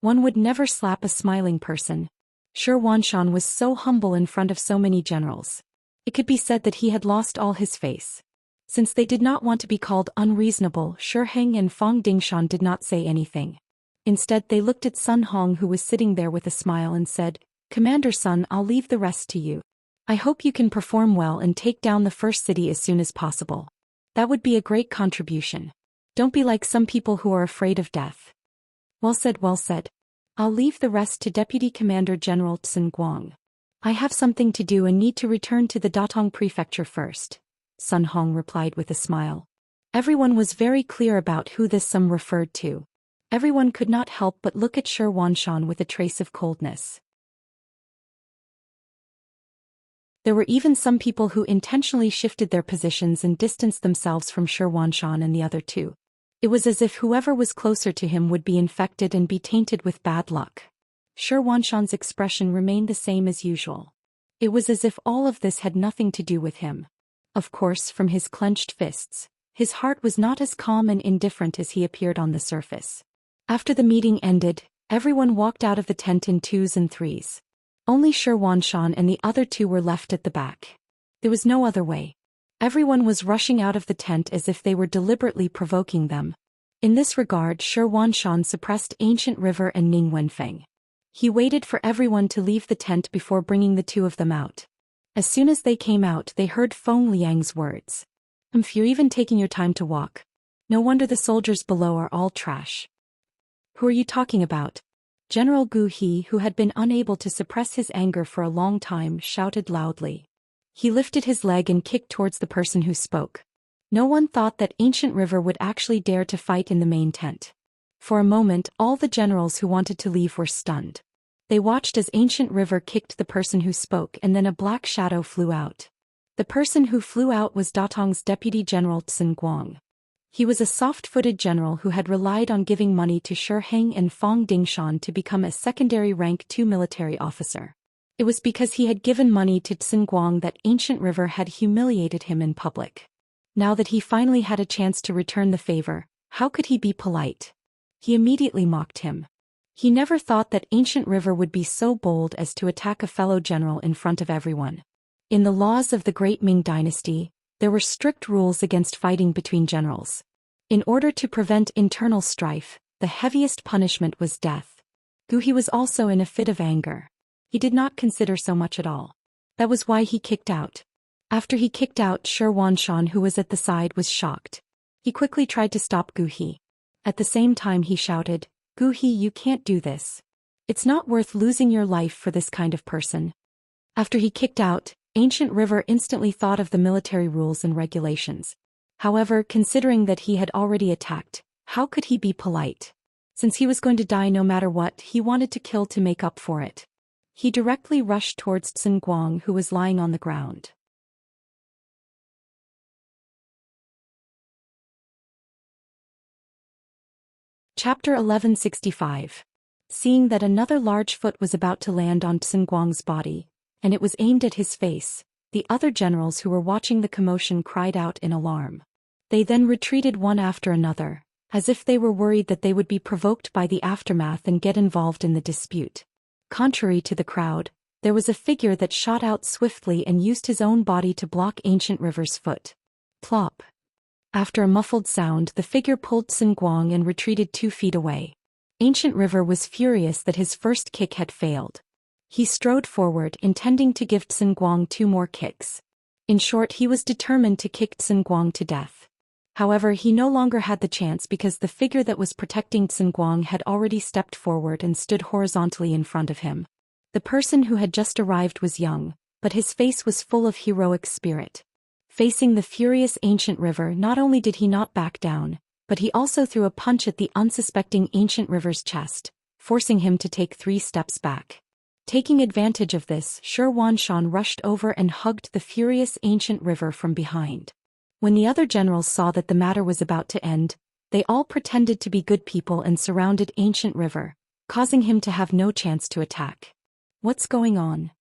One would never slap a smiling person. Shi Wanshan was so humble in front of so many generals. It could be said that he had lost all his face. Since they did not want to be called unreasonable, Shi Heng and Fong Dingshan did not say anything. Instead, they looked at Sun Hong, who was sitting there with a smile, and said, Commander Sun, I'll leave the rest to you. I hope you can perform well and take down the first city as soon as possible. That would be a great contribution. Don't be like some people who are afraid of death. Well said. I'll leave the rest to Deputy Commander General Tsun Guang. I have something to do and need to return to the Datong Prefecture first, Sun Hong replied with a smile. Everyone was very clear about who this sum referred to. Everyone could not help but look at Shi Wanshan with a trace of coldness. There were even some people who intentionally shifted their positions and distanced themselves from Shi Wanshan and the other two. It was as if whoever was closer to him would be infected and be tainted with bad luck. Shi Wanshan's expression remained the same as usual. It was as if all of this had nothing to do with him. Of course, from his clenched fists, his heart was not as calm and indifferent as he appeared on the surface. After the meeting ended, everyone walked out of the tent in twos and threes. Only Shi Wanshan and the other two were left at the back. There was no other way. Everyone was rushing out of the tent as if they were deliberately provoking them. In this regard, Shi Wanshan suppressed Ancient River and Ning Wenfeng. He waited for everyone to leave the tent before bringing the two of them out. As soon as they came out, they heard Feng Liang's words. You're even taking your time to walk. No wonder the soldiers below are all trash. Who are you talking about? General Gu He, who had been unable to suppress his anger for a long time, shouted loudly. He lifted his leg and kicked towards the person who spoke. No one thought that Ancient River would actually dare to fight in the main tent. For a moment, all the generals who wanted to leave were stunned. They watched as Ancient River kicked the person who spoke, and then a black shadow flew out. The person who flew out was Datong's Deputy General Tsun Guang. He was a soft-footed general who had relied on giving money to Shi Heng and Fong Dingshan to become a secondary rank 2 military officer. It was because he had given money to Tsun Guang that Ancient River had humiliated him in public. Now that he finally had a chance to return the favor, how could he be polite? He immediately mocked him. He never thought that Ancient River would be so bold as to attack a fellow general in front of everyone. In the laws of the Great Ming Dynasty, there were strict rules against fighting between generals. In order to prevent internal strife, the heaviest punishment was death. Gu He was also in a fit of anger. He did not consider so much at all. That was why he kicked out. After he kicked out, Shi Wanshan, who was at the side, was shocked. He quickly tried to stop Gu He. At the same time he shouted, Gu He, you can't do this. It's not worth losing your life for this kind of person. After he kicked out, Ancient River instantly thought of the military rules and regulations. However, considering that he had already attacked, how could he be polite? Since he was going to die no matter what, he wanted to kill to make up for it. He directly rushed towards Tsun Guang, who was lying on the ground. Chapter 1165. Seeing that another large foot was about to land on Tsun Guang's body, and it was aimed at his face, the other generals who were watching the commotion cried out in alarm. They then retreated one after another, as if they were worried that they would be provoked by the aftermath and get involved in the dispute. Contrary to the crowd, there was a figure that shot out swiftly and used his own body to block Ancient River's foot. Plop. After a muffled sound, the figure pulled Tsun Guang and retreated 2 feet away. Ancient River was furious that his first kick had failed. He strode forward, intending to give Tsun Guang 2 more kicks. In short, he was determined to kick Tsun Guang to death. However, he no longer had the chance because the figure that was protecting Tsun Guang had already stepped forward and stood horizontally in front of him. The person who had just arrived was young, but his face was full of heroic spirit. Facing the furious Ancient River, not only did he not back down, but he also threw a punch at the unsuspecting Ancient River's chest, forcing him to take 3 steps back. Taking advantage of this, Shi Wanshan rushed over and hugged the furious Ancient River from behind. When the other generals saw that the matter was about to end, they all pretended to be good people and surrounded Ancient River, causing him to have no chance to attack. What's going on?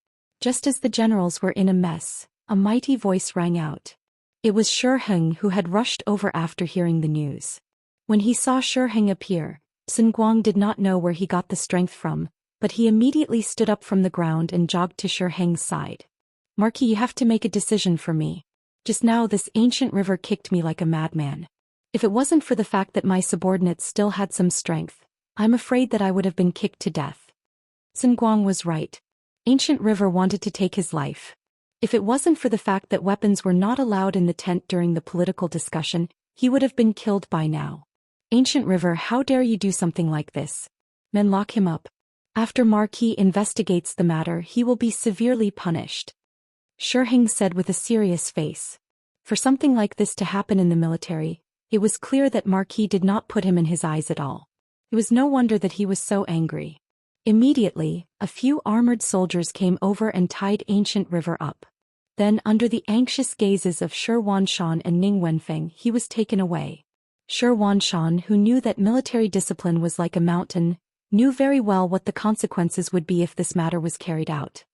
Just as the generals were in a mess, a mighty voice rang out. It was Shi Heng who had rushed over after hearing the news. When he saw Shi Heng appear, Sun Guang did not know where he got the strength from, but he immediately stood up from the ground and jogged to Shi Heng's side. Marquis, you have to make a decision for me. Just now this ancient river kicked me like a madman. If it wasn't for the fact that my subordinates still had some strength, I'm afraid that I would have been kicked to death. Sun Guang was right. Ancient River wanted to take his life. If it wasn't for the fact that weapons were not allowed in the tent during the political discussion, he would have been killed by now. Ancient River, how dare you do something like this? Men, lock him up. After Marquis investigates the matter, he will be severely punished. Shi Heng said with a serious face. For something like this to happen in the military, it was clear that Marquis did not put him in his eyes at all. It was no wonder that he was so angry. Immediately, a few armored soldiers came over and tied Ancient River up. Then, under the anxious gazes of Shi Wanshan and Ning Wenfeng, he was taken away. Shi Wanshan, who knew that military discipline was like a mountain, knew very well what the consequences would be if this matter was carried out.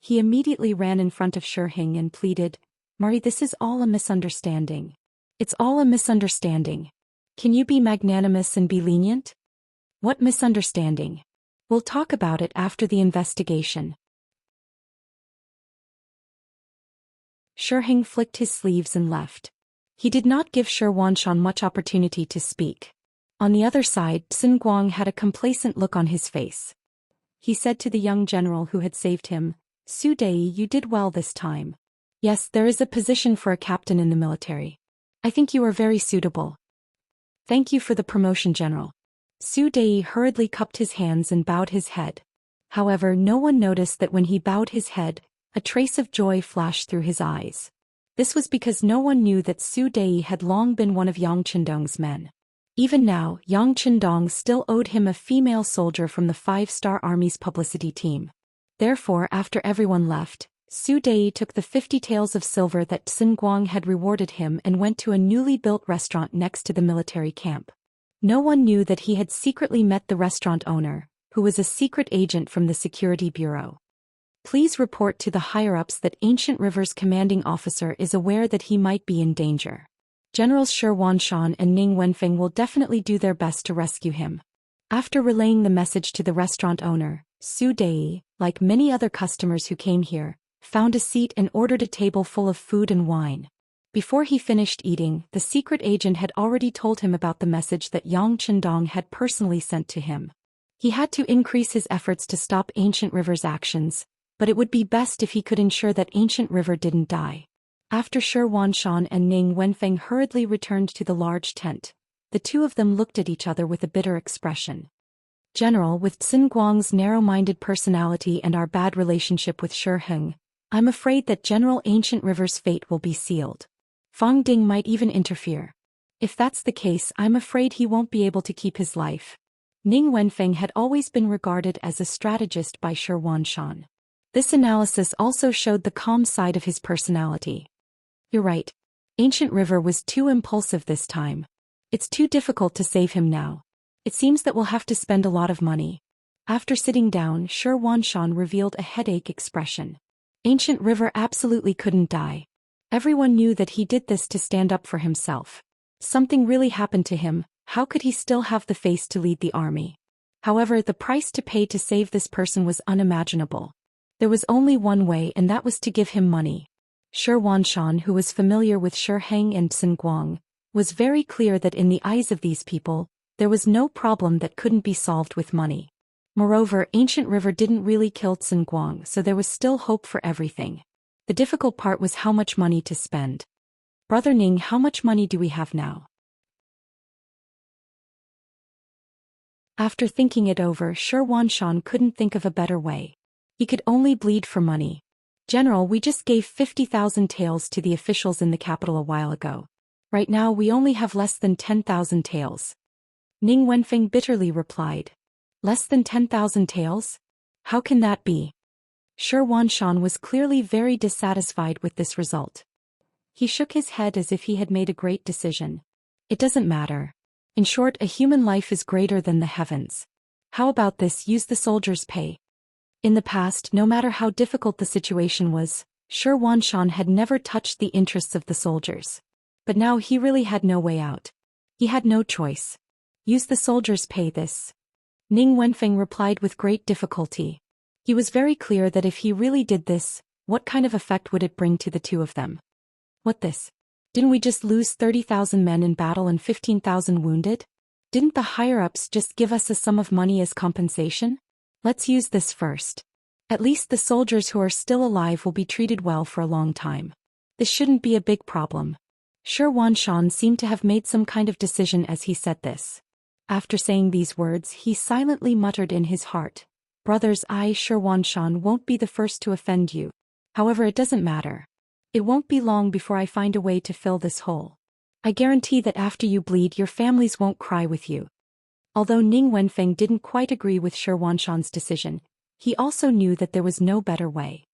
He immediately ran in front of Shi Heng and pleaded, "Mari, this is all a misunderstanding. It's all a misunderstanding. Can you be magnanimous and be lenient?" "What misunderstanding?" "We'll talk about it after the investigation." Shi Heng flicked his sleeves and left. He did not give Shi Wanshan much opportunity to speak. On the other side, Sun Guang had a complacent look on his face. He said to the young general who had saved him, "Su Dei, you did well this time. Yes, there is a position for a captain in the military. I think you are very suitable." "Thank you for the promotion, General." Su Dei hurriedly cupped his hands and bowed his head. However, no one noticed that when he bowed his head, a trace of joy flashed through his eyes. This was because no one knew that Su Dei had long been one of Yang Qindong's men. Even now, Yang Qindong still owed him a female soldier from the 5-Star Army's publicity team. Therefore, after everyone left, Su Dei took the 50 taels of silver that Sun Guang had rewarded him and went to a newly built restaurant next to the military camp. No one knew that he had secretly met the restaurant owner, who was a secret agent from the Security Bureau. Please report to the higher-ups that Ancient River's commanding officer is aware that he might be in danger. Generals Shi Wanshan and Ning Wenfeng will definitely do their best to rescue him. After relaying the message to the restaurant owner, Su Dei, like many other customers who came here, found a seat and ordered a table full of food and wine. Before he finished eating, the secret agent had already told him about the message that Yang Qindong had personally sent to him. He had to increase his efforts to stop Ancient River's actions, but it would be best if he could ensure that Ancient River didn't die. After Shi Wanshan and Ning Wenfeng hurriedly returned to the large tent, the two of them looked at each other with a bitter expression. "General, with Sun Guang's narrow-minded personality and our bad relationship with Shi Heng, I'm afraid that General Ancient River's fate will be sealed. Fang Ding might even interfere. If that's the case, I'm afraid he won't be able to keep his life." Ning Wenfeng had always been regarded as a strategist by Shi Wanshan. This analysis also showed the calm side of his personality. "You're right. Ancient River was too impulsive this time. It's too difficult to save him now. It seems that we'll have to spend a lot of money." After sitting down, Shi Wanshan revealed a headache expression. Ancient River absolutely couldn't die. Everyone knew that he did this to stand up for himself. Something really happened to him. How could he still have the face to lead the army? However, the price to pay to save this person was unimaginable. There was only one way, and that was to give him money. Shi Wanshan, who was familiar with Shi Heng and Sun Guang, was very clear that in the eyes of these people, there was no problem that couldn't be solved with money. Moreover, Ancient River didn't really kill Sun Guang, so there was still hope for everything. The difficult part was how much money to spend. "Brother Ning, how much money do we have now?" After thinking it over, Shi Wanshan couldn't think of a better way. He could only plead for money. "General, we just gave 50,000 taels to the officials in the capital a while ago. Right now we only have less than 10,000 taels." Ning Wenfeng bitterly replied. "Less than 10,000 taels? How can that be?" Shi Wanshan was clearly very dissatisfied with this result. He shook his head as if he had made a great decision. It doesn't matter. In short, a human life is greater than the heavens. How about this? Use the soldiers' pay. In the past, no matter how difficult the situation was, Zhou Xian had never touched the interests of the soldiers. But now he really had no way out. He had no choice. Use the soldiers' pay this. Ning Wenfeng replied with great difficulty. He was very clear that if he really did this, what kind of effect would it bring to the two of them? What this? Didn't we just lose 30,000 men in battle and 15,000 wounded? Didn't the higher-ups just give us a sum of money as compensation? Let's use this first. At least the soldiers who are still alive will be treated well for a long time. This shouldn't be a big problem. Zhou Xian seemed to have made some kind of decision as he said this. After saying these words, he silently muttered in his heart, "Brothers, Zhou Xian won't be the first to offend you. However, it doesn't matter. It won't be long before I find a way to fill this hole. I guarantee that after you bleed, your families won't cry with you." Although Ning Wenfeng didn't quite agree with Zhou Xian's decision, he also knew that there was no better way.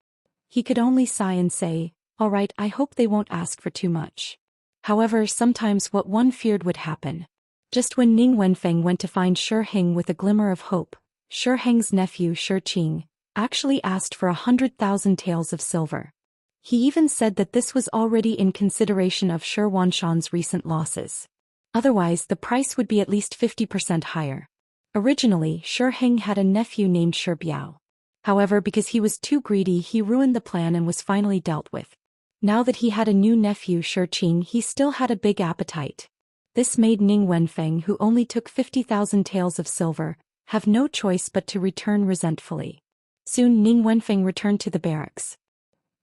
He could only sigh and say, "All right, I hope they won't ask for too much." However, sometimes what one feared would happen. Just when Ning Wenfeng went to find Shi Heng with a glimmer of hope, Shi Heng's nephew Shi Qing actually asked for 100,000 taels of silver. He even said that this was already in consideration of Zhou Xian's recent losses. Otherwise, the price would be at least 50% higher. Originally, Shi Heng had a nephew named Shi Biao. However, because he was too greedy, he ruined the plan and was finally dealt with. Now that he had a new nephew Shi Qing, he still had a big appetite. This made Ning Wenfeng, who only took 50,000 taels of silver, have no choice but to return resentfully. Soon Ning Wenfeng returned to the barracks.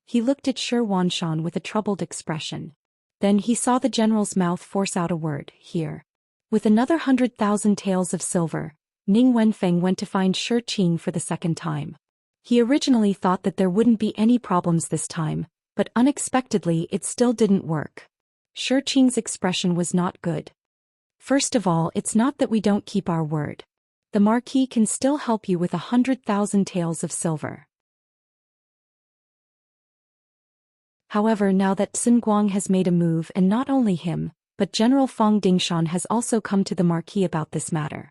He looked at Zhou Xian with a troubled expression. Then he saw the general's mouth force out a word, "Here." With another 100,000 taels of silver, Ning Wenfeng went to find Shi Qing for the second time. He originally thought that there wouldn't be any problems this time, but unexpectedly it still didn't work. Shi Qing's expression was not good. "First of all, it's not that we don't keep our word. The Marquis can still help you with 100,000 taels of silver. However, now that Sun Guang has made a move, and not only him, but General Fang Dingshan has also come to the Marquis about this matter.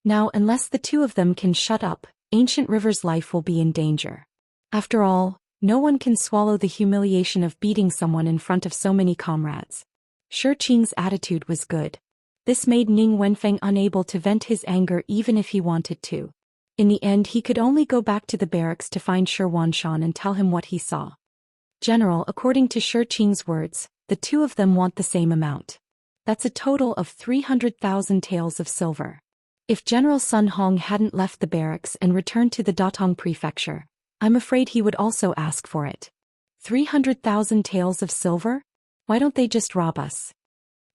Now, unless the two of them can shut up, Ancient River's life will be in danger. After all, no one can swallow the humiliation of beating someone in front of so many comrades." Shi Qing's attitude was good. This made Ning Wenfeng unable to vent his anger even if he wanted to. In the end, he could only go back to the barracks to find Zhou Xian and tell him what he saw. "General, according to Shi Qing's words, the two of them want the same amount. That's a total of 300,000 taels of silver. If General Sun Hong hadn't left the barracks and returned to the Datong prefecture, I'm afraid he would also ask for it. 300,000 taels of silver? Why don't they just rob us?"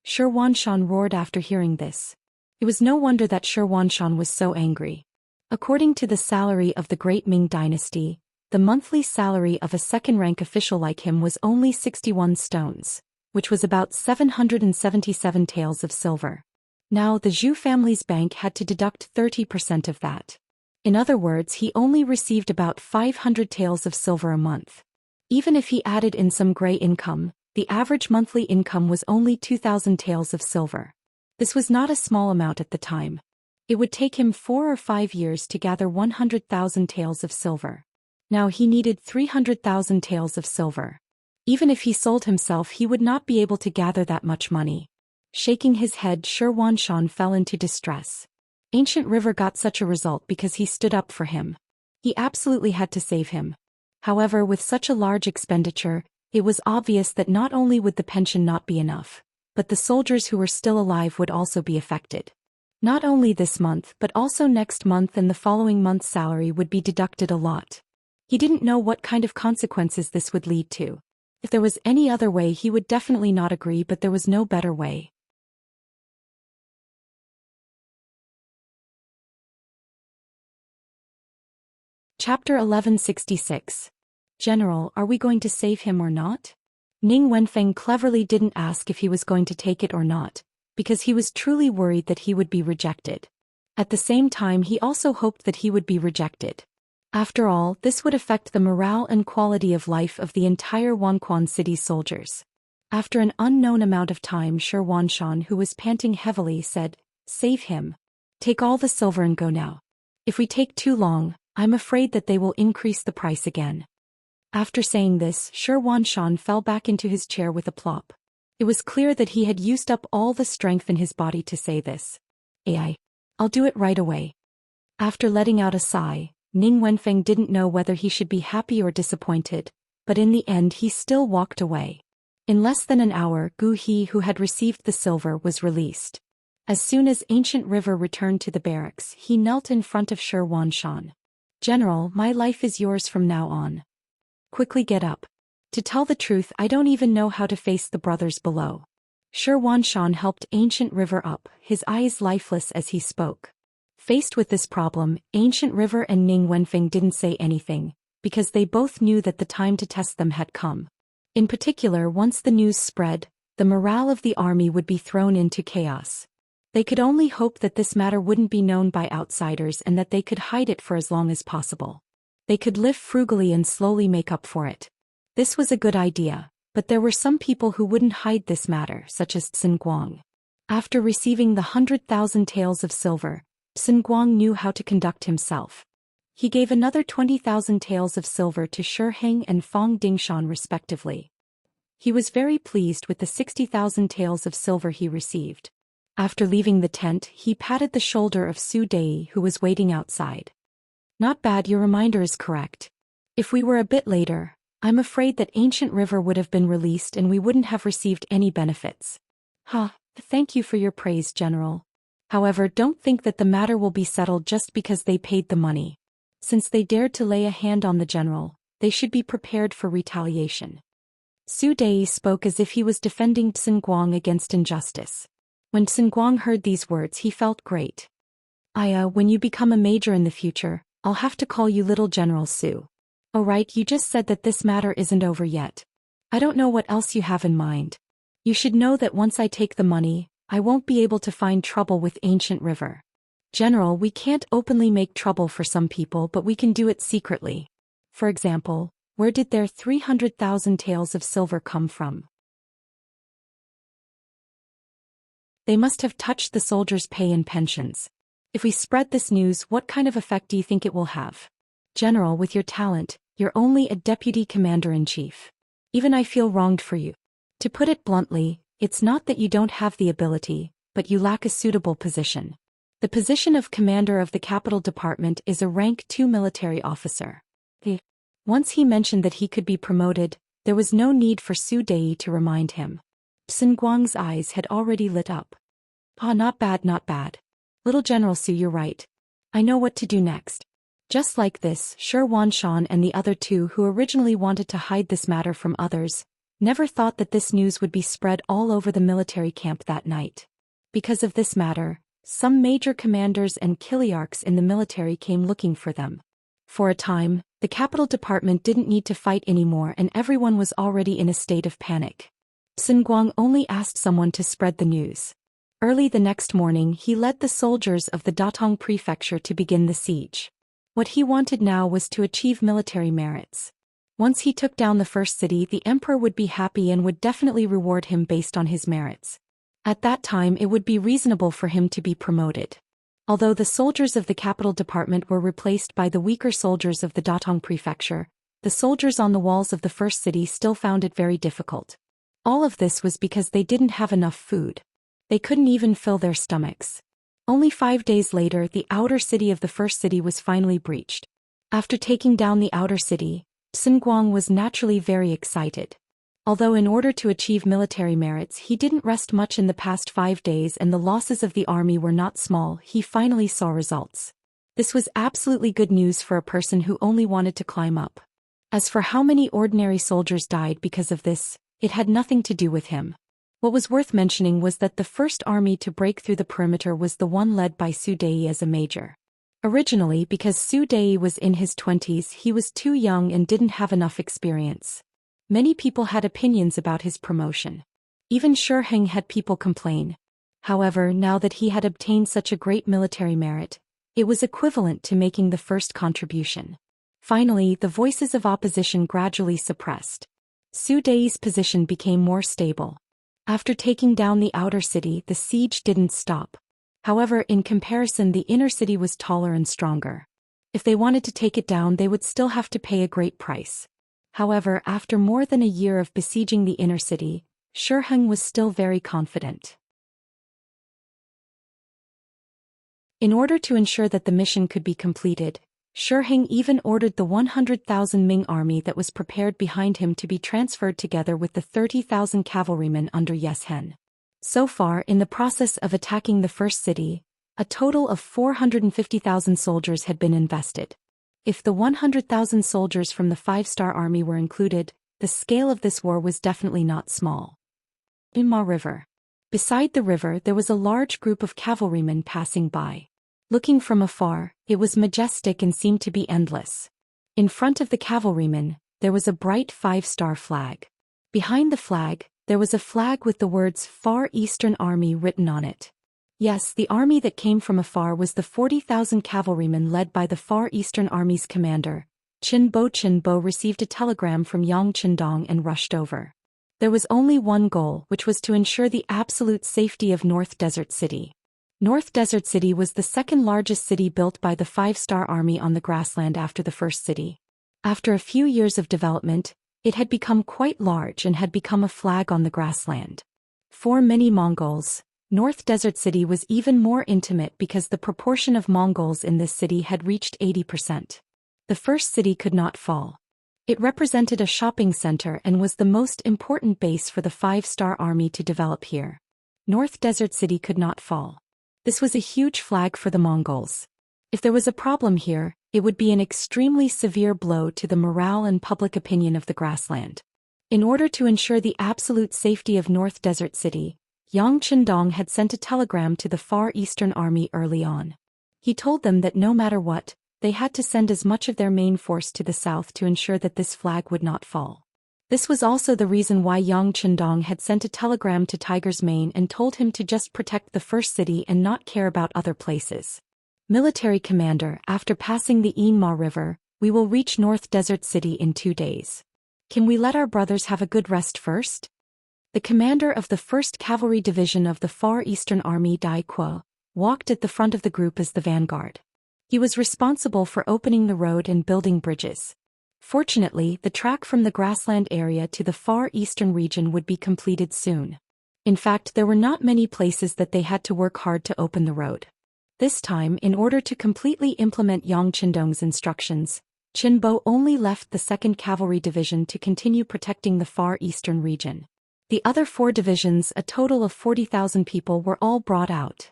Zhou Xian roared after hearing this. It was no wonder that Zhou Xian was so angry. According to the salary of the Great Ming Dynasty, the monthly salary of a second-rank official like him was only 61 stones, which was about 777 taels of silver. Now the Zhou family's bank had to deduct 30% of that. In other words, he only received about 500 taels of silver a month. Even if he added in some gray income, the average monthly income was only 2,000 taels of silver. This was not a small amount at the time. It would take him 4 or 5 years to gather 100,000 taels of silver. Now he needed 300,000 taels of silver. Even if he sold himself, he would not be able to gather that much money. Shaking his head, Zhou Xian fell into distress. Ancient River got such a result because he stood up for him. He absolutely had to save him. However, with such a large expenditure, it was obvious that not only would the pension not be enough, but the soldiers who were still alive would also be affected. Not only this month but also next month and the following month's salary would be deducted a lot. He didn't know what kind of consequences this would lead to. If there was any other way, he would definitely not agree, but there was no better way. Chapter 1166. General, are we going to save him or not? Ning Wenfeng cleverly didn't ask if he was going to take it or not, because he was truly worried that he would be rejected. At the same time, he also hoped that he would be rejected. After all, this would affect the morale and quality of life of the entire Wanquan City soldiers. After an unknown amount of time, Zhou Xian, who was panting heavily, said, "Save him. Take all the silver and go now. If we take too long, I'm afraid that they will increase the price again." After saying this, Zhou Xian fell back into his chair with a plop. It was clear that he had used up all the strength in his body to say this. I'll do it right away." After letting out a sigh, Ning Wenfeng didn't know whether he should be happy or disappointed, but in the end he still walked away. In less than an hour, Gu He, who had received the silver, was released. As soon as Ancient River returned to the barracks, he knelt in front of Zhou Xian. "General, my life is yours from now on. Quickly get up. To tell the truth, I don't even know how to face the brothers below." Zhou Xian helped Ancient River up, his eyes lifeless as he spoke. Faced with this problem, Ancient River and Ning Wenfeng didn't say anything, because they both knew that the time to test them had come. In particular, once the news spread, the morale of the army would be thrown into chaos. They could only hope that this matter wouldn't be known by outsiders and that they could hide it for as long as possible. They could live frugally and slowly make up for it. This was a good idea, but there were some people who wouldn't hide this matter, such as Sun Guang. After receiving the 100,000 taels of silver, Sun Guang knew how to conduct himself. He gave another 20,000 taels of silver to Shi Heng and Fong Dingshan respectively. He was very pleased with the 60,000 taels of silver he received. After leaving the tent, he patted the shoulder of Su Dei, who was waiting outside. "Not bad, your reminder is correct. If we were a bit later, I'm afraid that Ancient River would have been released and we wouldn't have received any benefits." Thank you for your praise, General. However, don't think that the matter will be settled just because they paid the money. Since they dared to lay a hand on the general, they should be prepared for retaliation. Su Dei spoke as if he was defending Sun Guang against injustice. When Sun Guang heard these words, he felt great. When you become a major in the future, I'll have to call you Little General Su. Oh right, you just said that this matter isn't over yet. I don't know what else you have in mind. You should know that once I take the money, I won't be able to find trouble with Ancient River. General, we can't openly make trouble for some people, but we can do it secretly. For example, where did their 300,000 taels of silver come from? They must have touched the soldiers' pay and pensions. If we spread this news, what kind of effect do you think it will have? General, with your talent, you're only a deputy commander-in-chief. Even I feel wronged for you. To put it bluntly, it's not that you don't have the ability, but you lack a suitable position. The position of commander of the capital department is a rank 2 military officer. Once he mentioned that he could be promoted, there was no need for Su Dei to remind him. Sun Guang's eyes had already lit up. Not bad, not bad. Little General Su, you're right. I know what to do next. Just like this, Zhou Xian and the other two who originally wanted to hide this matter from others, never thought that this news would be spread all over the military camp that night. Because of this matter, some major commanders and kiliarchs in the military came looking for them. For a time, the capital department didn't need to fight anymore and everyone was already in a state of panic. Sun Guang only asked someone to spread the news. Early the next morning, he led the soldiers of the Datong prefecture to begin the siege. What he wanted now was to achieve military merits. Once he took down the first city, the emperor would be happy and would definitely reward him based on his merits. At that time, it would be reasonable for him to be promoted. Although the soldiers of the capital department were replaced by the weaker soldiers of the Datong prefecture, the soldiers on the walls of the first city still found it very difficult. All of this was because they didn't have enough food. They couldn't even fill their stomachs. Only 5 days later, the outer city of the first city was finally breached. After taking down the outer city, Sun Guang was naturally very excited. Although in order to achieve military merits he didn't rest much in the past 5 days and the losses of the army were not small, he finally saw results. This was absolutely good news for a person who only wanted to climb up. As for how many ordinary soldiers died because of this, it had nothing to do with him. What was worth mentioning was that the first army to break through the perimeter was the one led by Su Dei as a major. Originally, because Su Dei was in his 20s, he was too young and didn't have enough experience. Many people had opinions about his promotion. Even Shi Heng had people complain. However, now that he had obtained such a great military merit, it was equivalent to making the first contribution. Finally, the voices of opposition gradually suppressed. Su Dei's position became more stable. After taking down the outer city, the siege didn't stop. However, in comparison, the inner city was taller and stronger. If they wanted to take it down, they would still have to pay a great price. However, after more than a year of besieging the inner city, Shi Heng was still very confident. In order to ensure that the mission could be completed, Shi Heng even ordered the 100,000 Ming army that was prepared behind him to be transferred together with the 30,000 cavalrymen under Yes Hen. So far, in the process of attacking the first city, a total of 450,000 soldiers had been invested. If the 100,000 soldiers from the 5-star army were included, the scale of this war was definitely not small. Immerse River. Beside the river there was a large group of cavalrymen passing by. Looking from afar, it was majestic and seemed to be endless. In front of the cavalrymen, there was a bright 5-star flag. Behind the flag, there was a flag with the words Far Eastern Army written on it. Yes, the army that came from afar was the 40,000 cavalrymen led by the Far Eastern Army's commander. Qin Bo received a telegram from Yang Qindong and rushed over. There was only one goal, which was to ensure the absolute safety of North Desert City. North Desert City was the second largest city built by the 5-star army on the grassland after the first city. After a few years of development, it had become quite large and had become a flag on the grassland. For many Mongols, North Desert City was even more intimate because the proportion of Mongols in this city had reached 80%. The first city could not fall. It represented a shopping center and was the most important base for the 5-star army to develop here. North Desert City could not fall. This was a huge flag for the Mongols. If there was a problem here, it would be an extremely severe blow to the morale and public opinion of the grassland. In order to ensure the absolute safety of North Desert City, Yang Qindong had sent a telegram to the Far Eastern Army early on. He told them that no matter what, they had to send as much of their main force to the south to ensure that this flag would not fall. This was also the reason why Yang Qindong had sent a telegram to Tiger's Mane and told him to just protect the first city and not care about other places. Military Commander, after passing the Immerse River, we will reach North Desert City in 2 days. Can we let our brothers have a good rest first? The commander of the 1st Cavalry Division of the Far Eastern Army, Dai Kuo, walked at the front of the group as the vanguard. He was responsible for opening the road and building bridges. Fortunately, the track from the grassland area to the Far Eastern region would be completed soon. In fact, there were not many places that they had to work hard to open the road. This time, in order to completely implement Yang Qindong's instructions, Qin Bo only left the 2nd Cavalry Division to continue protecting the Far Eastern region. The other 4 divisions, a total of 40,000 people, were all brought out.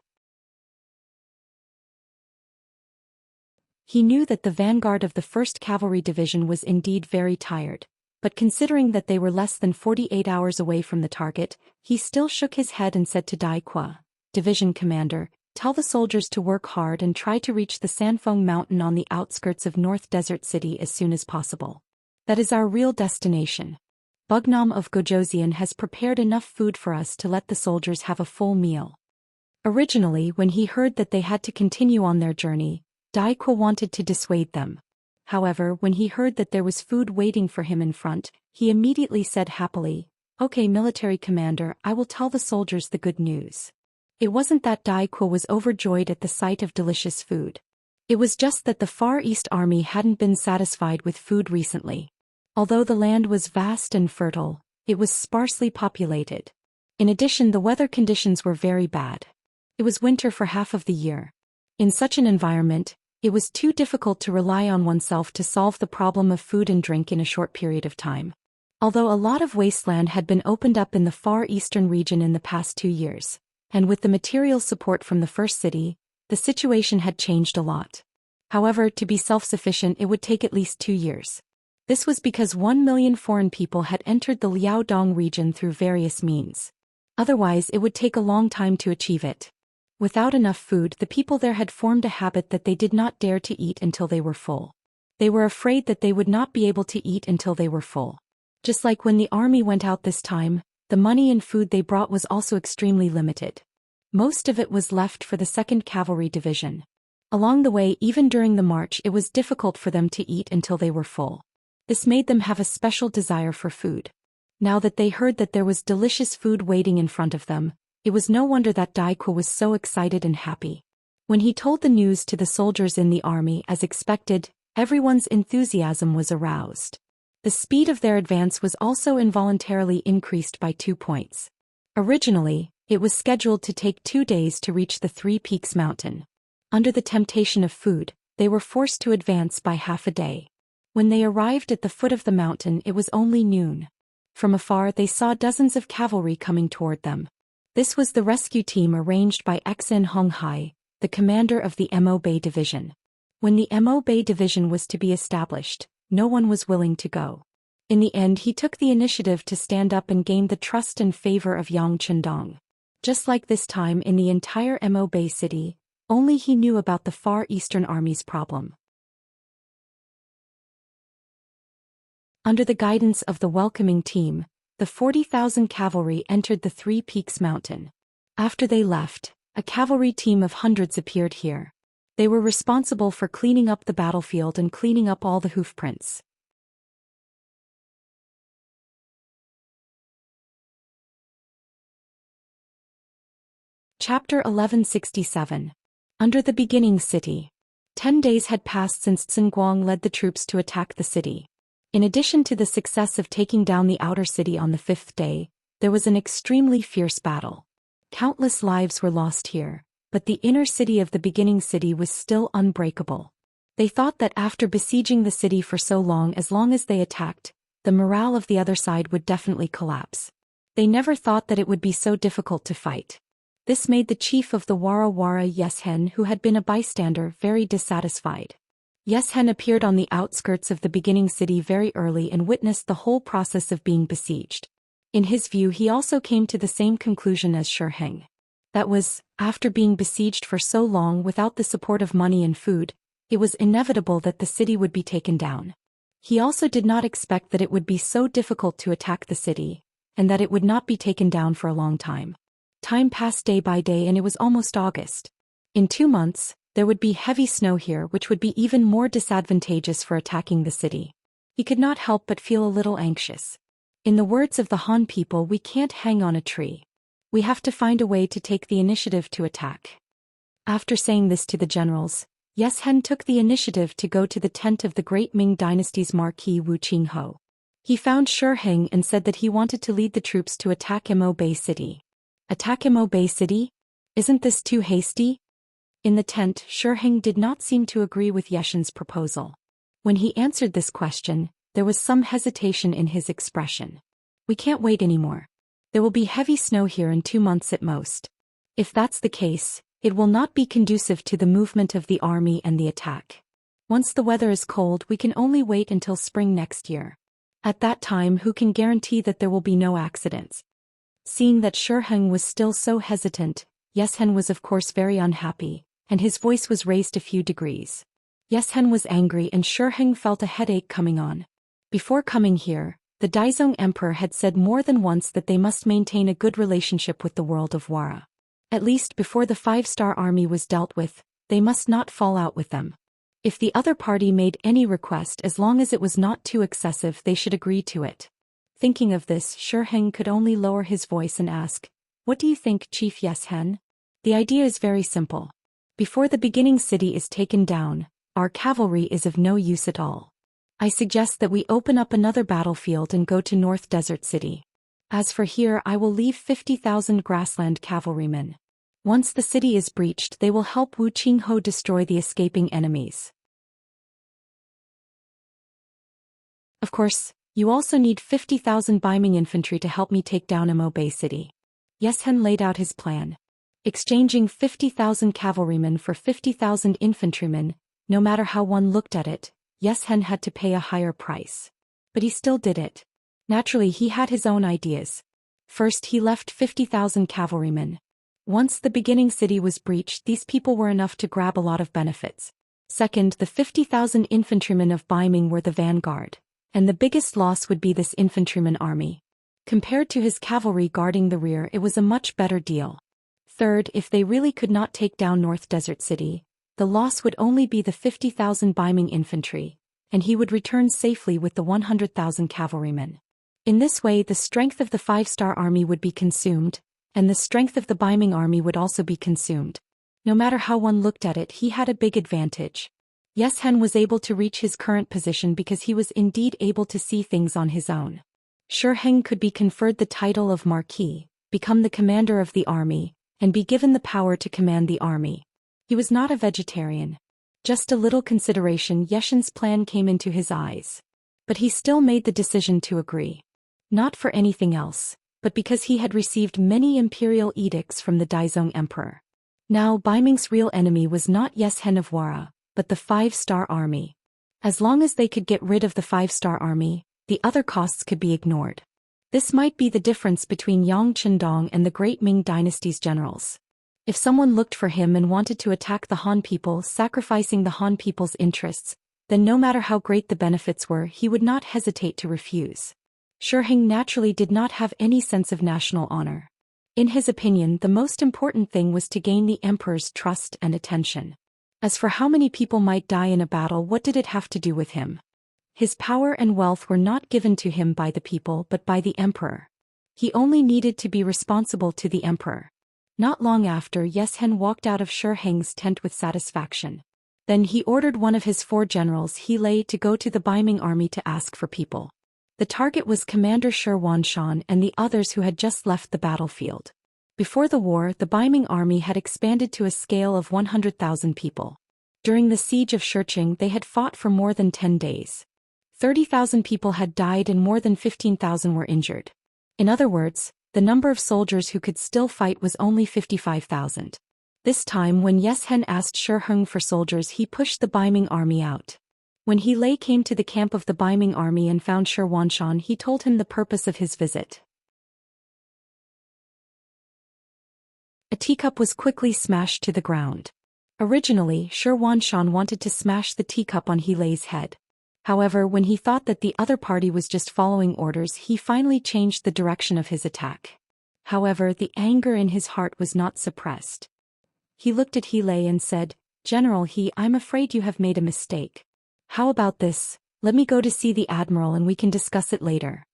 He knew that the vanguard of the 1st Cavalry Division was indeed very tired, but considering that they were less than 48 hours away from the target, he still shook his head and said to Dai Kuo, Division Commander, tell the soldiers to work hard and try to reach the Sanfeng Mountain on the outskirts of North Desert City as soon as possible. That is our real destination. Bugnam of Gojoseon has prepared enough food for us to let the soldiers have a full meal. Originally, when he heard that they had to continue on their journey, Dai Kuo wanted to dissuade them. However, when he heard that there was food waiting for him in front, he immediately said happily, Okay, military commander, I will tell the soldiers the good news. It wasn't that Dai Kuo was overjoyed at the sight of delicious food. It was just that the Far East Army hadn't been satisfied with food recently. Although the land was vast and fertile, it was sparsely populated. In addition, the weather conditions were very bad. It was winter for half of the year. In such an environment, it was too difficult to rely on oneself to solve the problem of food and drink in a short period of time. Although a lot of wasteland had been opened up in the Far Eastern region in the past 2 years, and with the material support from the first city, the situation had changed a lot. However, to be self-sufficient it would take at least 2 years. This was because 1 million foreign people had entered the Liaodong region through various means. Otherwise, it would take a long time to achieve it. Without enough food, the people there had formed a habit that they did not dare to eat until they were full. They were afraid that they would not be able to eat until they were full. Just like when the army went out this time, the money and food they brought was also extremely limited. Most of it was left for the 2nd Cavalry Division. Along the way, even during the march, it was difficult for them to eat until they were full. This made them have a special desire for food. Now that they heard that there was delicious food waiting in front of them, it was no wonder that Daiku was so excited and happy. When he told the news to the soldiers in the army as expected, everyone's enthusiasm was aroused. The speed of their advance was also involuntarily increased by 2 points. Originally, it was scheduled to take 2 days to reach the Three Peaks Mountain. Under the temptation of food, they were forced to advance by half a day. When they arrived at the foot of the mountain, it was only noon. From afar they saw dozens of cavalry coming toward them. This was the rescue team arranged by Xin Honghai, the commander of the Mo Bay Division. When the Mo Bay Division was to be established, no one was willing to go. In the end, he took the initiative to stand up and gain the trust and favor of Yang Chendong. Just like this time in the entire Mo Bay city, only he knew about the Far Eastern Army's problem. Under the guidance of the welcoming team, the 40,000 cavalry entered the Three Peaks Mountain. After they left, a cavalry team of hundreds appeared here. They were responsible for cleaning up the battlefield and cleaning up all the hoofprints. Chapter 1167. Under the beginning city. 10 days had passed since Zhenguang led the troops to attack the city. In addition to the success of taking down the outer city on the 5th day, there was an extremely fierce battle. Countless lives were lost here, but the inner city of the beginning city was still unbreakable. They thought that after besieging the city for so long as they attacked, the morale of the other side would definitely collapse. They never thought that it would be so difficult to fight. This made the chief of the Wara Yeshen, who had been a bystander, very dissatisfied. Yeshen appeared on the outskirts of the beginning city very early and witnessed the whole process of being besieged. In his view, he also came to the same conclusion as Shiheng. That was, after being besieged for so long without the support of money and food, it was inevitable that the city would be taken down. He also did not expect that it would be so difficult to attack the city, and that it would not be taken down for a long time. Time passed day by day and it was almost August. In 2 months, there would be heavy snow here, which would be even more disadvantageous for attacking the city. He could not help but feel a little anxious. In the words of the Han people, we can't hang on a tree. We have to find a way to take the initiative to attack. After saying this to the generals, Yeshen took the initiative to go to the tent of the great Ming dynasty's Marquis Wu Qingho. He found Shiheng and said that he wanted to lead the troops to attack Mo Bay City. Attack Mo Bay City? Isn't this too hasty? In the tent, Shiheng did not seem to agree with Yeshen's proposal. When he answered this question, there was some hesitation in his expression. We can't wait anymore. There will be heavy snow here in 2 months at most. If that's the case, it will not be conducive to the movement of the army and the attack. Once the weather is cold, we can only wait until spring next year. At that time, who can guarantee that there will be no accidents? Seeing that Shiheng was still so hesitant, Yeshen was of course very unhappy, and his voice was raised a few degrees. Yeshen was angry and Shiheng felt a headache coming on. Before coming here, the Daizong Emperor had said more than once that they must maintain a good relationship with the world of Wara. At least before the 5-star army was dealt with, they must not fall out with them. If the other party made any request, as long as it was not too excessive, they should agree to it. Thinking of this, Shiheng could only lower his voice and ask, "What do you think, Chief Yeshen?" The idea is very simple. Before the beginning city is taken down, our cavalry is of no use at all. I suggest that we open up another battlefield and go to North Desert City. As for here, I will leave 50,000 grassland cavalrymen. Once the city is breached, they will help Wu Qingho destroy the escaping enemies. Of course, you also need 50,000 Baiming infantry to help me take down Mo Bay City. Yeshen laid out his plan. Exchanging 50,000 cavalrymen for 50,000 infantrymen, no matter how one looked at it, Yeshen had to pay a higher price. But he still did it. Naturally, he had his own ideas. First, he left 50,000 cavalrymen. Once the beginning city was breached, these people were enough to grab a lot of benefits. Second, the 50,000 infantrymen of Baiming were the vanguard, and the biggest loss would be this infantryman army. Compared to his cavalry guarding the rear, it was a much better deal. Third, if they really could not take down North Desert City, the loss would only be the 50,000 Baiming infantry, and he would return safely with the 100,000 cavalrymen. In this way, the strength of the 5-star army would be consumed, and the strength of the Baiming army would also be consumed. No matter how one looked at it, he had a big advantage. Xian was able to reach his current position because he was indeed able to see things on his own. Shi could be conferred the title of Marquis, become the commander of the army, and be given the power to command the army. He was not a vegetarian. Just a little consideration, Xian's plan came into his eyes. But he still made the decision to agree. Not for anything else, but because he had received many imperial edicts from the Daizong emperor. Now Baiming's real enemy was not Xian of Wara, but the 5-star army. As long as they could get rid of the 5-star army, the other costs could be ignored. This might be the difference between Yang Qindong and the great Ming dynasty's generals. If someone looked for him and wanted to attack the Han people, sacrificing the Han people's interests, then no matter how great the benefits were, he would not hesitate to refuse. Shi naturally did not have any sense of national honor. In his opinion, the most important thing was to gain the emperor's trust and attention. As for how many people might die in a battle, what did it have to do with him? His power and wealth were not given to him by the people but by the emperor. He only needed to be responsible to the emperor. Not long after, Xian walked out of Shi tent with satisfaction. Then he ordered one of his 4 generals, He Lei, to go to the Baiming army to ask for people. The target was Commander Xianxia and the others who had just left the battlefield. Before the war, the Baiming army had expanded to a scale of 100,000 people. During the siege of Shiqing, they had fought for more than 10 days. 30,000 people had died and more than 15,000 were injured. In other words, the number of soldiers who could still fight was only 55,000. This time, when Xian asked Shi for soldiers, he pushed the Baiming army out. When He Lei came to the camp of the Baiming army and found Xianxia, he told him the purpose of his visit. A teacup was quickly smashed to the ground. Originally, Xianxia wanted to smash the teacup on He Lei's head. However, when he thought that the other party was just following orders, he finally changed the direction of his attack. However, the anger in his heart was not suppressed. He looked at He Lei and said, "General He, I'm afraid you have made a mistake. How about this? Let me go to see the admiral and we can discuss it later."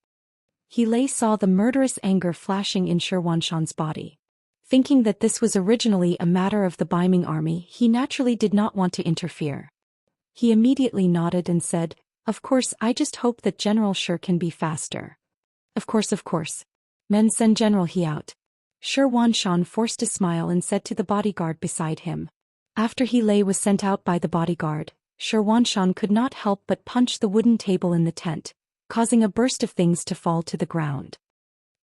He Lei saw the murderous anger flashing in Xianxia's body. Thinking that this was originally a matter of the Baiming army, he naturally did not want to interfere. He immediately nodded and said, "Of course, I just hope that General Shi can be faster." Of course. Men, send General He out." Xianxia forced a smile and said to the bodyguard beside him. After He Lei was sent out by the bodyguard, Xianxia could not help but punch the wooden table in the tent, causing a burst of things to fall to the ground.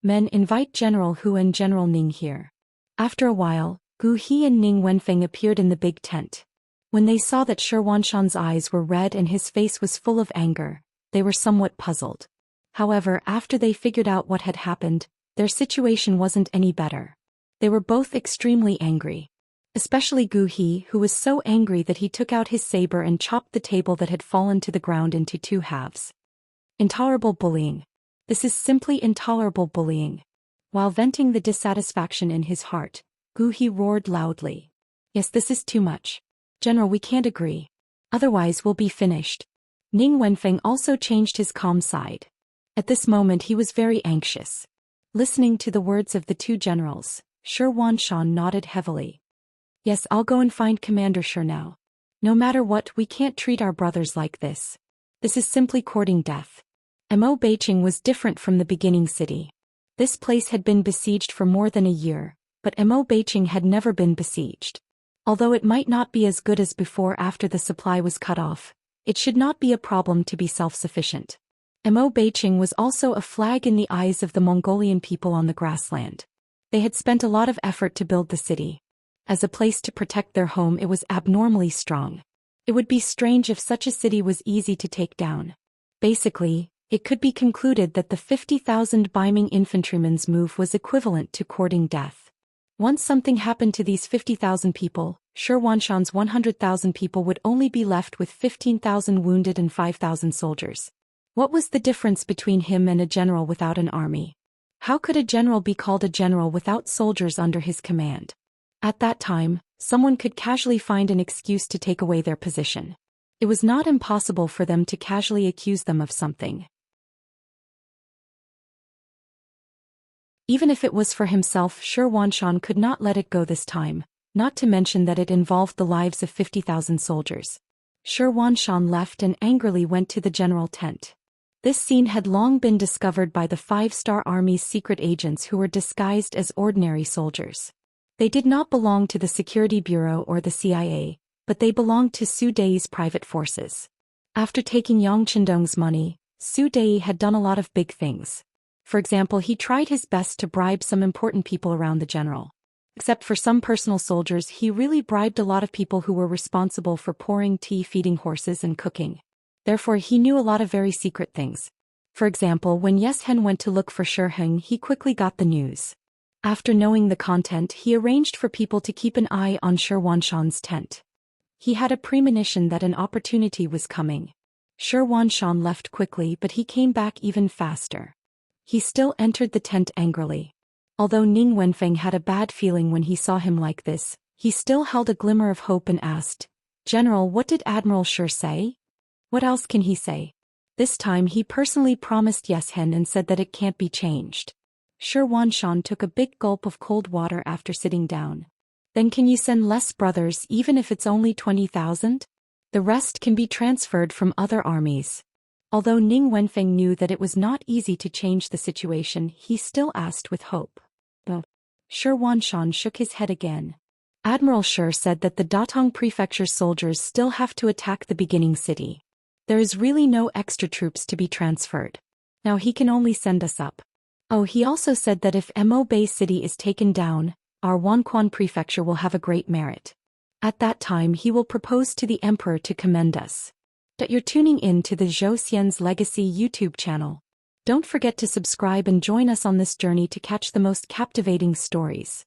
"Men, invite General Hu and General Ning here." After a while, Gu He and Ning Wenfeng appeared in the big tent. When they saw that Xianxia's eyes were red and his face was full of anger, they were somewhat puzzled. However, after they figured out what had happened, their situation wasn't any better. They were both extremely angry. Especially Gu He, who was so angry that he took out his saber and chopped the table that had fallen to the ground into 2 halves. Intolerable bullying. This is simply intolerable bullying. While venting the dissatisfaction in his heart, Gu He roared loudly. "Yes, this is too much. General, we can't agree. Otherwise we'll be finished." Ning Wenfeng also changed his calm side. At this moment he was very anxious. Listening to the words of the 2 generals, Xianxia nodded heavily. "Yes, I'll go and find Commander Shi now. No matter what, we can't treat our brothers like this. This is simply courting death." Mo Beiqing was different from the beginning city. This place had been besieged for more than a year, but Mo Beiqing had never been besieged. Although it might not be as good as before after the supply was cut off, it should not be a problem to be self-sufficient. Mo Beiqing was also a flag in the eyes of the Mongolian people on the grassland. They had spent a lot of effort to build the city. As a place to protect their home, it was abnormally strong. It would be strange if such a city was easy to take down. Basically, it could be concluded that the 50,000 Baiming infantrymen's move was equivalent to courting death. Once something happened to these 50,000 people, Xianxia's 100,000 people would only be left with 15,000 wounded and 5,000 soldiers. What was the difference between him and a general without an army? How could a general be called a general without soldiers under his command? At that time, someone could casually find an excuse to take away their position. It was not impossible for them to casually accuse them of something. Even if it was for himself, Zhou Xian could not let it go this time, not to mention that it involved the lives of 50,000 soldiers. Zhou Xian left and angrily went to the general tent. This scene had long been discovered by the 5-star Army's secret agents who were disguised as ordinary soldiers. They did not belong to the Security Bureau or the CIA, but they belonged to Su Dei's private forces. After taking Yang Qindong's money, Su Dei had done a lot of big things. For example, he tried his best to bribe some important people around the general. Except for some personal soldiers, he really bribed a lot of people who were responsible for pouring tea, feeding horses, and cooking. Therefore, he knew a lot of very secret things. For example, when Yeshen went to look for Shiheng, he quickly got the news. After knowing the content, he arranged for people to keep an eye on Zhou Xian's tent. He had a premonition that an opportunity was coming. Zhou Xian left quickly, but he came back even faster. He still entered the tent angrily. Although Ning Wenfeng had a bad feeling when he saw him like this, he still held a glimmer of hope and asked, "General, what did Admiral Shi say?" "What else can he say?" This time he personally promised Yeshen and said that it can't be changed. Zhou Xian took a big gulp of cold water after sitting down. "Then can you send less brothers even if it's only 20,000? The rest can be transferred from other armies." Although Ning Wenfeng knew that it was not easy to change the situation, he still asked with hope. Zhou Xian shook his head again. Admiral Shi said that the Datong Prefecture's soldiers still have to attack the beginning city. There is really no extra troops to be transferred. Now he can only send us up. Oh, he also said that if Mo Bay City is taken down, our Wanquan Prefecture will have a great merit. At that time he will propose to the Emperor to commend us. That you're tuning in to the Zhou Xian's Legacy YouTube channel. Don't forget to subscribe and join us on this journey to catch the most captivating stories.